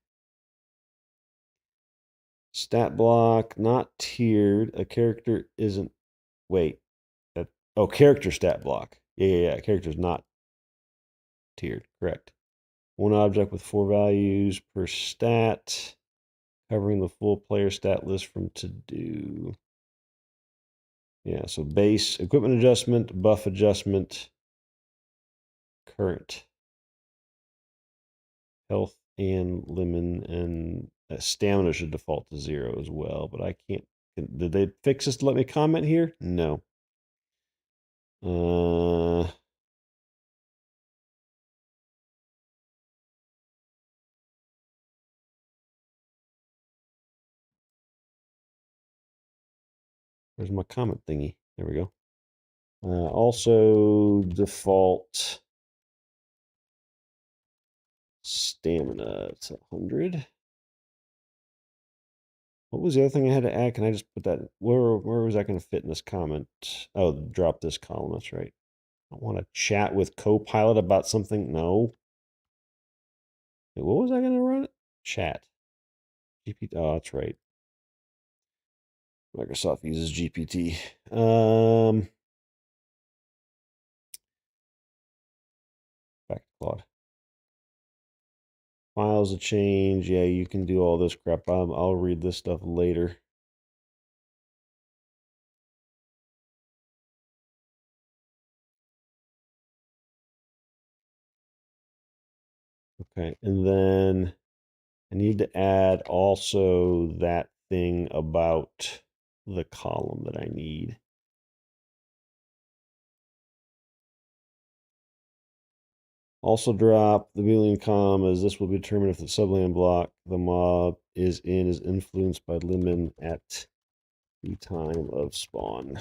Stat block, not tiered. A character isn't. Wait. Character stat block. Yeah. Character's not tiered. Correct. One object with 4 values per stat, covering the full player stat list from to do. Yeah, so base, equipment adjustment, buff adjustment, current, health, and Limen, and stamina should default to 0 as well, but I can't. Did they fix this to let me comment here? No. Where's my comment thingy? There we go. Also, default stamina. It's 100. What was the other thing I had to add? Can I just put that? Where was that going to fit in this comment? Oh, drop this column. That's right. I want to chat with Copilot about something. No. Wait, what was I going to run? Chat. GPT. Oh, that's right. Microsoft uses GPT. Back to Claude. Files a change. Yeah, you can do all this crap. I'll read this stuff later. Okay, and then I need to add also that thing about the column that I need. Also drop the Boolean column, as this will be determined if the subland block the mob is in is influenced by Limen at the time of spawn.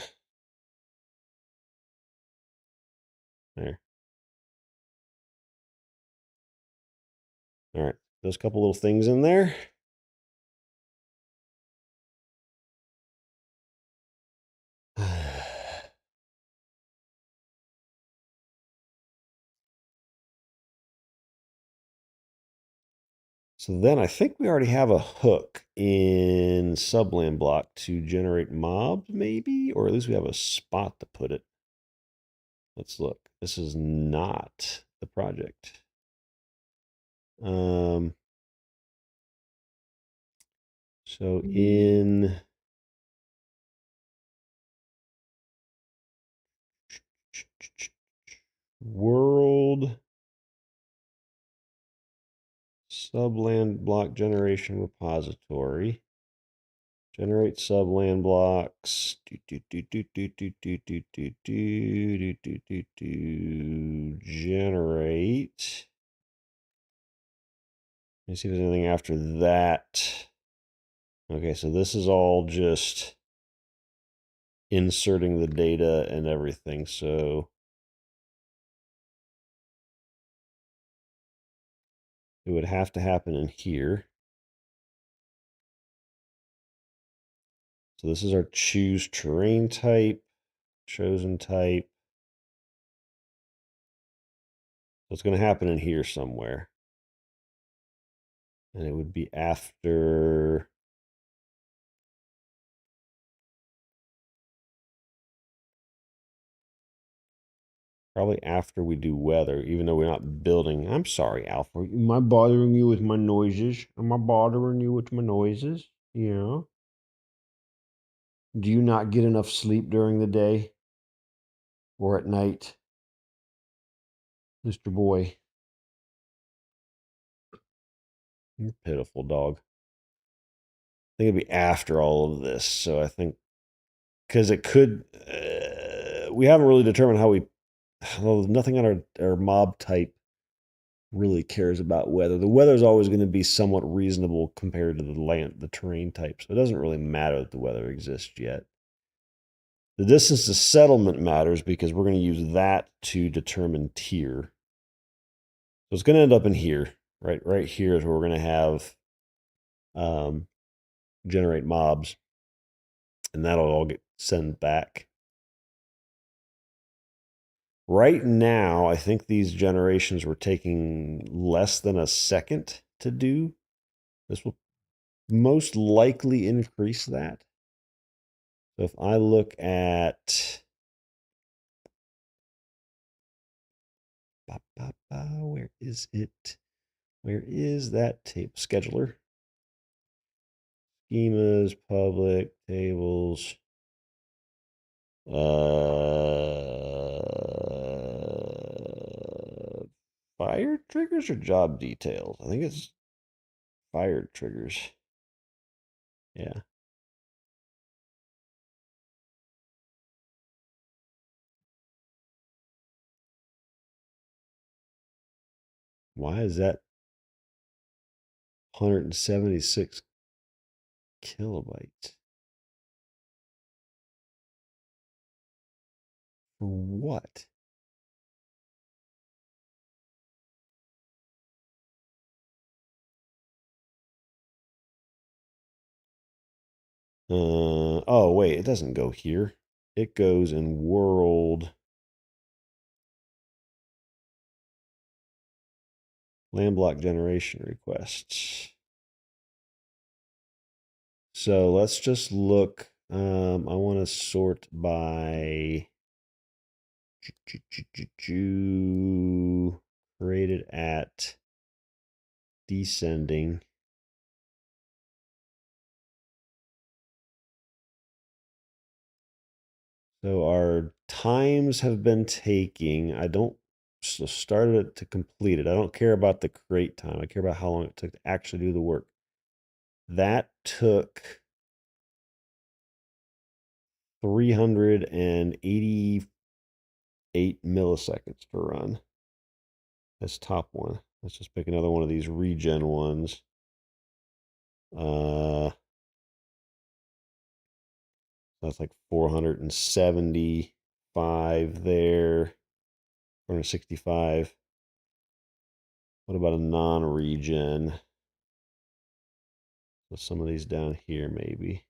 There. All right. There's a couple little things in there. So then I think we already have a hook in subland block to generate mobs, maybe? Or at least we have a spot to put it. Let's look. This is not the project. So in world subland block generation repository, generate subland blocks. Generate. Let me see if there's anything after that. Okay, so this is all just inserting the data and everything. So it would have to happen in here. So this is our choose terrain type, chosen type. So it's going to happen in here somewhere. And it would be after. Probably after we do weather, even though we're not building. I'm sorry, Alpha. Am I bothering you with my noises? Am I bothering you with my noises? Yeah. Do you not get enough sleep during the day or at night, Mr. Boy? You're pitiful, dog. I think it'd be after all of this. So I think because it could. We haven't really determined how we. Well, nothing on our mob type really cares about weather. The weather is always going to be somewhat reasonable compared to the terrain type. So it doesn't really matter that the weather exists yet. The distance to settlement matters because we're going to use that to determine tier. So it's going to end up in here, right? Right here is where we're going to have generate mobs, and that'll all get sent back. Right now, I think these generations were taking less than a second to do. This will most likely increase that. So if I look at where is it? Where is that tape scheduler? Schemas, public, tables. Fire triggers or job details? I think it's fired triggers. Yeah. Why is that 176 kilobytes? For what? Oh, wait, it doesn't go here. It goes in world land block generation requests. So let's just look. I want to sort by created at descending. So our times have been taking, I don't, so started it to complete it. I don't care about the create time. I care about how long it took to actually do the work. That took 388 milliseconds to run. That's top one. Let's just pick another one of these regen ones. That's like 475 there. 465. What about a non-regen? So some of these down here, maybe.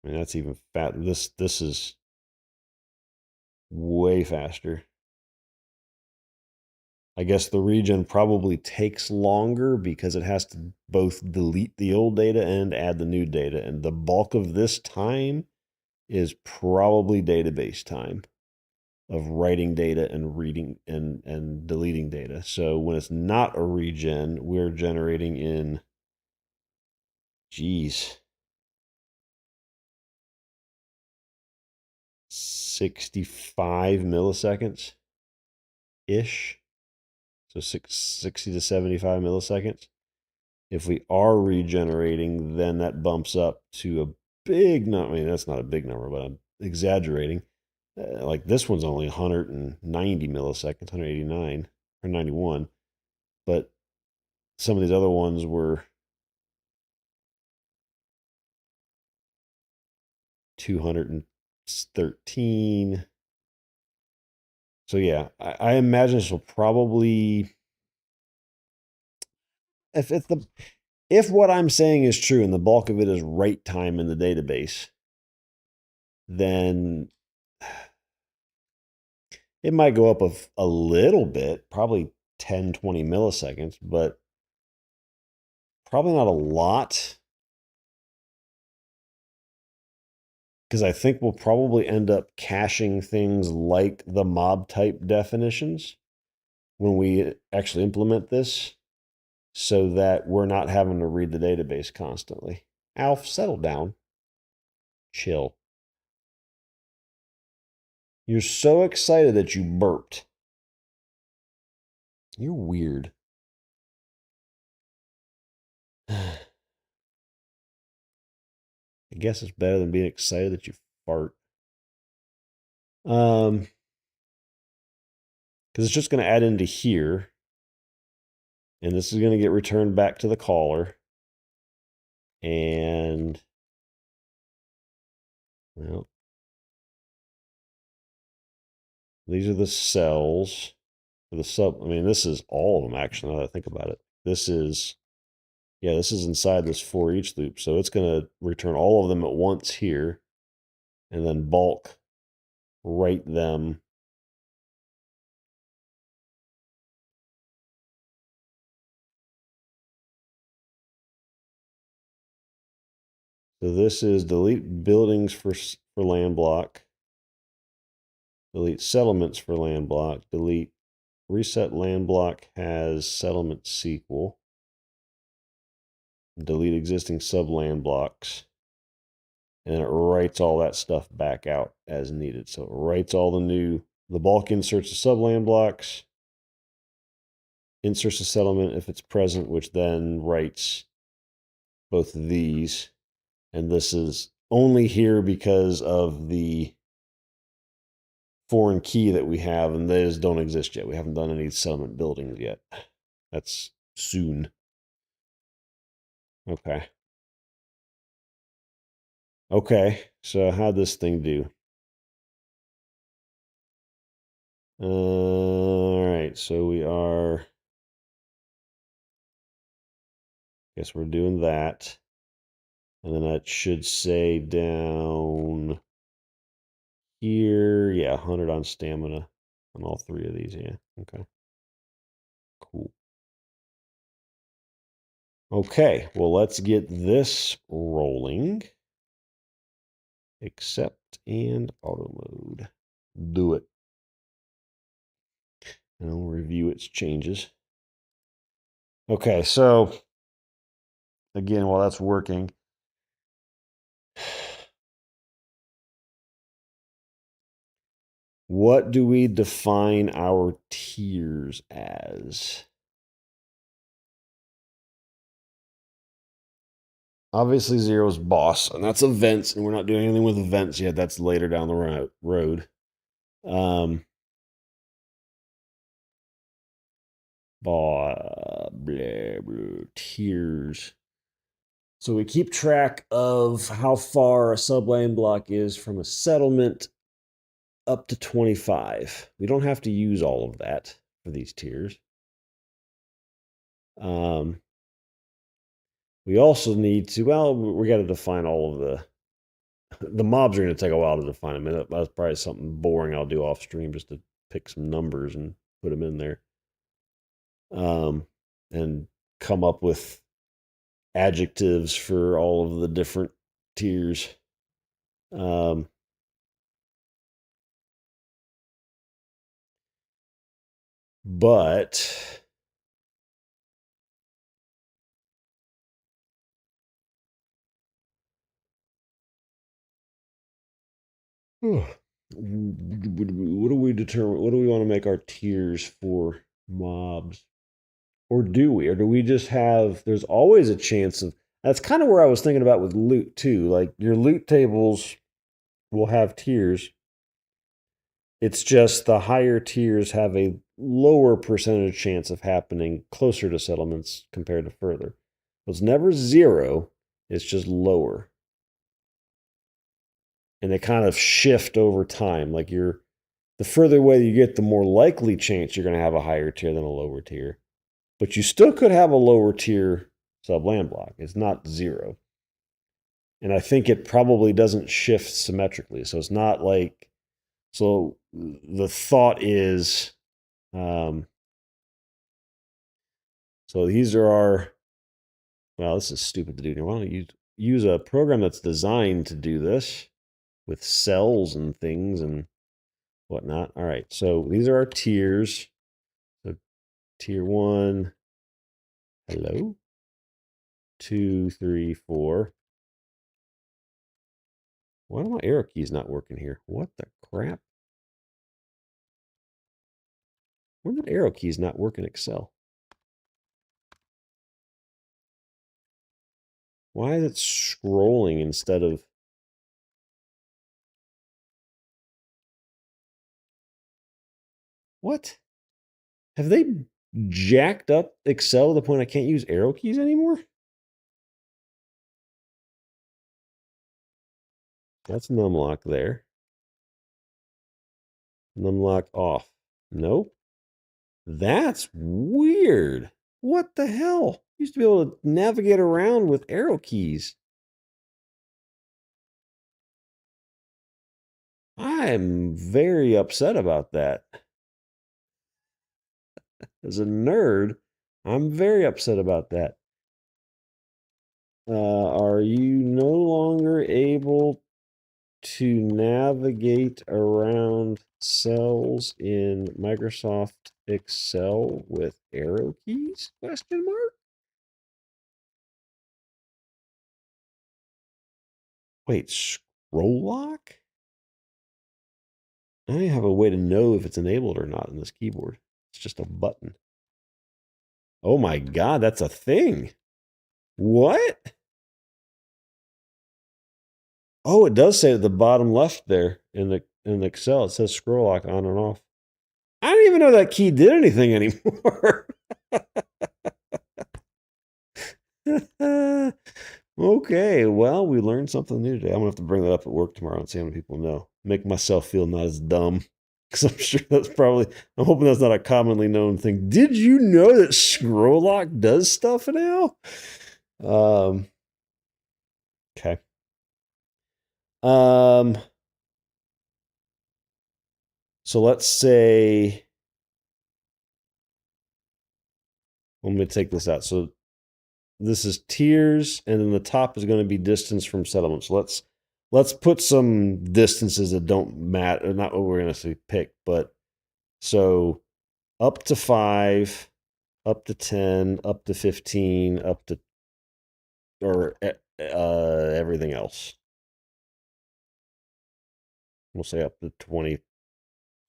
I mean, that's even fat. This is way faster. I guess the regen probably takes longer because it has to both delete the old data and add the new data. And the bulk of this time is probably database time of writing data and reading and deleting data. So when it's not a regen, we're generating in, geez, 65 milliseconds ish. So 60 to 75 milliseconds. If we are regenerating, then that bumps up to a big number. I mean, that's not a big number, but I'm exaggerating. Like this one's only 190 milliseconds, 189 or 91. But some of these other ones were 213. So yeah, I imagine this will probably, if what I'm saying is true and the bulk of it is write time in the database, then it might go up a little bit, probably 10, 20 milliseconds, but probably not a lot. Because I think we'll probably end up caching things like the mob type definitions when we actually implement this so that we're not having to read the database constantly. Alf, settle down. Chill. You're so excited that you burped. You're weird. I guess it's better than being excited that you fart. Because it's just going to add into here. And this is going to get returned back to the caller. And, well, these are the cells for the sub. I mean, this is all of them, actually, now that I think about it. This is, yeah, this is inside this for each loop. So it's going to return all of them at once here and then bulk write them. So this is delete buildings for land block, delete settlements for land block, delete reset land block has settlement sequel, delete existing sub land blocks, and then it writes all that stuff back out as needed. So it writes all the bulk inserts the sub land blocks, inserts the settlement if it's present, which then writes both of these. And this is only here because of the foreign key that we have, and those don't exist yet. We haven't done any settlement buildings yet. That's soon. Okay. Okay, so how'd this thing do? All right, so we are, guess we're doing that. And then that should say down here, yeah, 100 on stamina on all three of these, yeah. Okay. Cool. Okay, well, let's get this rolling. Accept and auto mode. Do it. And I'll review its changes. Okay, so again, while that's working, what do we define our tiers as? Obviously, 0 is boss, and that's events, and we're not doing anything with events yet. That's later down the road. Blah, blah, blah, tiers. So we keep track of how far a subland block is from a settlement up to 25. We don't have to use all of that for these tiers. We also need to, well, we got to define all of the mobs are going to take a while to define them. That's probably something boring I'll do off stream just to pick some numbers and put them in there. And come up with adjectives for all of the different tiers. But what do we determine? What do we want to make our tiers for mobs? Or do we? Or do we just have, there's always a chance of, that's kind of where I was thinking about with loot too. Like your loot tables will have tiers. It's just the higher tiers have a lower percentage chance of happening closer to settlements compared to further. It's never 0, it's just lower. And they kind of shift over time. Like the further away you get, the more likely chance you're going to have a higher tier than a lower tier. But you still could have a lower tier sub land block. It's not 0. And I think it probably doesn't shift symmetrically. So it's not like, so the thought is, so these are our, well, this is stupid to do. Why don't you use a program that's designed to do this with cells and things and whatnot. All right, so these are our tiers. So tier 1, hello, 2, 3, 4. Why are my arrow keys not working here? What the crap? Why are the arrow keys not work in Excel? Why is it scrolling instead of... What? Have they jacked up Excel to the point I can't use arrow keys anymore? That's numlock there. Numlock off. Nope. That's weird. What the hell? Used to be able to navigate around with arrow keys. I'm very upset about that. As a nerd, I'm very upset about that. Are you no longer able to navigate around cells in Microsoft Excel with arrow keys? Question mark. Wait, scroll lock? I don't have a way to know if it's enabled or not in this keyboard. It's just a button. Oh my god, that's a thing. What? Oh, it does say at the bottom left there in the Excel. It says scroll lock on and off. I don't even know that key did anything anymore. Okay, well, we learned something new today. I'm gonna have to bring that up at work tomorrow and see how many people know. Make myself feel not as dumb. Because I'm sure that's probably, I'm hoping that's not a commonly known thing. Did you know that scroll lock does stuff now? Okay. So let's say, let me take this out. So this is tiers, and then the top is going to be distance from settlement. So let's put some distances that don't matter, not what we're going to pick, but so up to 5, up to 10, up to 15, up to, or everything else. We'll say up to 20,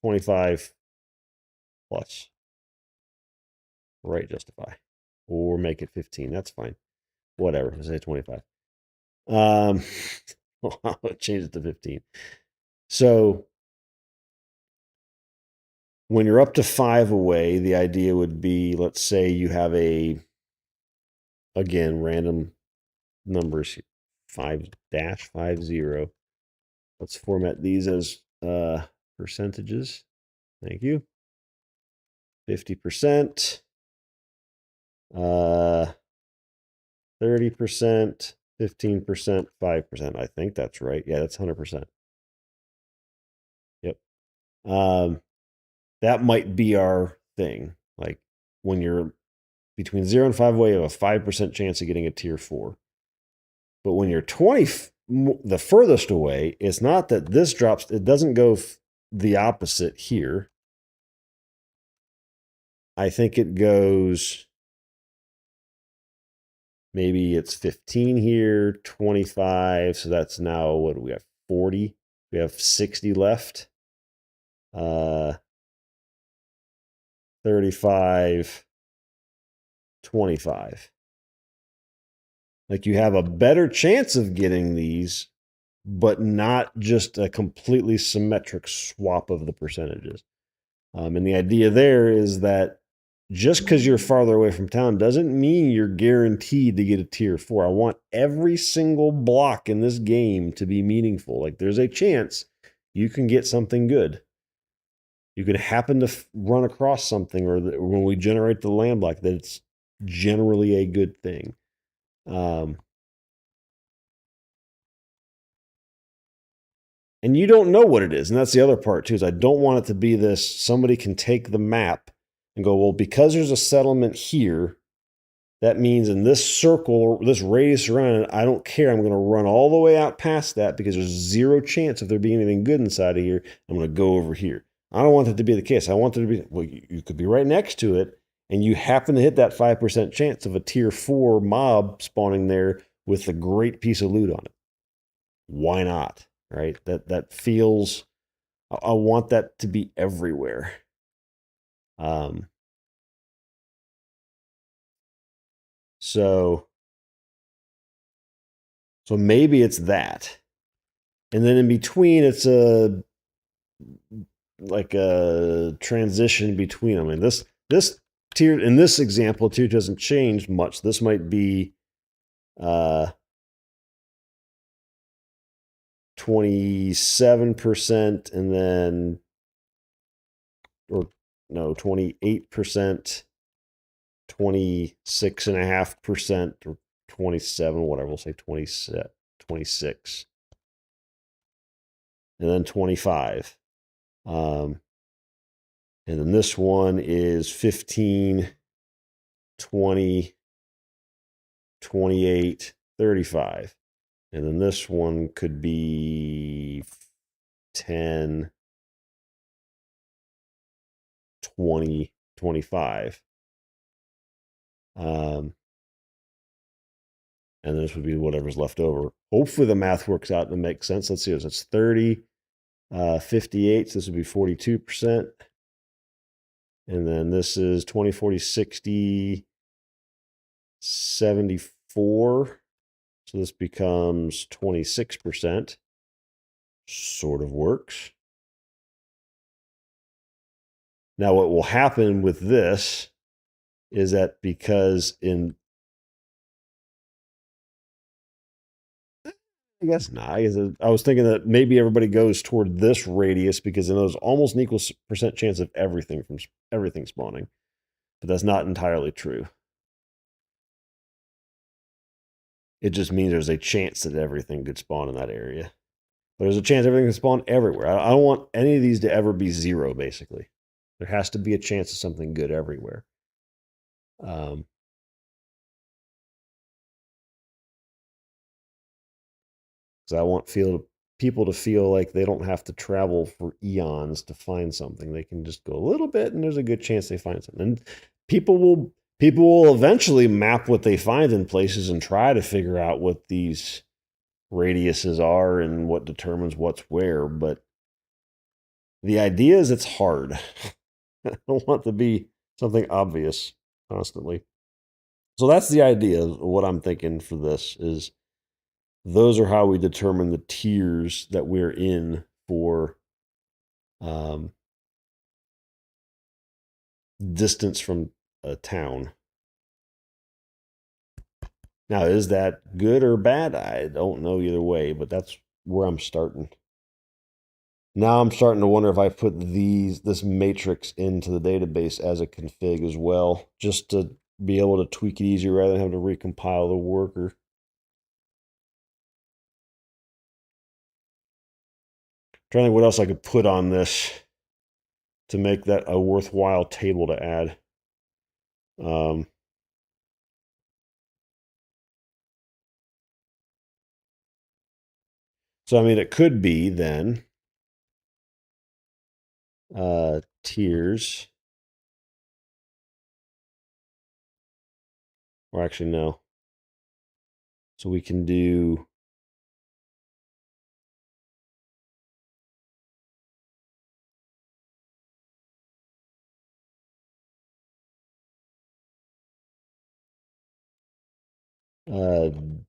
25 plus. Right, justify. Or make it 15. That's fine. Whatever. Say 25. I'll change it to 15. So when you're up to 5 away, the idea would be, let's say you have again, random numbers, 5-50. Let's format these as percentages. Thank you. 50%, 30%, 15%, 5%. I think that's right. Yeah, that's 100%. Yep. That might be our thing. Like when you're between 0 and 5 away, you have a 5% chance of getting a tier 4. But when you're 20, the furthest away, it's not that this drops, it doesn't go the opposite here. I think it goes, maybe it's 15 here, 25. So that's now, what do we have? 40. We have 60 left. 35, 25. Like you have a better chance of getting these, but not just a completely symmetric swap of the percentages. And the idea there is that just because you're farther away from town doesn't mean you're guaranteed to get a tier 4. I want every single block in this game to be meaningful. Like there's a chance you can get something good. You could happen to run across something, or when we generate the land block, that it's generally a good thing. And you don't know what it is. And that's the other part too, is I don't want it to be this, somebody can take the map and go, well, because there's a settlement here, that means in this circle, this radius around it, I don't care. I'm going to run all the way out past that because there's zero chance of there being anything good inside of here. I'm going to go over here. I don't want that to be the case. I want it to be, well, you could be right next to it, and you happen to hit that 5% chance of a tier 4 mob spawning there with a great piece of loot on it. Why not? Right? That feels, I want that to be everywhere. So maybe it's that. And then in between, it's like a transition between them. I mean, this tier, in this example, tier doesn't change much. This might be 27%, and then, or no, 28%, 26.5%, or 27, whatever. We'll say 26. and then 25. And then this one is 15, 20, 28, 35. And then this one could be 10, 20, 25. And this would be whatever's left over. Hopefully the math works out and makes sense. Let's see. It's 30, 58. So this would be 42%. And then this is 20, 40, 60, 74. So this becomes 26%. Sort of works. Now, what will happen with this is that because I guess not. I was thinking that maybe everybody goes toward this radius because then there's almost an equal percent chance of everything spawning. But that's not entirely true. It just means there's a chance that everything could spawn in that area. But there's a chance everything can spawn everywhere. I don't want any of these to ever be zero, basically. There has to be a chance of something good everywhere. Because I want people to feel like they don't have to travel for eons to find something. They can just go a little bit, and there's a good chance they find something. And people will eventually map what they find in places and try to figure out what these radiuses are and what determines what's where. But the idea is it's hard. I don't want to be something obvious constantly. So that's the idea of what I'm thinking for this is those are how we determine the tiers that we're in for distance from a town. Now, is that good or bad? I don't know either way, but that's where I'm starting. Now I'm starting to wonder if I put this matrix into the database as a config as well, just to be able to tweak it easier rather than having to recompile the worker. Trying to think what else I could put on this to make that a worthwhile table to add. So I mean, it could be then tiers, or actually no. So we can do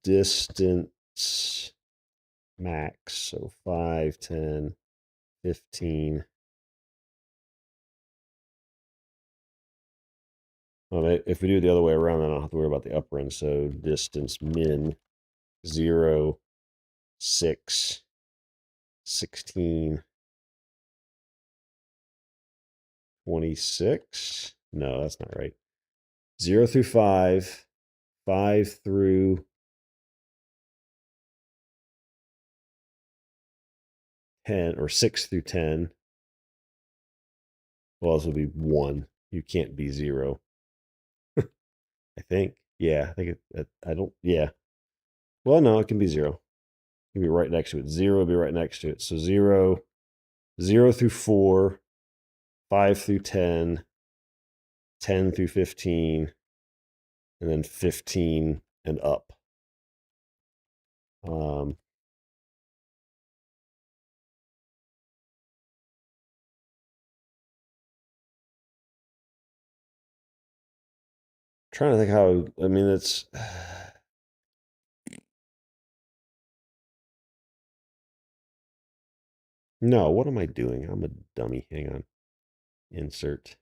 distance max. So 5, 10, 15. Well, if we do it the other way around, then I don't have to worry about the upper end. So distance min 0, 6, 16, 26. No, that's not right. 0 through 5, 5 through 10, or 6 through 10. Well, this would be 1. You can't be 0. I think. Yeah, I think I don't. Yeah. Well, no, it can be 0. It can be right next to it. 0 will be right next to it. So 0, 0 through 4, 5 through 10, 10 through 15, and then 15 and up. Trying to think how. I mean, it's. No, what am I doing? I'm a dummy. Hang on. Insert.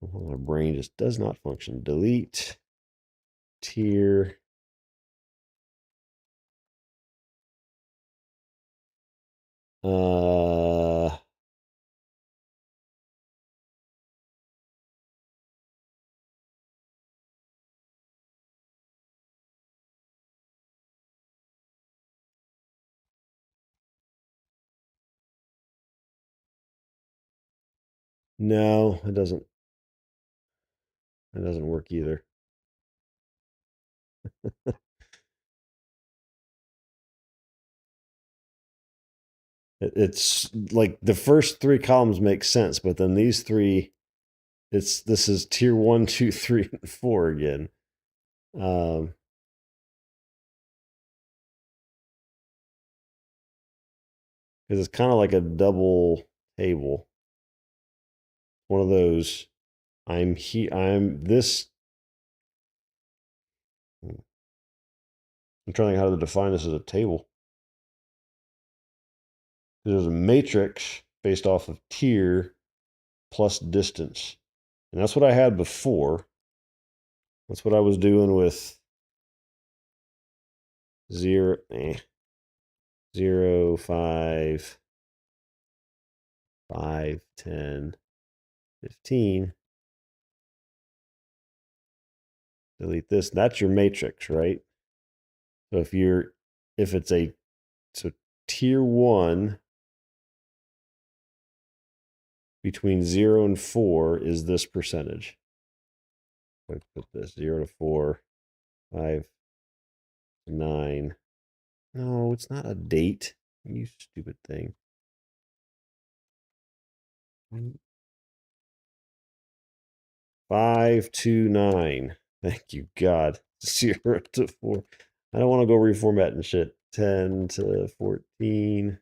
Well, my brain just does not function. Delete. Tier. No, it doesn't. It doesn't work either. It's like the first three columns make sense, but then these three, this is tier 1, 2, 3, and 4 again. Because it's kind of like a double table. One of those. I'm this. I'm trying to think how to define this as a table. There's a matrix based off of tier plus distance. And that's what I had before. That's what I was doing with 0, 0, 5, 5, 10, 15. Delete this. That's your matrix, right? So if it's so tier 1 between 0 and 4 is this percentage. I put this 0 to 4, 5 to 9. No, it's not a date. You stupid thing. 5 to 9. Thank you, God. 0 to 4. I don't want to go reformatting shit. 10 to 14,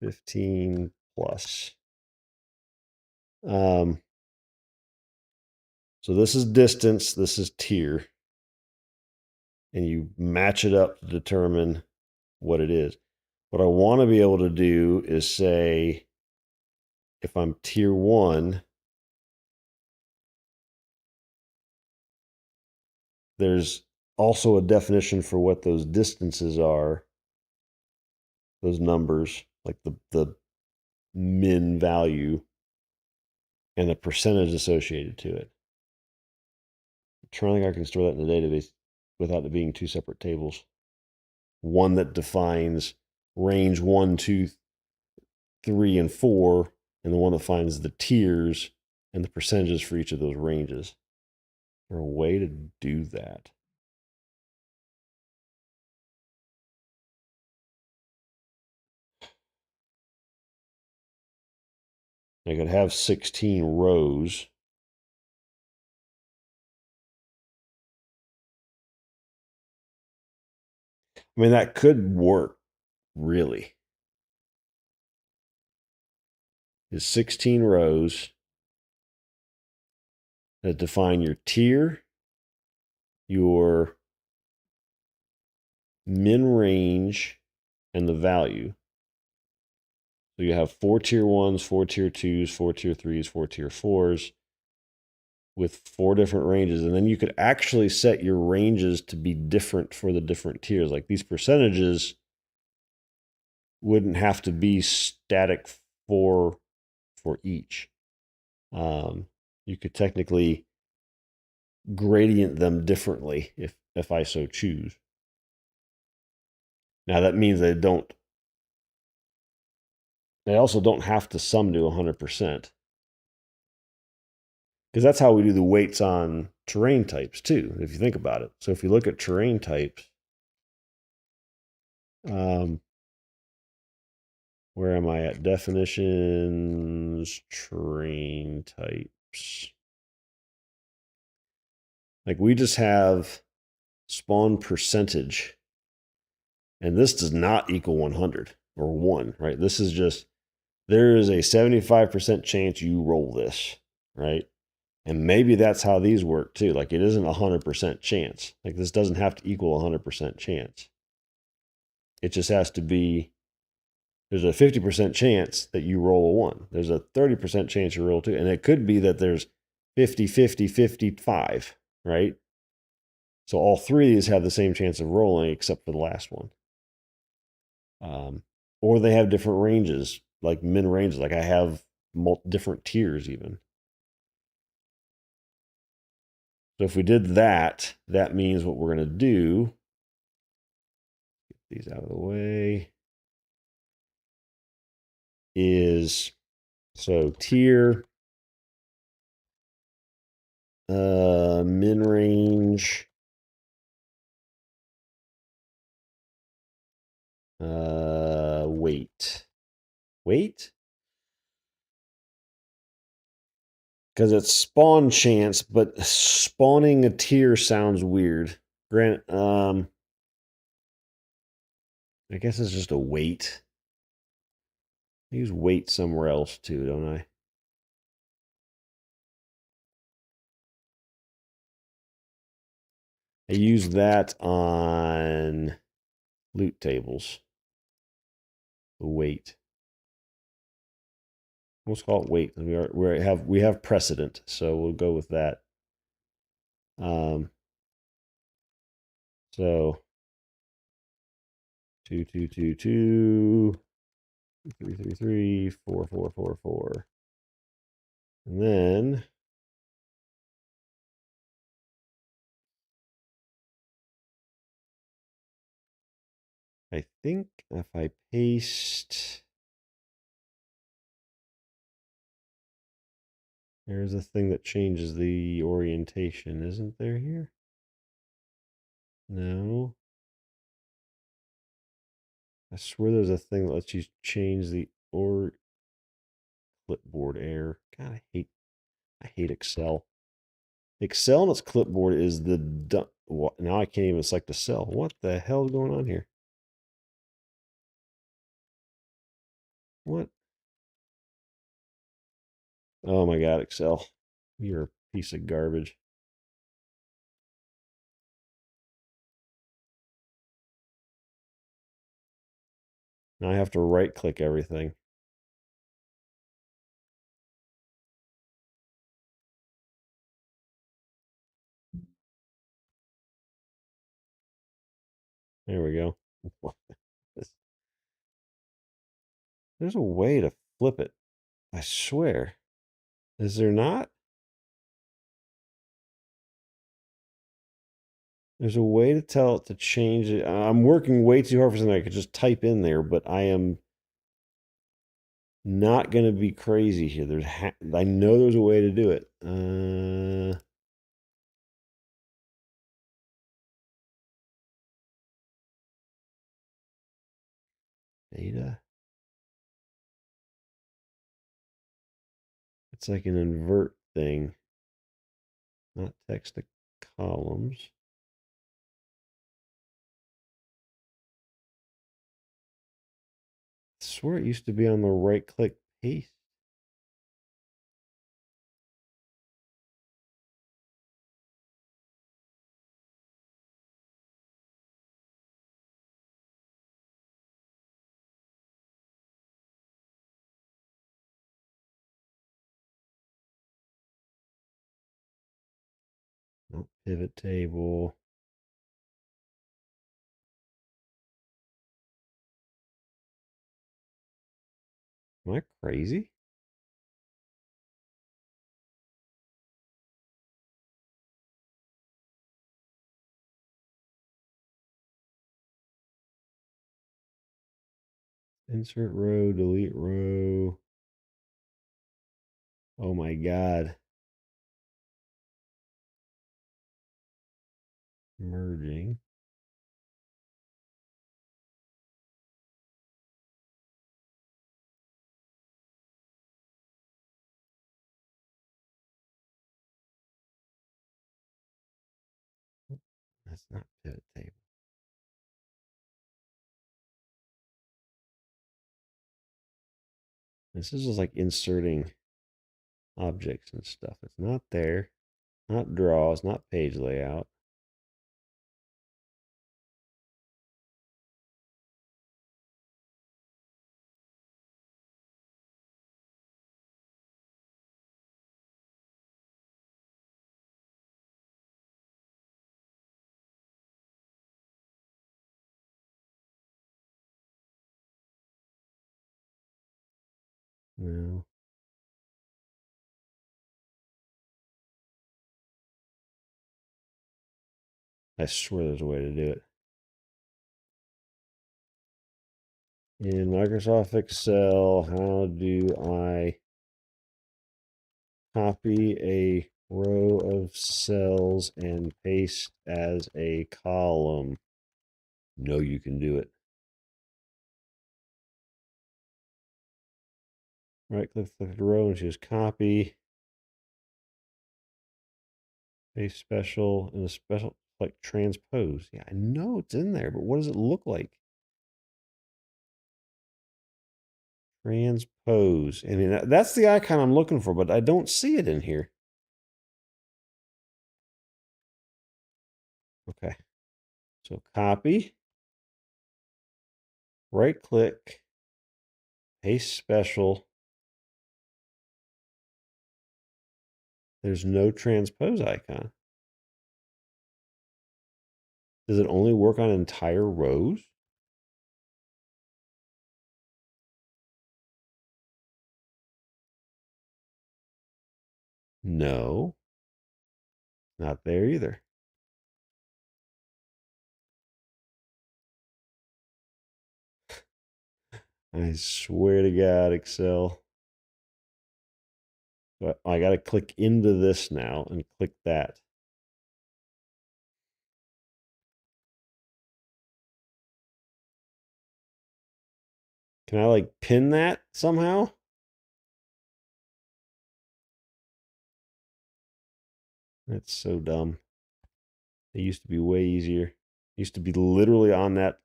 15 plus. So this is distance, this is tier. And you match it up to determine what it is. What I want to be able to do is say, if I'm tier 1, there's also a definition for what those distances are, those numbers, like the min value and the percentage associated to it. I'm trying to think I can store that in the database without it being two separate tables. One that defines range 1, 2, 3, and 4, and the one that finds the tiers and the percentages for each of those ranges. Is there a way to do that? I could have 16 rows. I mean, that could work, really. Is 16 rows that define your tier, your min range, and the value. So you have 4 tier 1s, 4 tier 2s, 4 tier 3s, 4 tier 4s with 4 different ranges. And then you could actually set your ranges to be different for the different tiers. Like these percentages wouldn't have to be static for each. You could technically gradient them differently if I so choose. Now that means they also don't have to sum to 100%. Because that's how we do the weights on terrain types too, if you think about it. So if you look at terrain types, where am I at? Definitions, terrain types. Like we just have spawn percentage. And this does not equal 100 or 1, right? This is just, there is a 75% chance you roll this, right? And maybe that's how these work too. Like it isn't 100% chance. Like this doesn't have to equal 100% chance. It just has to be, there's a 50% chance that you roll a 1. There's a 30% chance you roll 2. And it could be that there's 50, 50, 55, right? So all three of these have the same chance of rolling except for the last one. Or they have different ranges, like min ranges. Like I have different tiers even. So if we did that, that means what we're going to do, get these out of the way, is so tier Min range. Weight. Weight? Because it's spawn chance, but spawning a tier sounds weird. Grant, I guess it's just a weight. I use weight somewhere else too, don't I? I use that on loot tables. The weight. Let's call it weight. We have precedent, so we'll go with that. So 2 2 2 2 3 3 3 4 4 4 4. And then I think if I paste, there's a thing that changes the orientation, isn't there here? No. I swear there's a thing that lets you change the clipboard error. God, I hate Excel. Excel and its clipboard is the what? Now I can't even select a cell. What the hell is going on here? What? Oh my God, Excel. You're a piece of garbage. Now I have to right click everything. There we go. There's a way to flip it. I swear. Is there not? There's a way to tell it to change it. I'm working way too hard for something I could just type in there, but I am not going to be crazy here. I know there's a way to do it. Data. It's like an invert thing, not text to columns. I swear it used to be on the right click paste. Not pivot table. Am I crazy? Insert row, delete row. Oh my God. Merging. That's not pivot table. This is just like inserting objects and stuff. It's not there. Not draws, not page layout. No. I swear there's a way to do it. In Microsoft Excel, how do I copy a row of cells and paste as a column. No, you can do it. Right click, select the row and choose copy. Paste special and a special like transpose. Yeah, I know it's in there, but what does it look like? Transpose. I mean, that's the icon I'm looking for, but I don't see it in here. Okay. So copy, right click, paste special. There's no transpose icon. Does it only work on entire rows? No, not there either. I swear to God, Excel. But I got to click into this now and click that. Can I like pin that somehow? That's so dumb. It used to be way easier. It used to be literally on that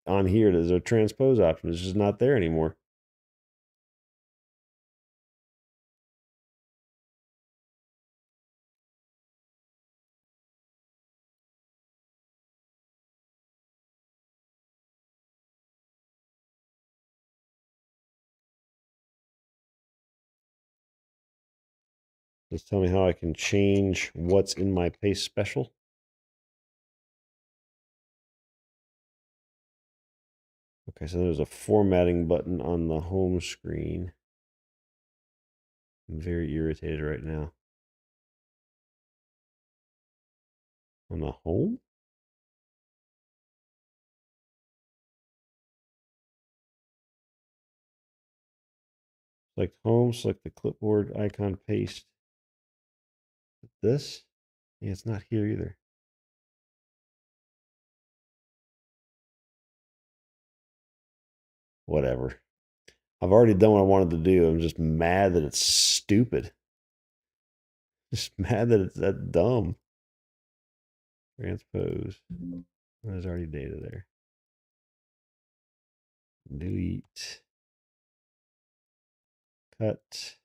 on here. There's a transpose option. It's just not there anymore. Just tell me how I can change what's in my paste special. Okay, so there's a formatting button on the home screen. I'm very irritated right now. On the home? Select home, select the clipboard icon, paste. This? Yeah, it's not here either. Whatever. I've already done what I wanted to do. I'm just mad that it's stupid. Just mad that it's that dumb. Transpose. There's already data there. Delete. Cut.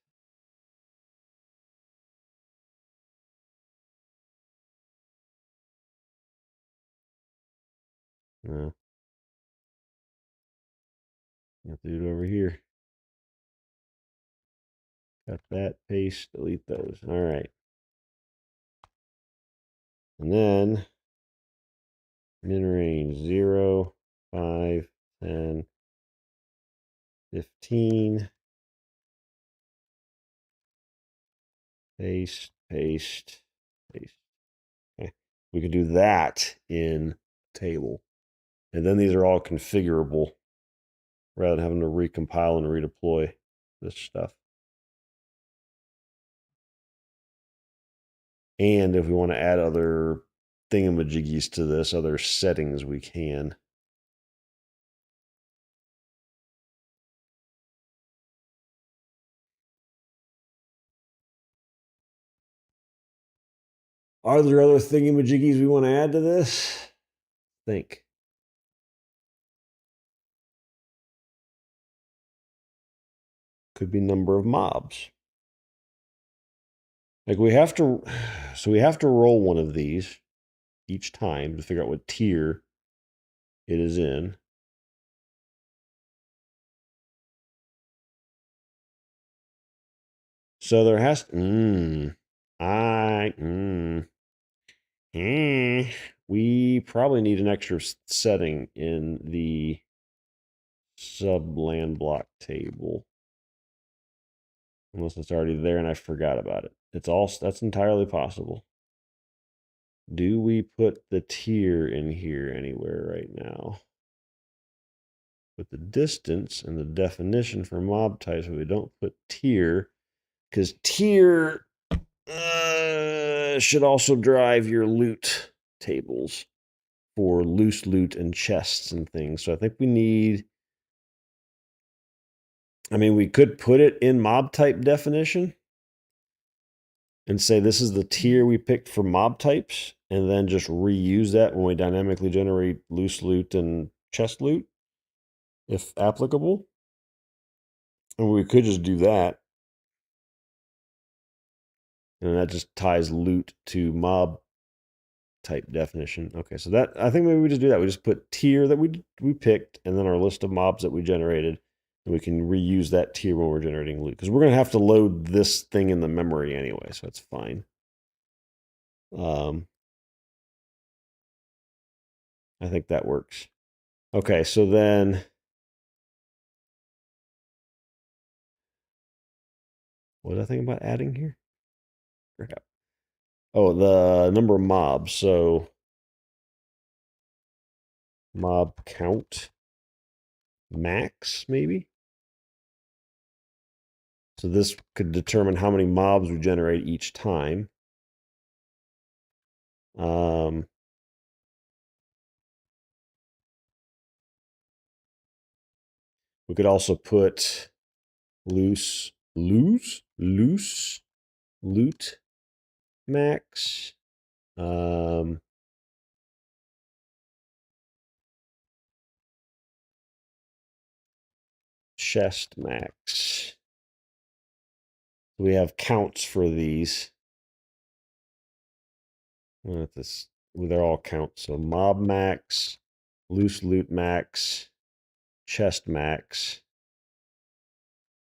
No. You have to do it over here. Cut that, paste, delete those. All right. And then min range 0, 5, 10, 15. Paste, paste, paste. Okay. We can do that in table. And then these are all configurable rather than having to recompile and redeploy this stuff. And if we want to add other thingamajiggies to this, other settings, we can. Are there other thingamajiggies we want to add to this? Think. Could be number of mobs. Like we have to, so we have to roll one of these each time to figure out what tier it is in. So there has to, we probably need an extra setting in the sub land block table. Unless it's already there and I forgot about it. That's entirely possible. Do we put the tier in here anywhere right now? Put the distance and the definition for mob types, but we don't put tier because tier should also drive your loot tables for loose loot and chests and things. So I think we need. I mean, we could put it in mob type definition and say this is the tier we picked for mob types, and then just reuse that when we dynamically generate loose loot and chest loot, if applicable. And we could just do that. And that just ties loot to mob type definition. Okay, so that I think maybe we just do that. We just put tier that we picked, and then our list of mobs that we generated, and we can reuse that tier when we're generating loot, because we're gonna have to load this thing in the memory anyway, so that's fine. I think that works. Okay, so then what did I think about adding here? Crap. Oh, the number of mobs. So mob count max, maybe. So this could determine how many mobs we generate each time. We could also put loose loot max. Chest max. We have counts for these. This, they're all counts. So mob max, loose loot max, chest max,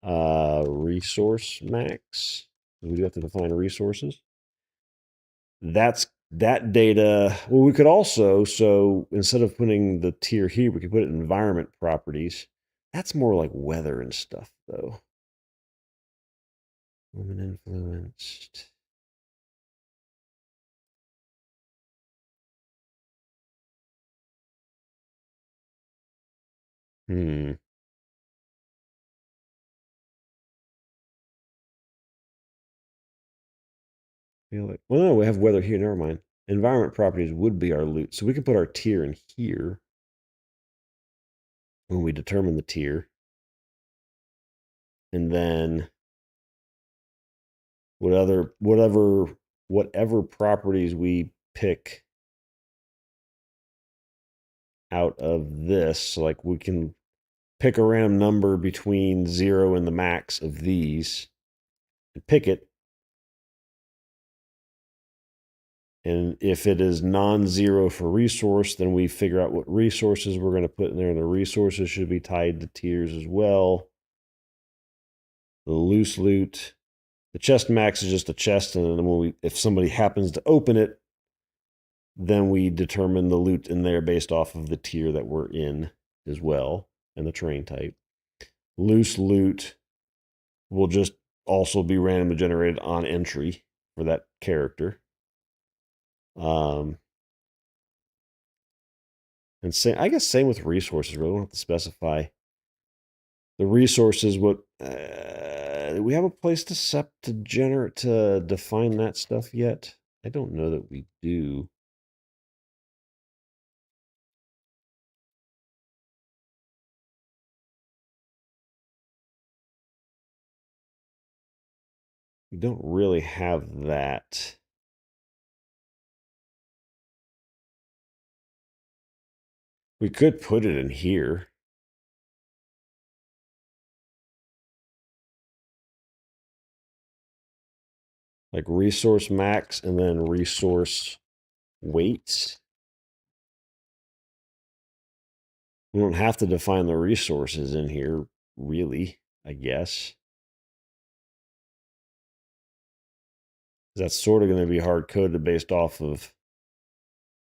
resource max. We do have to define resources. That's that data. Well, we could also, so instead of putting the tier here, we could put it in environment properties. That's more like weather and stuff, though. Women influenced. Hmm. Feel like, well, no, we have weather here. Never mind. Environment properties would be our loot, so we can put our tier in here when we determine the tier, and then whatever properties we pick out of this, so like we can pick a random number between 0 and the max of these and pick it. And if it is non-zero for resource, then we figure out what resources we're going to put in there. And the resources should be tied to tiers as well. The loose loot. The chest max is just a chest, and then if somebody happens to open it, then we determine the loot in there based off of the tier that we're in as well, and the terrain type. Loose loot will just also be randomly generated on entry for that character. And I guess same with resources. Really, we don't have to specify the resources. What do we have a place to define that stuff yet? I don't know that we do. We don't really have that. We could put it in here. Like resource max and then resource weights. We don't have to define the resources in here, really, I guess. That's sort of going to be hard coded based off of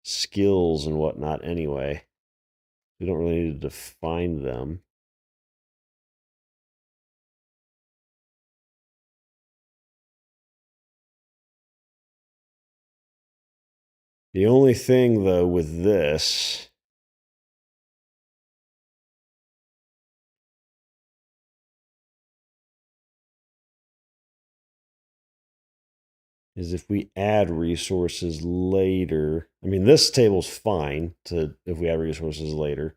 skills and whatnot anyway. We don't really need to define them. The only thing, though, with this is if we add resources later. I mean, this table's fine to if we add resources later.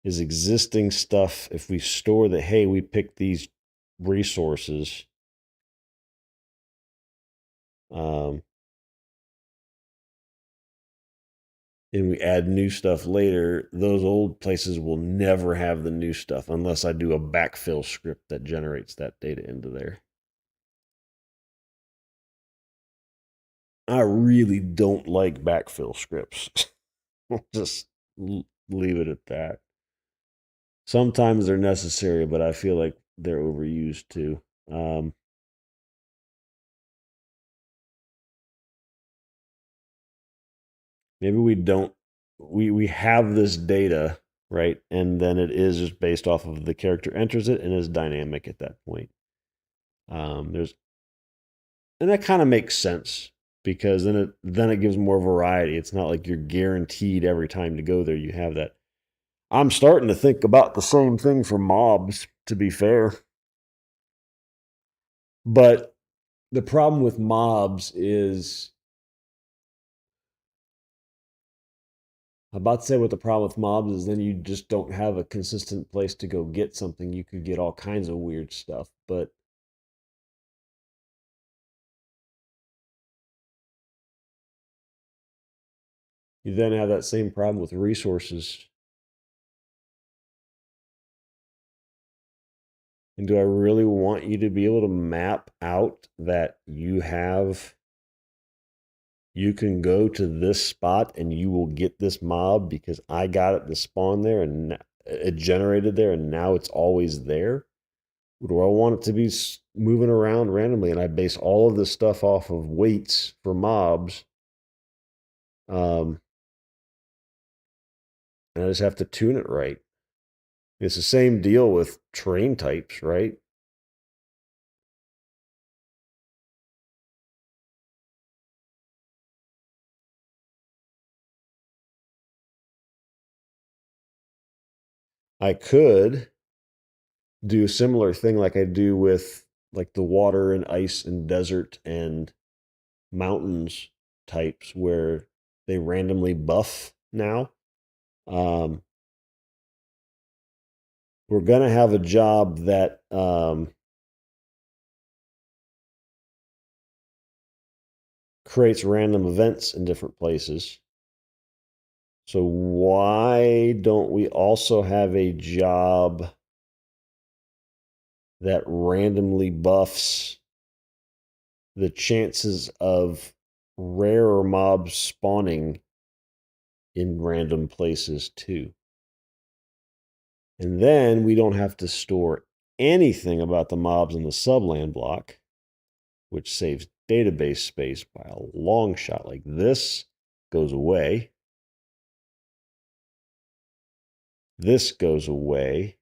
Is existing stuff, if we store that, hey, we picked these resources, and we add new stuff later, those old places will never have the new stuff unless I do a backfill script that generates that data into there. I really don't like backfill scripts. I'll just leave it at that. Sometimes they're necessary, but I feel like they're overused too. Maybe we don't. We have this data, right, and then it is just based off of the character enters it and is dynamic at that point. There's and that kind of makes sense because then it gives more variety. It's not like you're guaranteed every time to go there. You have that. I'm starting to think about the same thing for mobs, to be fair. But the problem with mobs is I'm about to say what the problem with mobs is then you just don't have a consistent place to go get something. You could get all kinds of weird stuff, but you then have that same problem with resources. And do I really want you to be able to map out that you can go to this spot and you will get this mob because I got it to spawn there and it generated there and now it's always there? Or do I want it to be moving around randomly and I base all of this stuff off of weights for mobs? Um, and I just have to tune it right. It's the same deal with terrain types, right? I could do a similar thing like I do with like the water and ice and desert and mountains types where they randomly buff now. Um, we're going to have a job that creates random events in different places. So why don't we also have a job that randomly buffs the chances of rarer mobs spawning in random places too? And then we don't have to store anything about the mobs in the subland block, which saves database space by a long shot. Like this goes away. This goes away.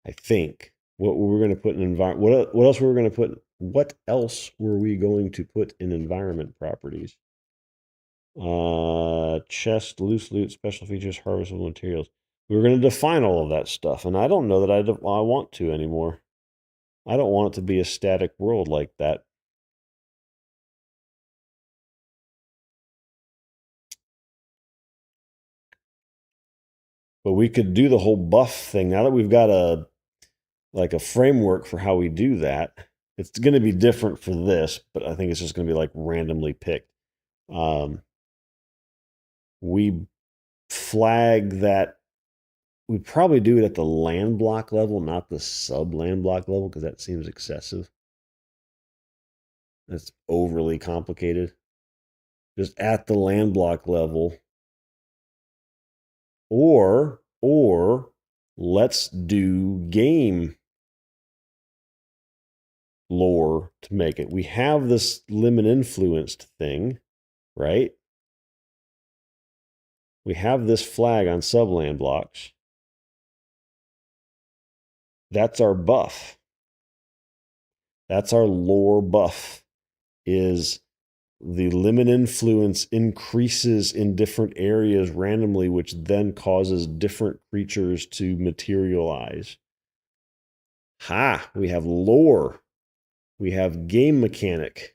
I think. What we're going to put in environment. What else were we going to put? What else were we going to put in environment properties? Chest, loose loot, special features, harvestable materials. We were going to define all of that stuff, and I don't know that I want to anymore. I don't want it to be a static world like that. But we could do the whole buff thing now that we've got a framework for how we do that. It's going to be different for this, but I think it's just going to be like randomly picked. We flag that we probably do it at the land block level, not the sub land block level, because that seems excessive. That's overly complicated. Just at the land block level. Or let's do game lore to make it. We have this Limen influenced thing, right? We have this flag on subland blocks. That's our buff. That's our lore buff. Is the Limen influence increases in different areas randomly, which then causes different creatures to materialize. Ha! We have lore. We have game mechanic.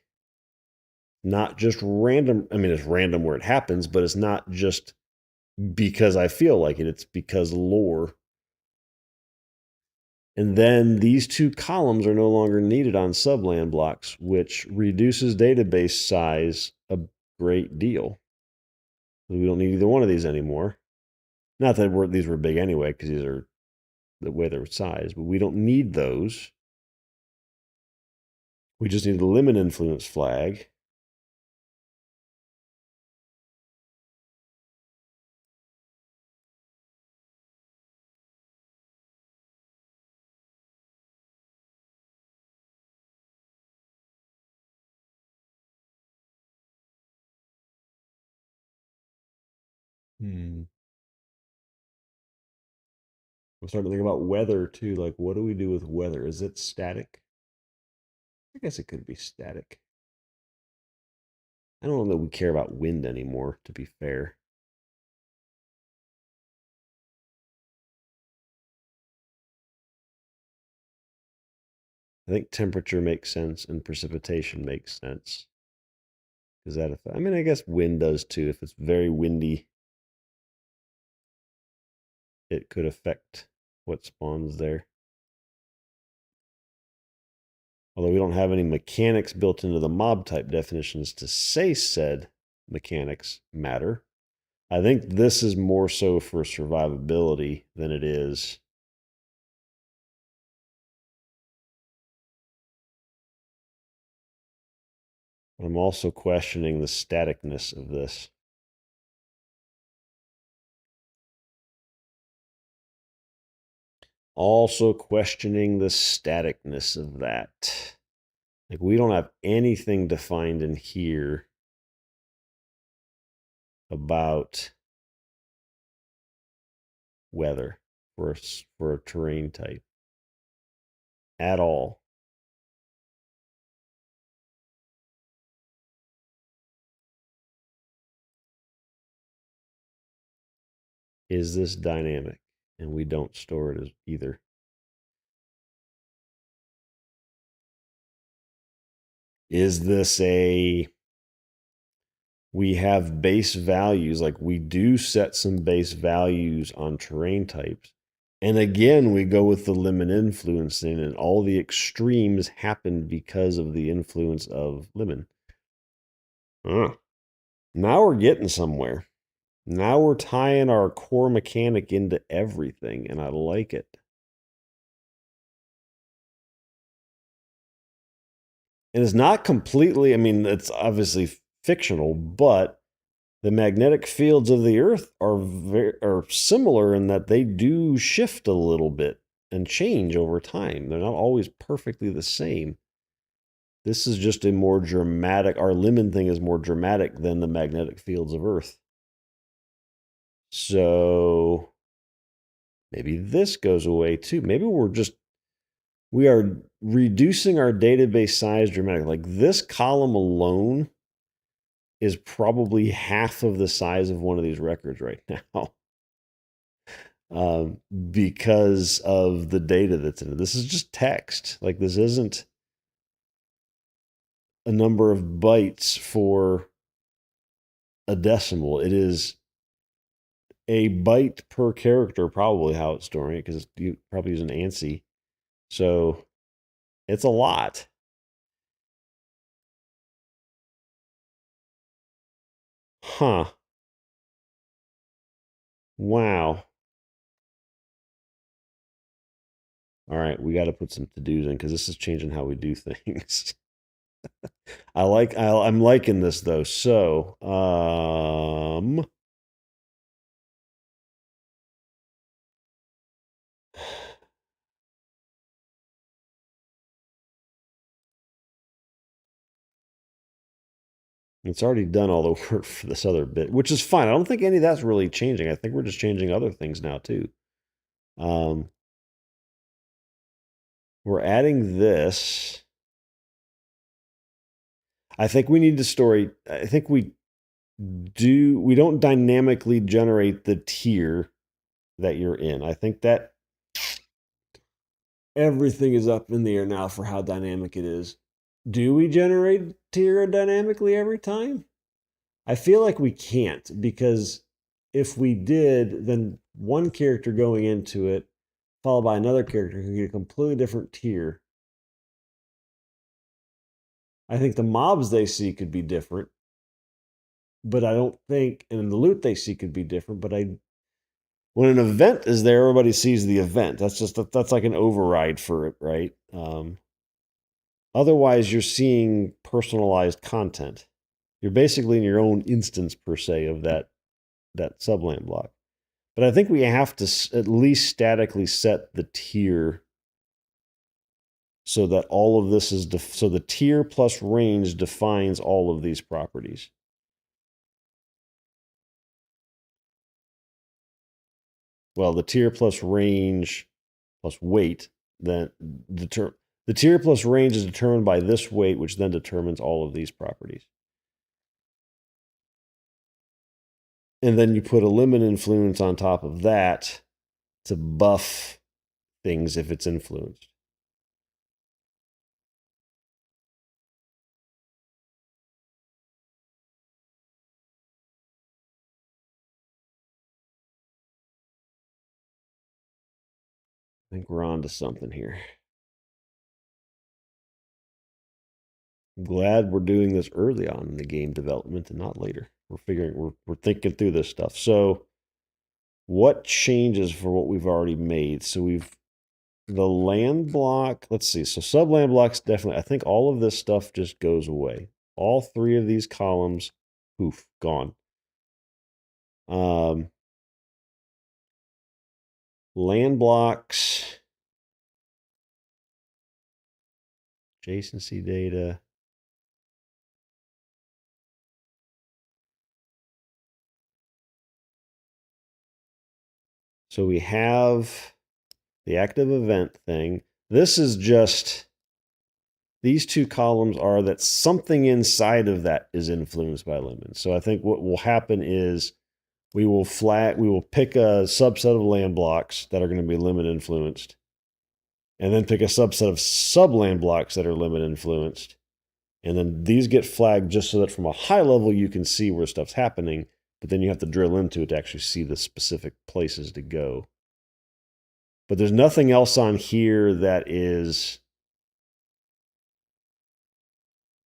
Not just random. I mean, it's random where it happens, but it's not just because I feel like it. It's because lore. And then these two columns are no longer needed on subland blocks, which reduces database size a great deal. We don't need either one of these anymore. Not that these were big anyway, because these are the way they're sized, but we don't need those. We just need the Limen influence flag. We're starting to think about weather too. Like, what do we do with weather? Is it static? I guess it could be static. I don't know that we care about wind anymore, to be fair. I think temperature makes sense and precipitation makes sense. Does that affect? I mean, I guess wind does too. If it's very windy, it could affect what spawns there. Although we don't have any mechanics built into the mob type definitions to say said mechanics matter. I think this is more so for survivability than it is. But I'm also questioning the staticness of this. Also questioning the staticness of that. Like, we don't have anything defined in here about weather for a terrain type at all. Is this dynamic? And we don't store it as either. Is this we have base values, like we do set some base values on terrain types. And again, we go with the Limen influence in, and all the extremes happen because of the influence of Limen. Now we're getting somewhere. Now we're tying our core mechanic into everything, and I like it. And it's not completely, I mean, it's obviously fictional, but the magnetic fields of the Earth are similar in that they do shift a little bit and change over time. They're not always perfectly the same. This is just a more dramatic, our Limen thing is more dramatic than the magnetic fields of Earth. So maybe this goes away too. Maybe we are reducing our database size dramatically. Like, this column alone is probably half of the size of one of these records right now. Because of the data that's in it. This is just text. Like, this isn't a number of bytes for a decimal. It is a byte per character, probably how it's storing it, because you probably use an ANSI. So it's a lot. Huh. Wow. All right, we got to put some to-dos in, because this is changing how we do things. I'm liking this though. So, it's already done all the work for this other bit, which is fine. I don't think any of that's really changing. I think we're just changing other things now too. We're adding this. I think we need to story. I think we don't dynamically generate the tier that you're in. I think that everything is up in the air now for how dynamic it is. Do we generate tier dynamically every time? I feel like we can't, because if we did, then one character going into it, followed by another character, could get a completely different tier. I think the mobs they see could be different, but I don't think, and the loot they see could be different. But when an event is there, everybody sees the event. That's like an override for it, right? Otherwise, you're seeing personalized content. You're basically in your own instance per se of that subland block. But I think we have to at least statically set the tier so that all of this is so the tier plus range defines all of these properties. Well, the tier plus range plus weight, then the tier plus range is determined by this weight, which then determines all of these properties. And then you put a limit influence on top of that to buff things if it's influenced. I think we're on to something here. I'm glad we're doing this early on in the game development and not later. We're thinking through this stuff. So what changes for what we've already made? So we've the land block. Let's see. So sub land blocks definitely. I think all of this stuff just goes away. All three of these columns, poof, gone. Land blocks, adjacency data. So we have the active event thing. This is just, these two columns are that something inside of that is influenced by Limen. So I think what will happen is we will pick a subset of land blocks that are going to be Limen influenced, and then pick a subset of sub-land blocks that are Limen influenced. And then these get flagged just so that from a high level you can see where stuff's happening, but then you have to drill into it to actually see the specific places to go. But there's nothing else on here that is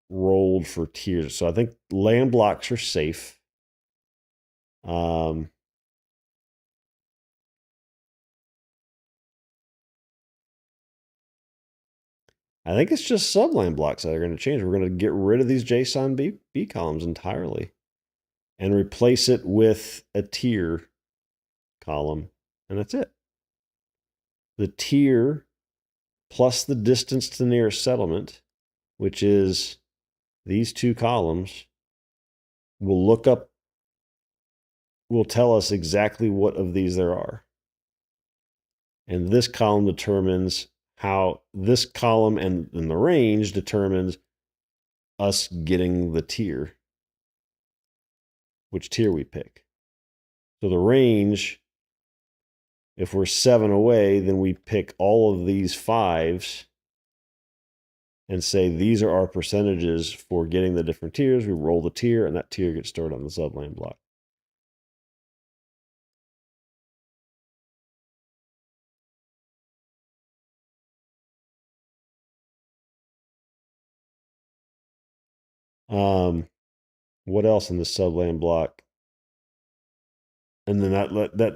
rolled for tiers. So I think land blocks are safe. I think it's just subland blocks that are going to change. We're going to get rid of these JSON B columns entirely and replace it with a tier column, and that's it. The tier plus the distance to the nearest settlement, which is these two columns, will tell us exactly what of these there are. And this column determines how this column and the range determines us getting the tier, which tier we pick. So the range, if we're 7 away, then we pick all of these 5s and say these are our percentages for getting the different tiers. We roll the tier, and that tier gets stored on the subland block. What else in the subland block? And then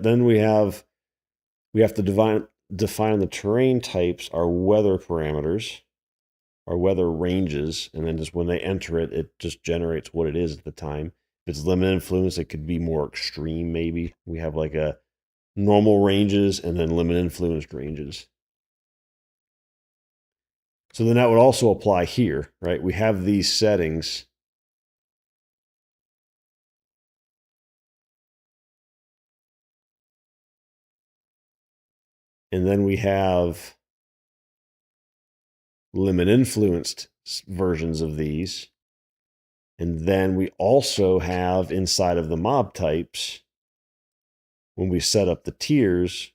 then we have to define the terrain types, our weather parameters, our weather ranges, and then just when they enter it, it just generates what it is at the time. If it's Limen influence, it could be more extreme. Maybe we have like a normal ranges and then Limen influenced ranges. So then that would also apply here, right? We have these settings. And then we have Limen influenced versions of these. And then we also have inside of the mob types, when we set up the tiers,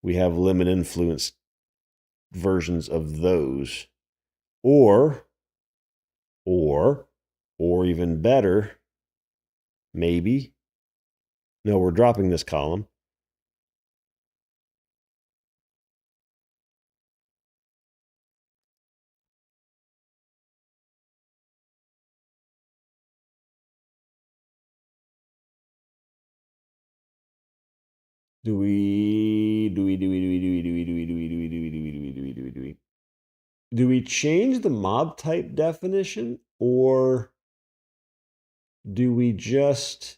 we have Limen influenced versions of those. Or even better, maybe. No, we're dropping this column. Do we change the mob type definition, or do we just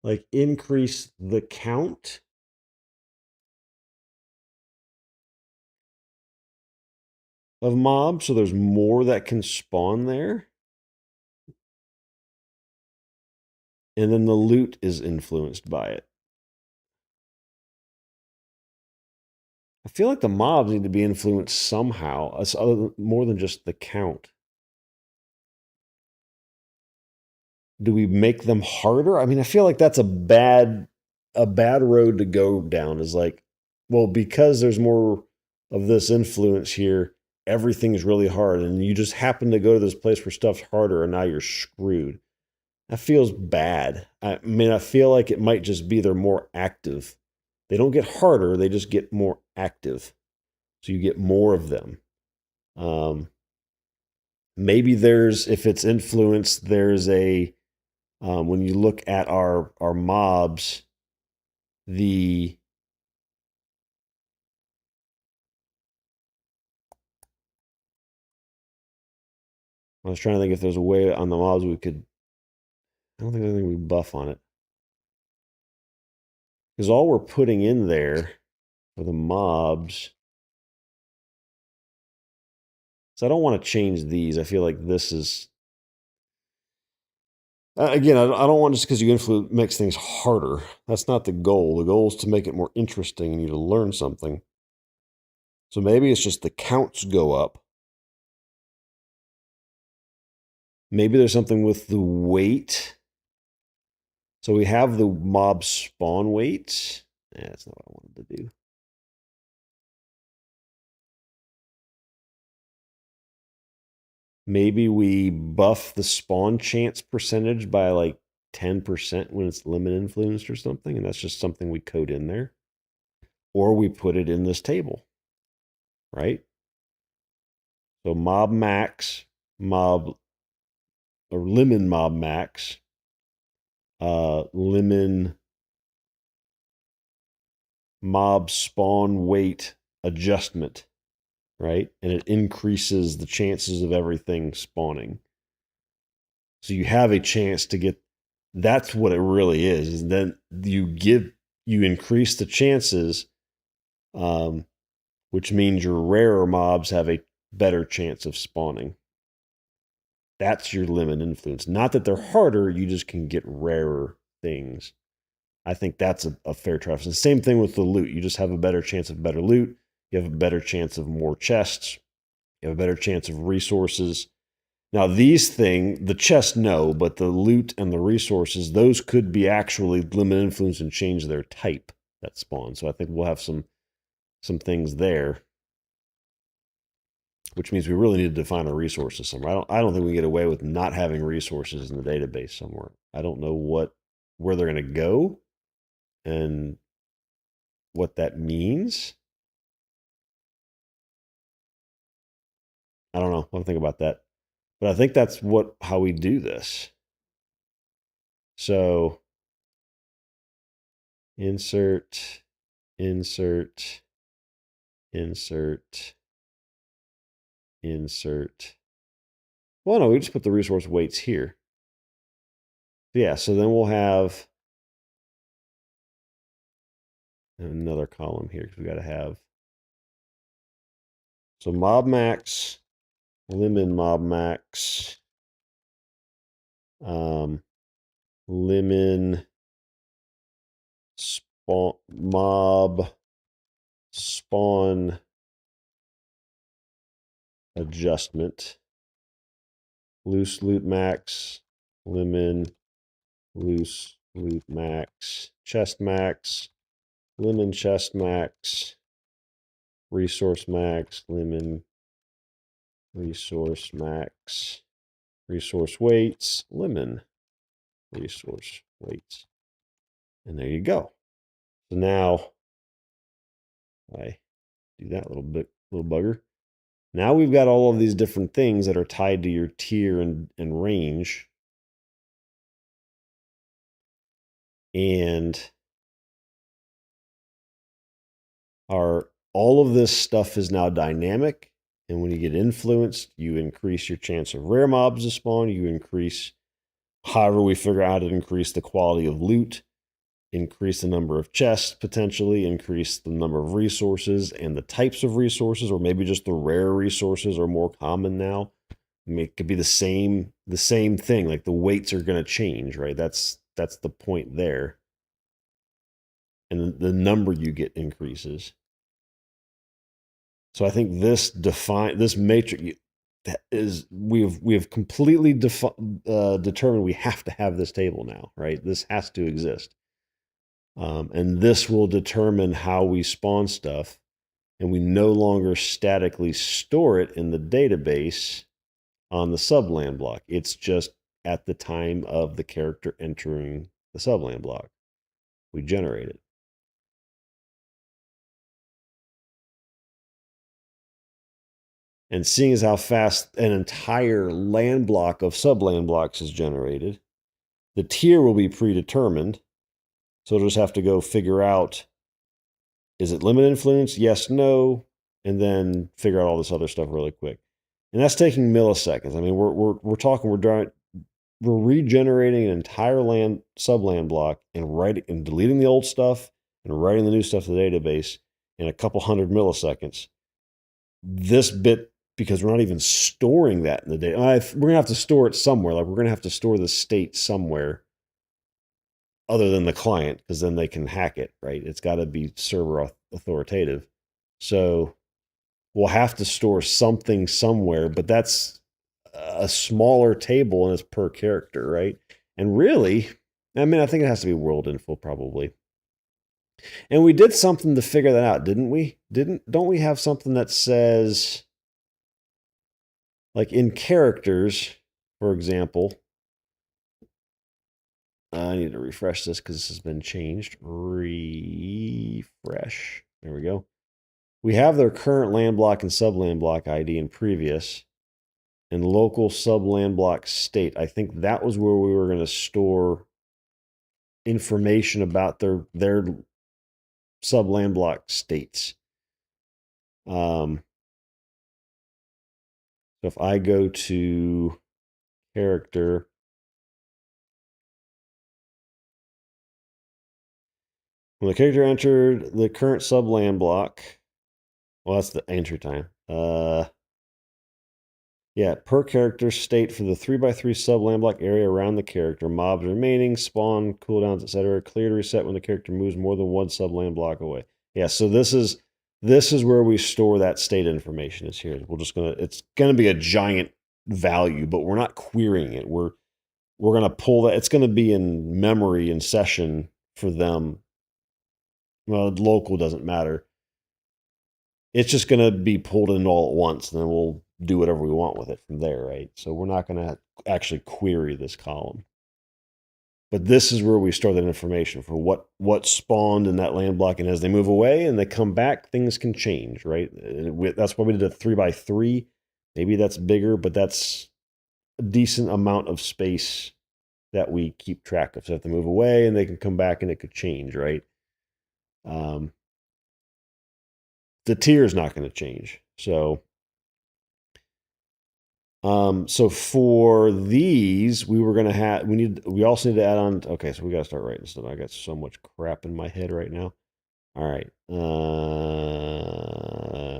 like increase the count of mobs so there's more that can spawn there? And then the loot is influenced by it. I feel like the mobs need to be influenced somehow, more than just the count. Do we make them harder? I mean, I feel like that's a bad road to go down. Is like, well, because there's more of this influence here, everything's really hard, and you just happen to go to this place where stuff's harder, and now you're screwed. That feels bad. I mean, I feel like it might just be they're more active. They don't get harder; they just get more active. So you get more of them. Maybe there's, if it's influence, there's a when you look at our mobs, the I was trying to think if there's a way on the mobs we could. I don't think there's anything we buff on it, because all we're putting in there for the mobs. So I don't want to change these. I feel like this is again. I don't want just because you influence makes things harder. That's not the goal. The goal is to make it more interesting and you to learn something. So maybe it's just the counts go up. Maybe there's something with the weight. So we have the mob spawn weights. Yeah, that's not what I wanted to do. Maybe we buff the spawn chance percentage by like 10% when it's Limen influenced or something, and that's just something we code in there. Or we put it in this table, right? So mob max, mob, or Limen mob max, Limen mob spawn weight adjustment, right? And it increases the chances of everything spawning. So you have a chance to get, that's what it really is then you increase the chances, which means your rarer mobs have a better chance of spawning. That's your Limen influence. Not that they're harder, you just can get rarer things. I think that's a fair trade-off. The same thing with the loot. You just have a better chance of better loot. You have a better chance of more chests. You have a better chance of resources. Now, the chests, no, but the loot and the resources, those could be actually Limen influence and change their type that spawn. So I think we'll have some things there, which means we really need to define our resources somewhere. I don't think we can get away with not having resources in the database somewhere. I don't know where they're going to go and what that means. I don't know. I'll think about that. But I think that's how we do this. So insert, insert, insert, insert. Well, no, we just put the resource weights here. Yeah, so then we'll have another column here because we got to have. So mob max, Limen mob max, Limen spawn mob spawn adjustment, loose loot max, Limen loose loot max, chest max, Limen chest max, resource max, Limen, resource max, resource weights, Limen, resource weights. And there you go. So now I do that little bugger. Now we've got all of these different things that are tied to your tier and range. And all of this stuff is now dynamic. And when you get influenced, you increase your chance of rare mobs to spawn. You increase, however we figure out how to increase the quality of loot, increase the number of chests potentially, increase the number of resources and the types of resources, or maybe just the rare resources are more common now. I mean, it could be the same thing. Like the weights are going to change, right? That's the point there. And the number you get increases. So I think this matrix is we have completely determined we have to have this table now, right? This has to exist, and this will determine how we spawn stuff, and we no longer statically store it in the database on the subland block. It's just at the time of the character entering the subland block, we generate it. And seeing as how fast an entire land block of subland blocks is generated, the tier will be predetermined. So it'll just have to go figure out, is it limit influence? Yes, no. And then figure out all this other stuff really quick. And that's taking milliseconds. I mean, we're regenerating an entire subland block and deleting the old stuff and writing the new stuff to the database in a couple hundred milliseconds. This bit, because we're not even storing that in the data. We're going to have to store it somewhere. Like we're going to have to store the state somewhere other than the client, because then they can hack it, right? It's got to be server authoritative. So we'll have to store something somewhere, but that's a smaller table and it's per character, right? And really, I mean, I think it has to be world info probably. And we did something to figure that out, didn't we? Don't we have something that says, like in characters, for example, I need to refresh this because this has been changed. Refresh. There we go. We have their current land block and subland block ID in previous and local subland block state. I think that was where we were going to store information about their subland block states. So if I go to character, when the character entered the current subland block, well, that's the entry time. Yeah, per character state for the 3x3 subland block area around the character, mobs remaining, spawn, cooldowns, etc. Clear to reset when the character moves more than one subland block away. Yeah, so this is where we store that state information. Is here. It's gonna be a giant value, but we're not querying it. We're gonna pull that. It's gonna be in memory in session for them. Well, local doesn't matter. It's just gonna be pulled in all at once, and then we'll do whatever we want with it from there, right? So we're not going to actually query this column. But this is where we store that information for what spawned in that land block. And as they move away and they come back, things can change, right? That's why we did a 3x3. Maybe that's bigger, but that's a decent amount of space that we keep track of. So if they move away and they can come back and it could change, right? The tier is not going to change. So for these, we also need to add on. Okay, so we got to start writing stuff. I got so much crap in my head right now. All right.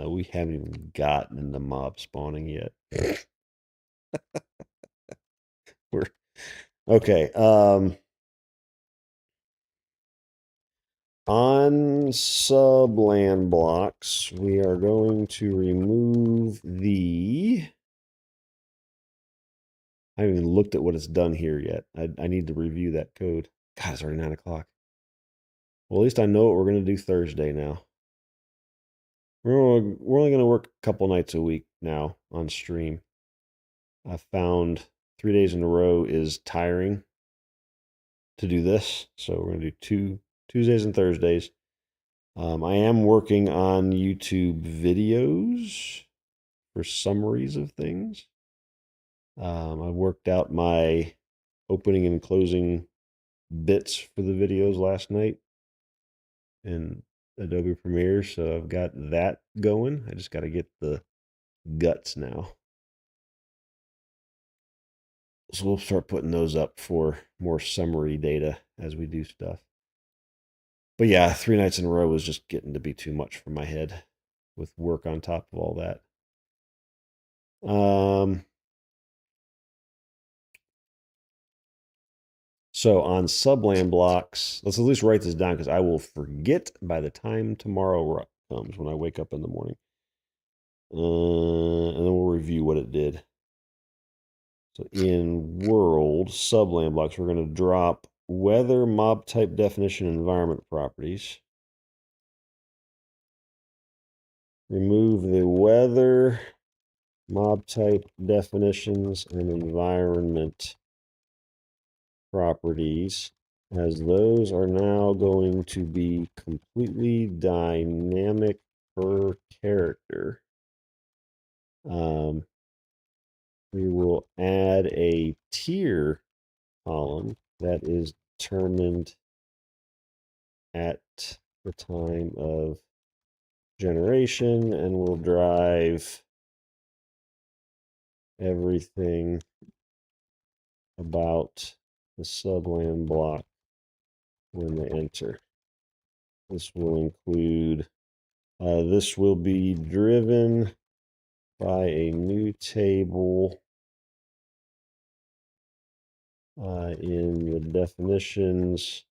We haven't even gotten into mob spawning yet. Okay. On subland blocks, we are going to remove I haven't even looked at what it's done here yet. I need to review that code. God, it's already 9 o'clock. Well, at least I know what we're going to do Thursday now. We're only going to work a couple nights a week now on stream. I found 3 days in a row is tiring to do this, so we're going to do Tuesdays and Thursdays. I am working on YouTube videos for summaries of things. I worked out my opening and closing bits for the videos last night in Adobe Premiere, so I've got that going. I just got to get the guts now. So we'll start putting those up for more summary data as we do stuff. But yeah, 3 nights in a row was just getting to be too much for my head with work on top of all that. So on subland blocks, let's at least write this down because I will forget by the time tomorrow comes when I wake up in the morning. And then we'll review what it did. So in world subland blocks, we're going to drop weather, mob type definition, environment properties. Remove the weather, mob type definitions, and environment properties, as those are now going to be completely dynamic per character. We will add a tier column that is determined at the time of generation and will drive everything about the subland block when they enter. This will include, this will be driven by a new table in the definitions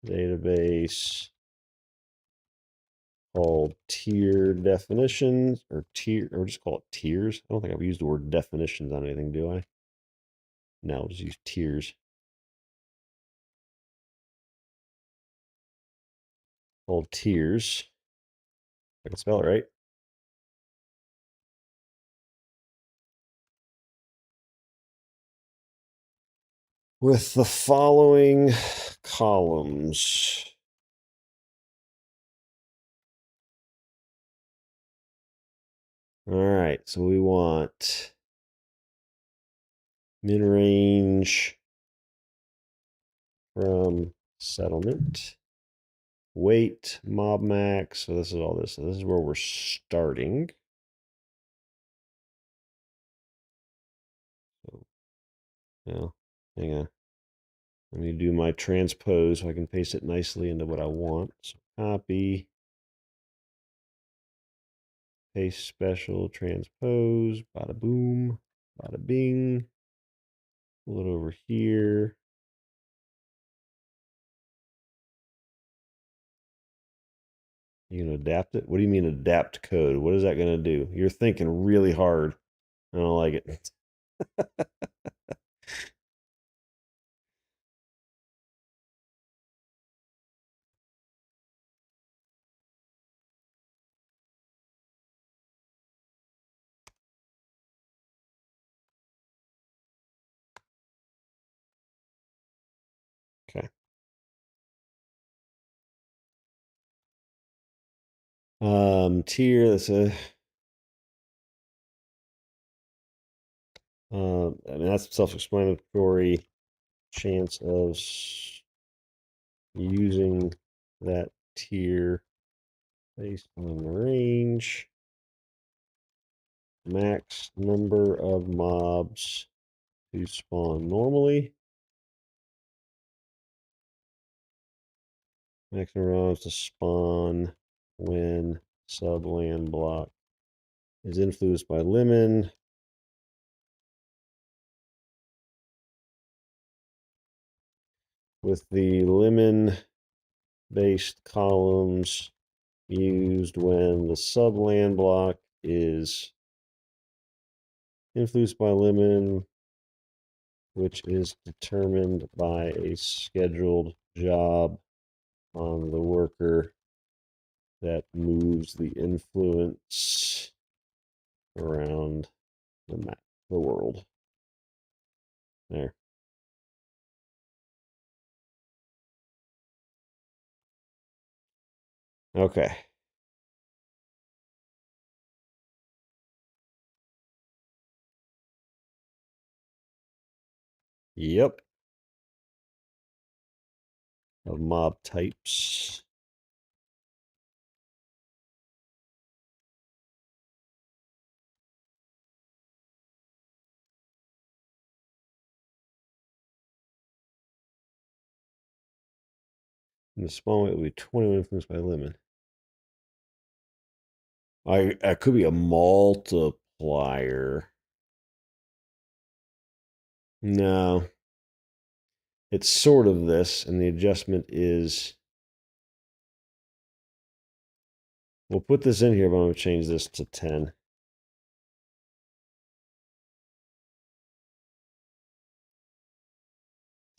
database called tier definitions or just call it tiers. I don't think I've used the word definitions on anything, do I? No, I'll just use tiers. Called tiers. I can spell it right. With the following columns. All right, so we want min range from settlement, weight, mob max. So this is all this. So this is where we're starting. So now, hang on. Let me do my transpose so I can paste it nicely into what I want. So copy, paste special, transpose, bada boom, bada bing. Pull it over here. You gonna adapt it? What do you mean adapt code? What is that gonna do? You're thinking really hard. I don't like it. Okay. Tier, that's a I mean that's self-explanatory. Chance of using that tier based on the range. Max number of mobs to spawn normally. Max number of mobs to spawn when subland block is influenced by Limen. With the Limen based columns used when the subland block is influenced by Limen, which is determined by a scheduled job on the worker that moves the influence around the map, the world. There. Okay. Yep. Of mob types. And the spawn weight will be 21 influenced by Limen. I could be a multiplier. No. It's sort of this, and the adjustment is. We'll put this in here, but I'm going to change this to 10.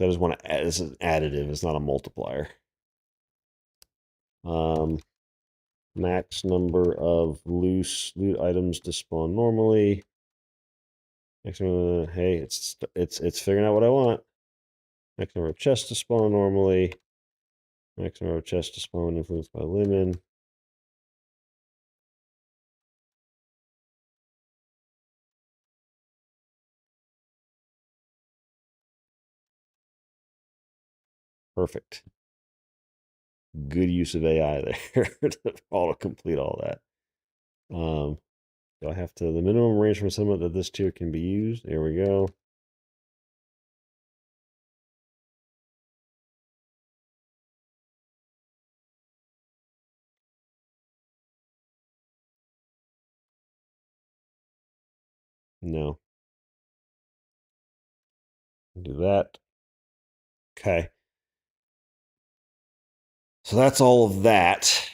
I just want to add, this is additive, it's not a multiplier. Max number of loose loot items to spawn normally. Hey, it's figuring out what I want. Max number of chests to spawn normally. Max number of chests to spawn influenced by Limen. Perfect. Good use of AI there to complete all that. Do I have to the minimum range from summit that this tier can be used? There we go. No. Do that. Okay. So that's all of that.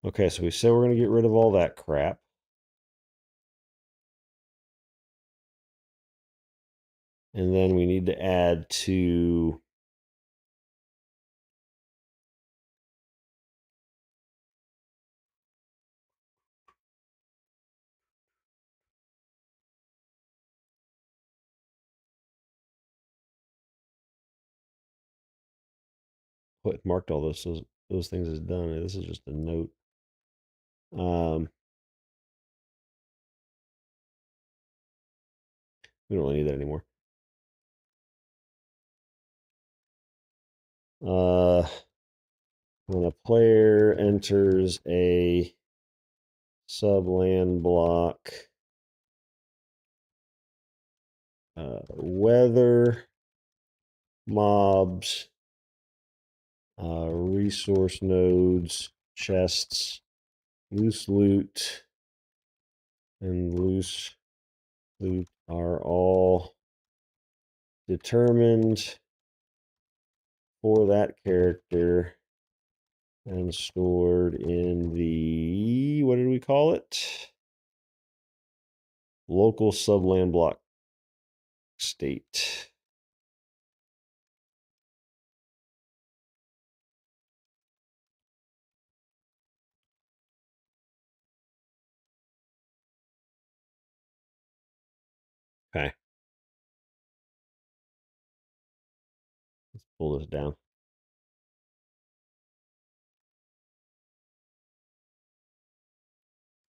Okay, so we said we're going to get rid of all that crap. And then we need to add to marked all those things as done. This is just a note. We don't really need that anymore. When a player enters a subland block, weather, mobs, resource nodes, chests, loose loot, and loose loot are all determined for that character and stored in the, what did we call it? Local subland block state. Okay. Let's pull this down.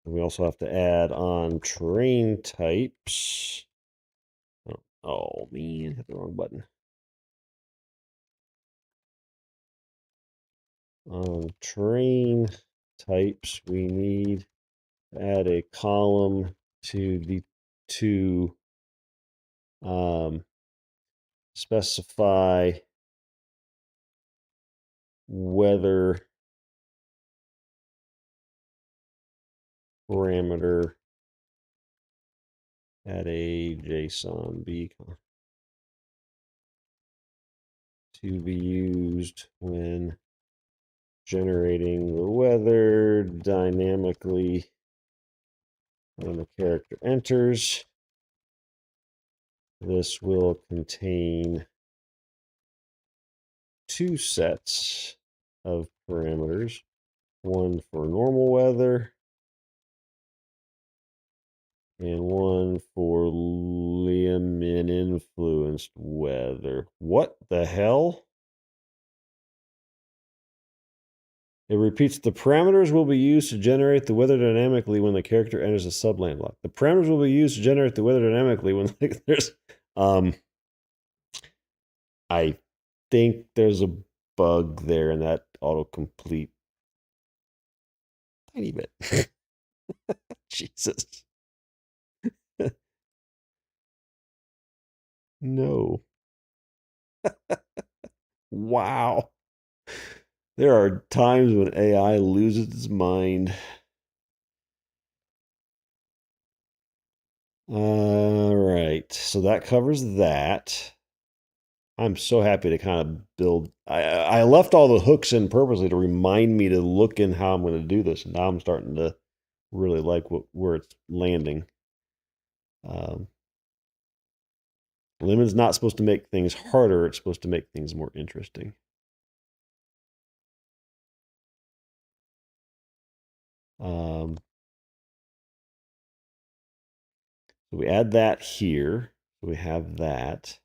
And we also have to add on terrain types. Oh man, hit the wrong button. On terrain types, we need to add a column to specify weather parameter at a JSON beacon to be used when generating the weather dynamically when the character enters. This will contain two sets of parameters, one for normal weather and one for Limen influenced weather. What the hell? It repeats the parameters will be used to generate the weather dynamically when the character enters a subland block. The parameters will be used to generate the weather dynamically when there's I think there's a bug there in that autocomplete tiny bit. Jesus. No. Wow. There are times when AI loses its mind. All right. So that covers that. I'm so happy to kind of build. I left all the hooks in purposely to remind me to look in how I'm going to do this. And now I'm starting to really like where it's landing. Limen's not supposed to make things harder. It's supposed to make things more interesting. So we add that here. So we have that.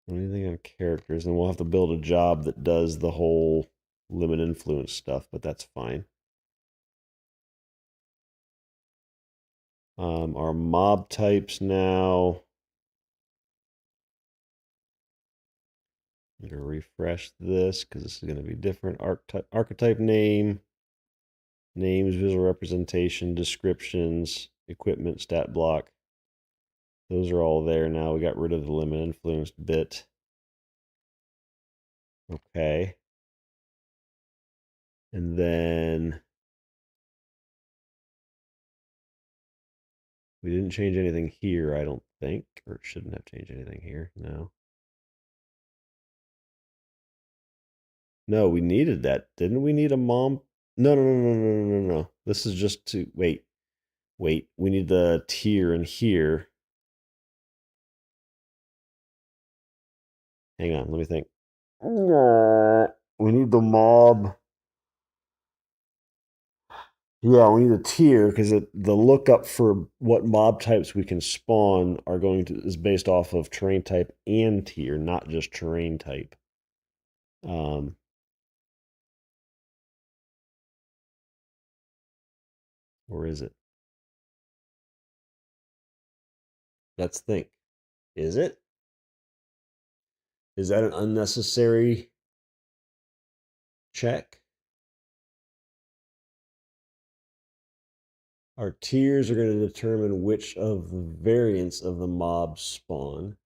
Anything on characters, and we'll have to build a job that does the whole limit influence stuff, but that's fine. Our mob types now. I'm going to refresh this because this is going to be different. Archetype name, names, visual representation, descriptions, equipment, stat block. Those are all there now. We got rid of the limit influenced bit. Okay. And then we didn't change anything here, I don't think, or shouldn't have changed anything here. No. No, we needed that. Didn't we need a mom? No, no, no, no, no, no, no, no. This is just to wait. Wait, we need the tier in here. Hang on, let me think. We need the mob. Yeah, we need a tier because the lookup for what mob types we can spawn are going to is based off of terrain type and tier, not just terrain type. Or is it? Let's think. Is it? Is that an unnecessary check? Our tiers are going to determine which of the variants of the mob spawn,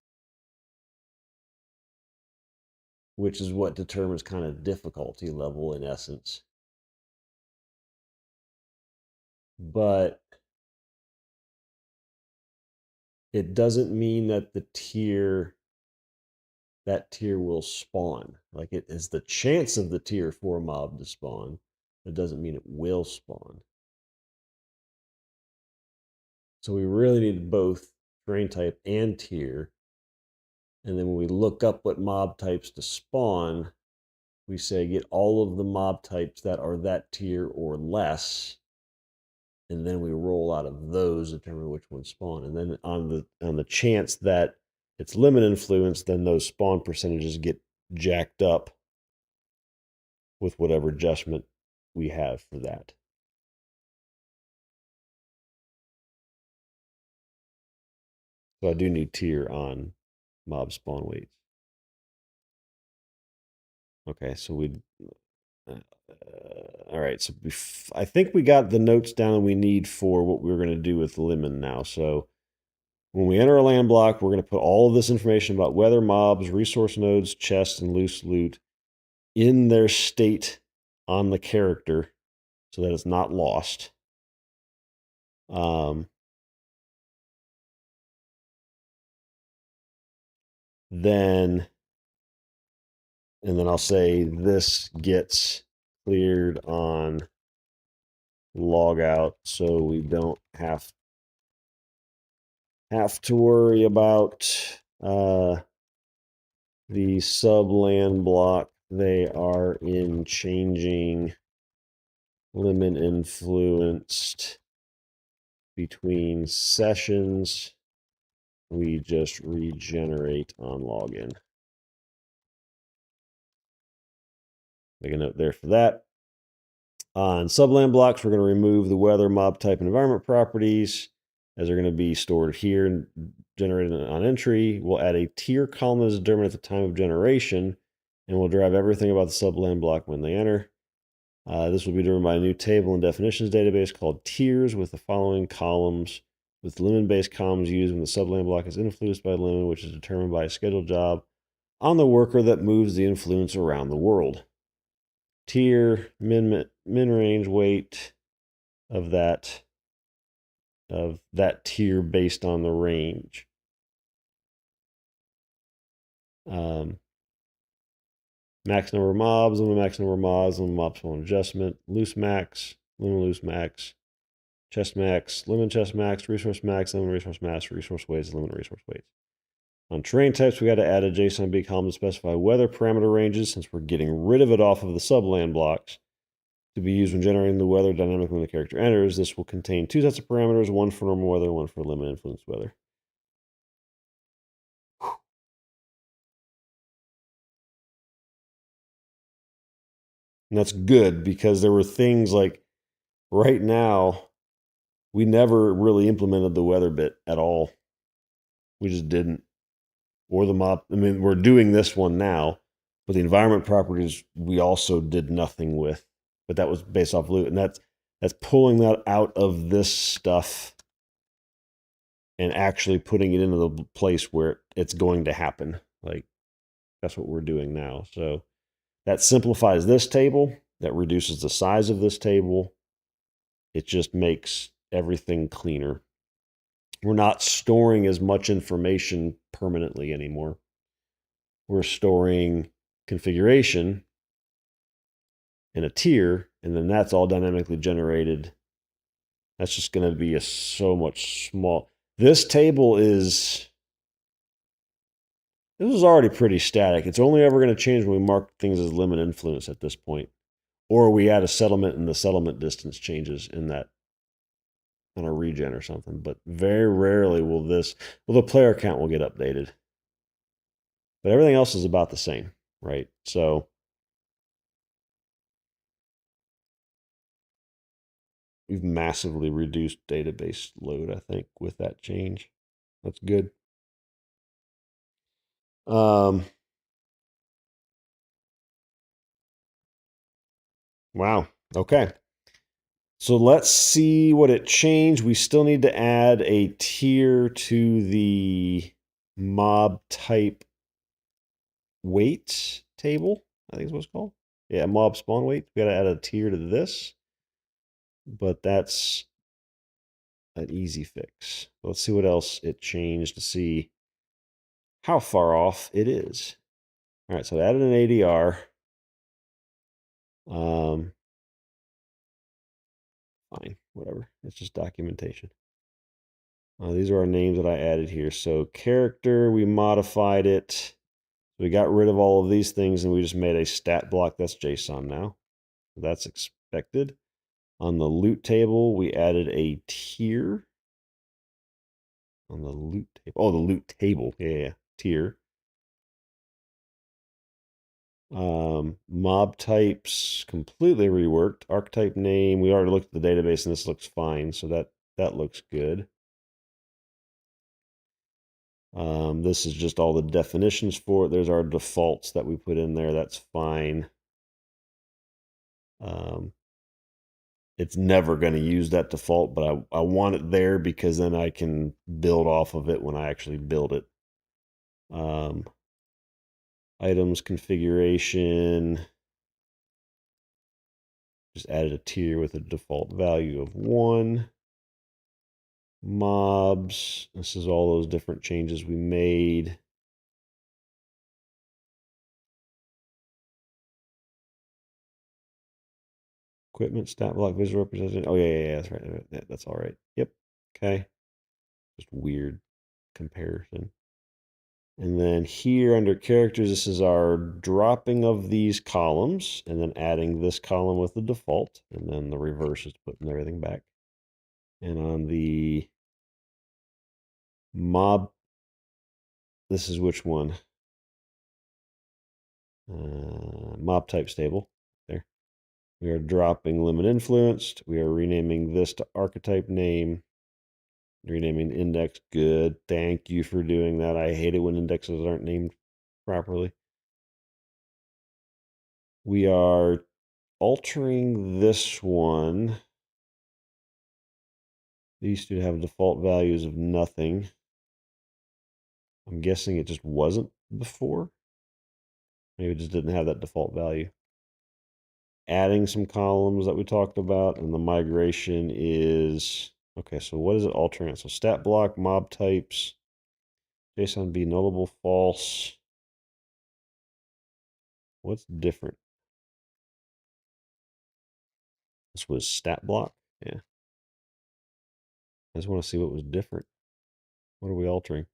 which is what determines kind of difficulty level in essence. But it doesn't mean that that tier will spawn. Like it is the chance of the tier 4 mob to spawn. It doesn't mean it will spawn. So we really need both terrain type and tier. And then when we look up what mob types to spawn, we say get all of the mob types that are that tier or less, and then we roll out of those, determine which ones spawn. And then on the chance that it's limit influence, then those spawn percentages get jacked up with whatever adjustment we have for that. So I do need tier on mob spawn weights. Okay, so we. All right, so I think we got the notes down that we need for what we're going to do with Limen now. So when we enter a land block, we're going to put all of this information about weather, mobs, resource nodes, chests, and loose loot in their state on the character so that it's not lost. Then And then I'll say this gets cleared on logout, so we don't have to worry about the subland block. They are in changing Limen influenced between sessions. We just regenerate on login. Make a note there for that. On subland blocks, we're going to remove the weather, mob type, and environment properties, as they're going to be stored here and generated on entry. We'll add a tier column that is determined at the time of generation, and we'll drive everything about the subland block when they enter. This will be driven by a new table and definitions database called tiers with the following columns, with Limen-based columns used when the subland block is influenced by Limen, which is determined by a scheduled job on the worker that moves the influence around the world. Tier, min range, weight of that tier based on the range. Max number of mobs, limit max number of mobs, limit mob spawn adjustment, loose max, limit loose max, chest max, limit chest max, resource limit resource max, resource weights, limit resource weights. On terrain types, we got to add a JSON-B column to specify weather parameter ranges, since we're getting rid of it off of the subland blocks, to be used when generating the weather dynamic when the character enters. This will contain two sets of parameters, one for normal weather, one for limit influenced weather. And that's good, because there were things like right now, we never really implemented the weather bit at all. We just didn't. Or the mob. I mean, we're doing this one now, but the environment properties we also did nothing with. But that was based off loot, and that's pulling that out of this stuff and actually putting it into the place where it's going to happen. Like, that's what we're doing now. So that simplifies this table. That reduces the size of this table. It just makes everything cleaner. We're not storing as much information permanently anymore. We're storing configuration in a tier, and then that's all dynamically generated. That's just going to be so much small. This table is already pretty static. It's only ever going to change when we mark things as limit influence at this point, or we add a settlement and the settlement distance changes in that on a regen or something. But very rarely will the player count will get updated. But everything else is about the same, right? So we've massively reduced database load, I think, with that change. That's good. Wow. Okay. So let's see what it changed. We still need to add a tier to the mob type weight table, I think is what it's called. Yeah, mob spawn weight. We got to add a tier to this, but that's an easy fix. Let's see what else it changed to see how far off it is. All right, so I added an ADR. Fine, whatever. It's just documentation. These are our names that I added here. So character, we modified it. We got rid of all of these things and we just made a stat block. That's JSON now. That's expected. On the loot table, we added a tier. On the loot table. Oh, the loot table. Yeah. Tier. Mob types completely reworked. Archetype name. We already looked at the database and this looks fine. So that looks good. This is just all the definitions for it. There's our defaults that we put in there. That's fine. It's never going to use that default, but I want it there because then I can build off of it when I actually build it. Items configuration. Just added a tier with a default value of 1. Mobs. This is all those different changes we made. equipment, stat block, visual representation. Oh, yeah, that's right. That's all right. Yep. Okay. Just weird comparison. And then here under characters, this is our dropping of these columns and then adding this column with the default. And then the reverse is putting everything back. And on the mob, this is which one? Mob type stable. There. We are dropping limit influenced. We are renaming this to archetype name. Renaming index. Good. Thank you for doing that. I hate it when indexes aren't named properly. We are altering this one. These two have default values of nothing. I'm guessing it just wasn't before. Maybe it just didn't have that default value. Adding some columns that we talked about, and the migration is okay. So what is it altering? So stat block, mob types, JSON B nullable false. What's different? This was stat block. Yeah. I just want to see what was different. What are we altering?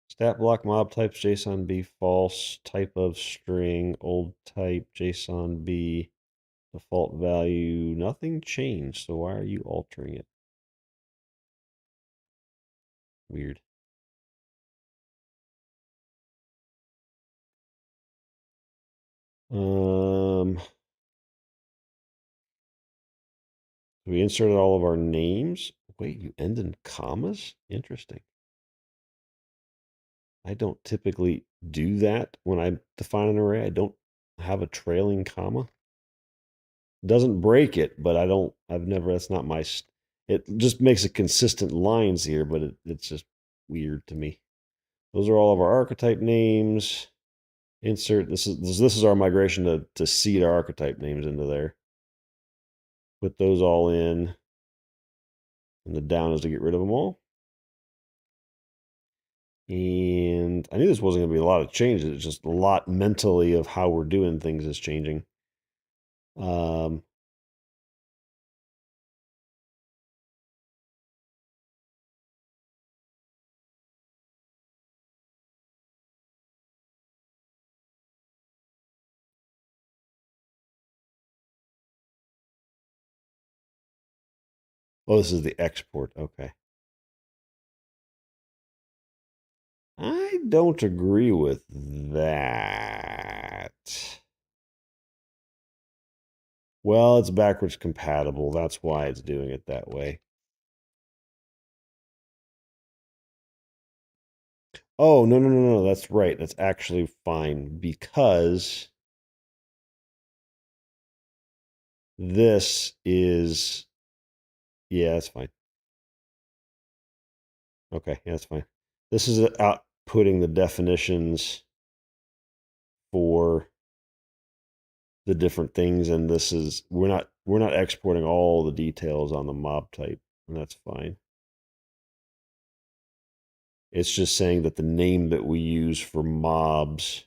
Stat block, mob types, JSON B false, type of string, old type, JSON B, default value. Nothing changed. So why are you altering it? Weird. We inserted all of our names. Wait, you end in commas? Interesting. I don't typically do that when I define an array. I don't have a trailing comma. It doesn't break it, but that's not my, it just makes it consistent lines here, but it's just weird to me. Those are all of our archetype names. Insert, this is our migration to seed our archetype names into there. Put those all in. And the down is to get rid of them all. And I knew this wasn't going to be a lot of changes. It's just a lot mentally of how we're doing things is changing. Oh, this is the export. Okay. I don't agree with that. Well, it's backwards compatible. That's why it's doing it that way. Oh, no. That's right. That's actually fine because this is, yeah, that's fine. Okay, yeah, that's fine. This is outputting the definitions for the different things, and this is we're not exporting all the details on the mob type, and that's fine. It's just saying that the name that we use for mobs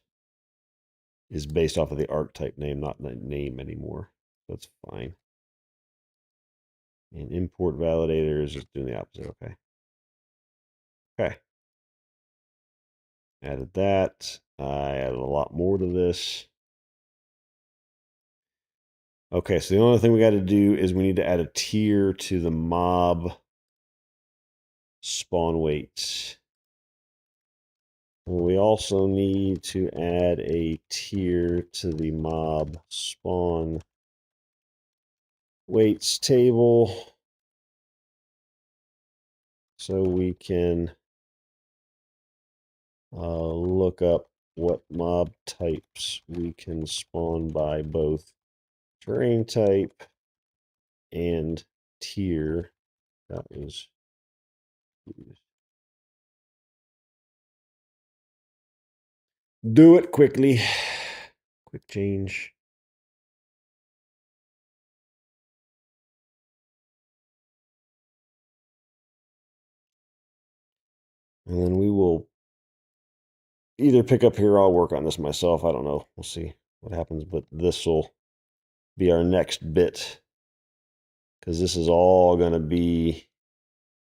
is based off of the archetype name, not the name anymore. That's fine. And import validator is just doing the opposite. Okay. Okay. Added that. I added a lot more to this. Okay, so the only thing we got to do is we need to add a tier to the mob spawn weights. We also need to add a tier to the mob spawn weights table so we can look up what mob types we can spawn by both terrain type and tier. That was do it quickly. Quick change. And then we will either pick up here or I'll work on this myself. I don't know. We'll see what happens, but this will be our next bit, because this is all going to be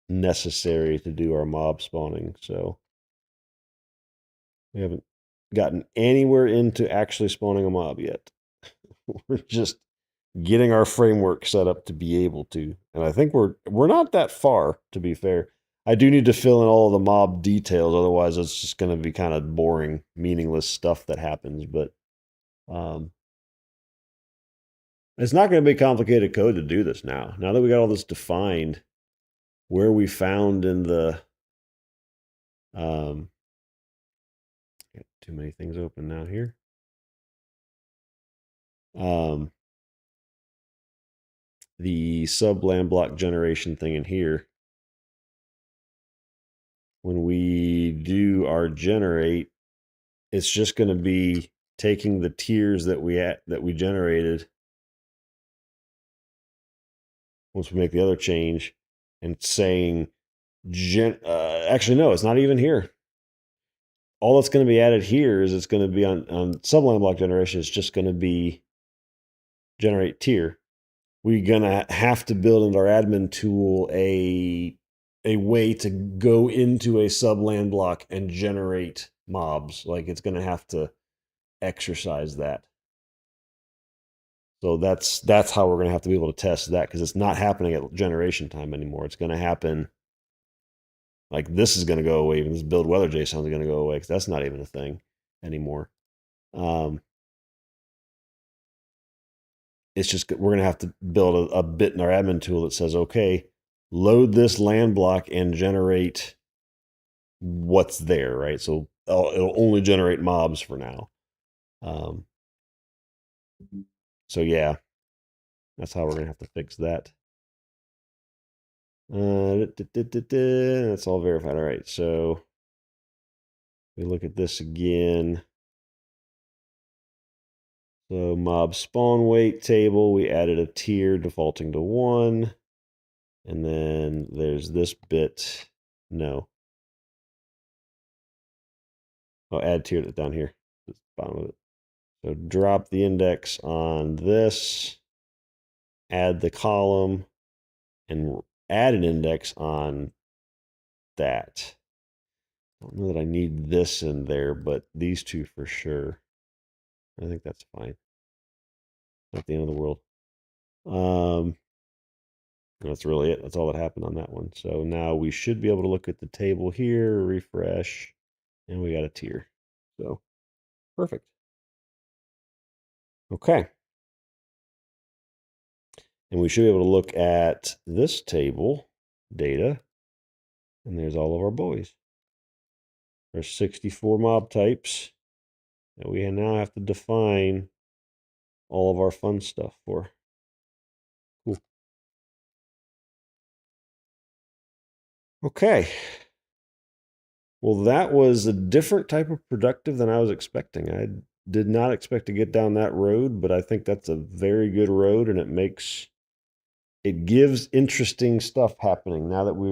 necessary to do our mob spawning. So we haven't gotten anywhere into actually spawning a mob yet. We're just getting our framework set up to be able to. And I think we're not that far, to be fair. I do need to fill in all of the mob details, otherwise it's just going to be kind of boring, meaningless stuff that happens. But it's not going to be complicated code to do this now. Now that we got all this defined, where we found in the got too many things open now here. The sub land block generation thing in here. When we do our generate, it's just going to be taking the tiers that we generated once we make the other change and saying actually no, it's not even here. All that's going to be added here is it's going to be on subline block generation. It's just going to be generate tier. We're going to have to build into our admin tool a way to go into a subland block and generate mobs. Like it's going to have to exercise that. So that's how we're going to have to be able to test that, because it's not happening at generation time anymore. It's going to happen like this is going to go away. Even this build weather JSON is going to go away because that's not even a thing anymore. It's just we're going to have to build a bit in our admin tool that says, okay, load this land block and generate what's there, right? So it'll only generate mobs for now. So yeah, that's how we're going to have to fix that. That's all verified. All right, so we look at this again. So mob spawn weight table, we added a tier defaulting to 1. And then there's this bit. No. Oh, add tier down here. That's the bottom of it. So drop the index on this, add the column, and add an index on that. I don't know that I need this in there, but these two for sure. I think that's fine. Not the end of the world. That's really it. That's all that happened on that one. So now we should be able to look at the table here, refresh, and we got a tier. So perfect. Okay. And we should be able to look at this table data, and there's all of our boys. There's 64 mob types that we now have to define all of our fun stuff for. Cool. Okay. Well, that was a different type of productive than I was expecting. I did not expect to get down that road, but I think that's a very good road, and it gives interesting stuff happening now that we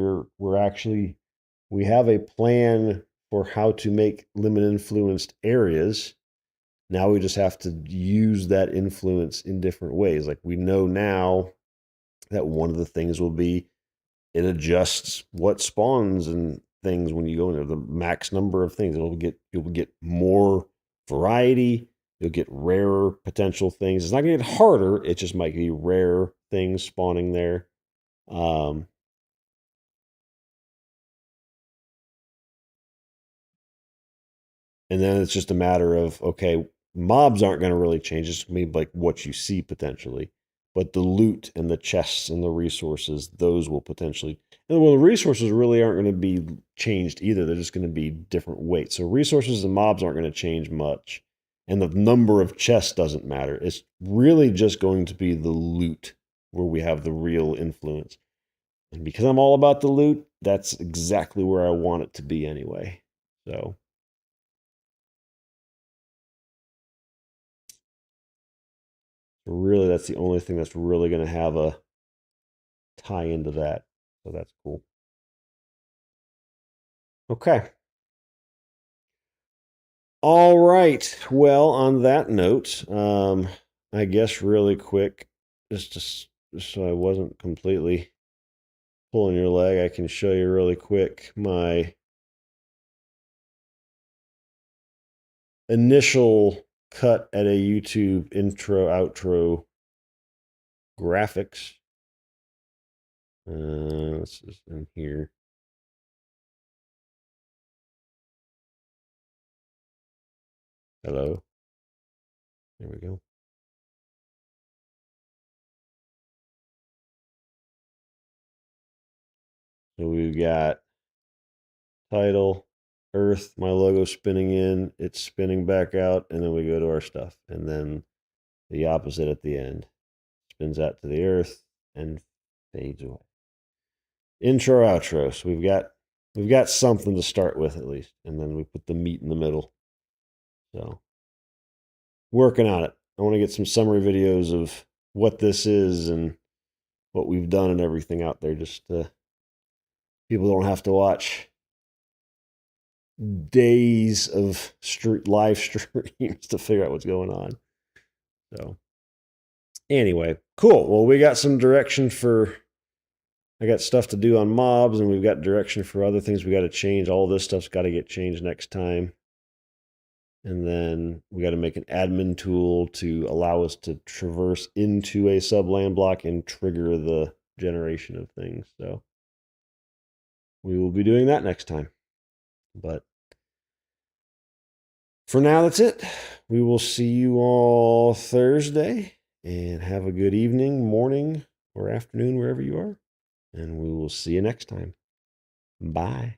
have a plan for how to make Limen influenced areas. Now we just have to use that influence in different ways. Like we know now that one of the things will be it adjusts what spawns and things when you go in there, the max number of things. You'll get more variety. You'll get rarer potential things. It's not going to get harder. It just might be rare things spawning there. And then it's just a matter of, okay, mobs aren't going to really change. It's going to be like what you see potentially. But the loot and the chests and the resources, those will potentially. And well, the resources really aren't going to be changed either. They're just going to be different weights. So resources and mobs aren't going to change much. And the number of chests doesn't matter. It's really just going to be the loot where we have the real influence. And because I'm all about the loot, that's exactly where I want it to be anyway. So. Really, that's the only thing that's really going to have a tie into that. So that's cool. Okay. All right. Well, on that note, I guess really quick, just so I wasn't completely pulling your leg, I can show you really quick my initial cut at a YouTube intro outro graphics. This is in here. Hello. There we go. So we've got title, Earth, my logo spinning in, it's spinning back out, and then we go to our stuff. And then the opposite at the end. Spins out to the Earth and fades away. Intro, outro. So we've got something to start with at least. And then we put the meat in the middle. So working on it. I want to get some summary videos of what this is and what we've done and everything out there, just people don't have to watch days of live streams to figure out what's going on. So anyway, cool. Well, we got some direction for, I got stuff to do on mobs, and we've got direction for other things we got to change. All this stuff's got to get changed next time. And then we got to make an admin tool to allow us to traverse into a sub land block and trigger the generation of things. So we will be doing that next time. But for now, that's it. We will see you all Thursday, and have a good evening, morning, or afternoon, wherever you are. And we will see you next time. Bye.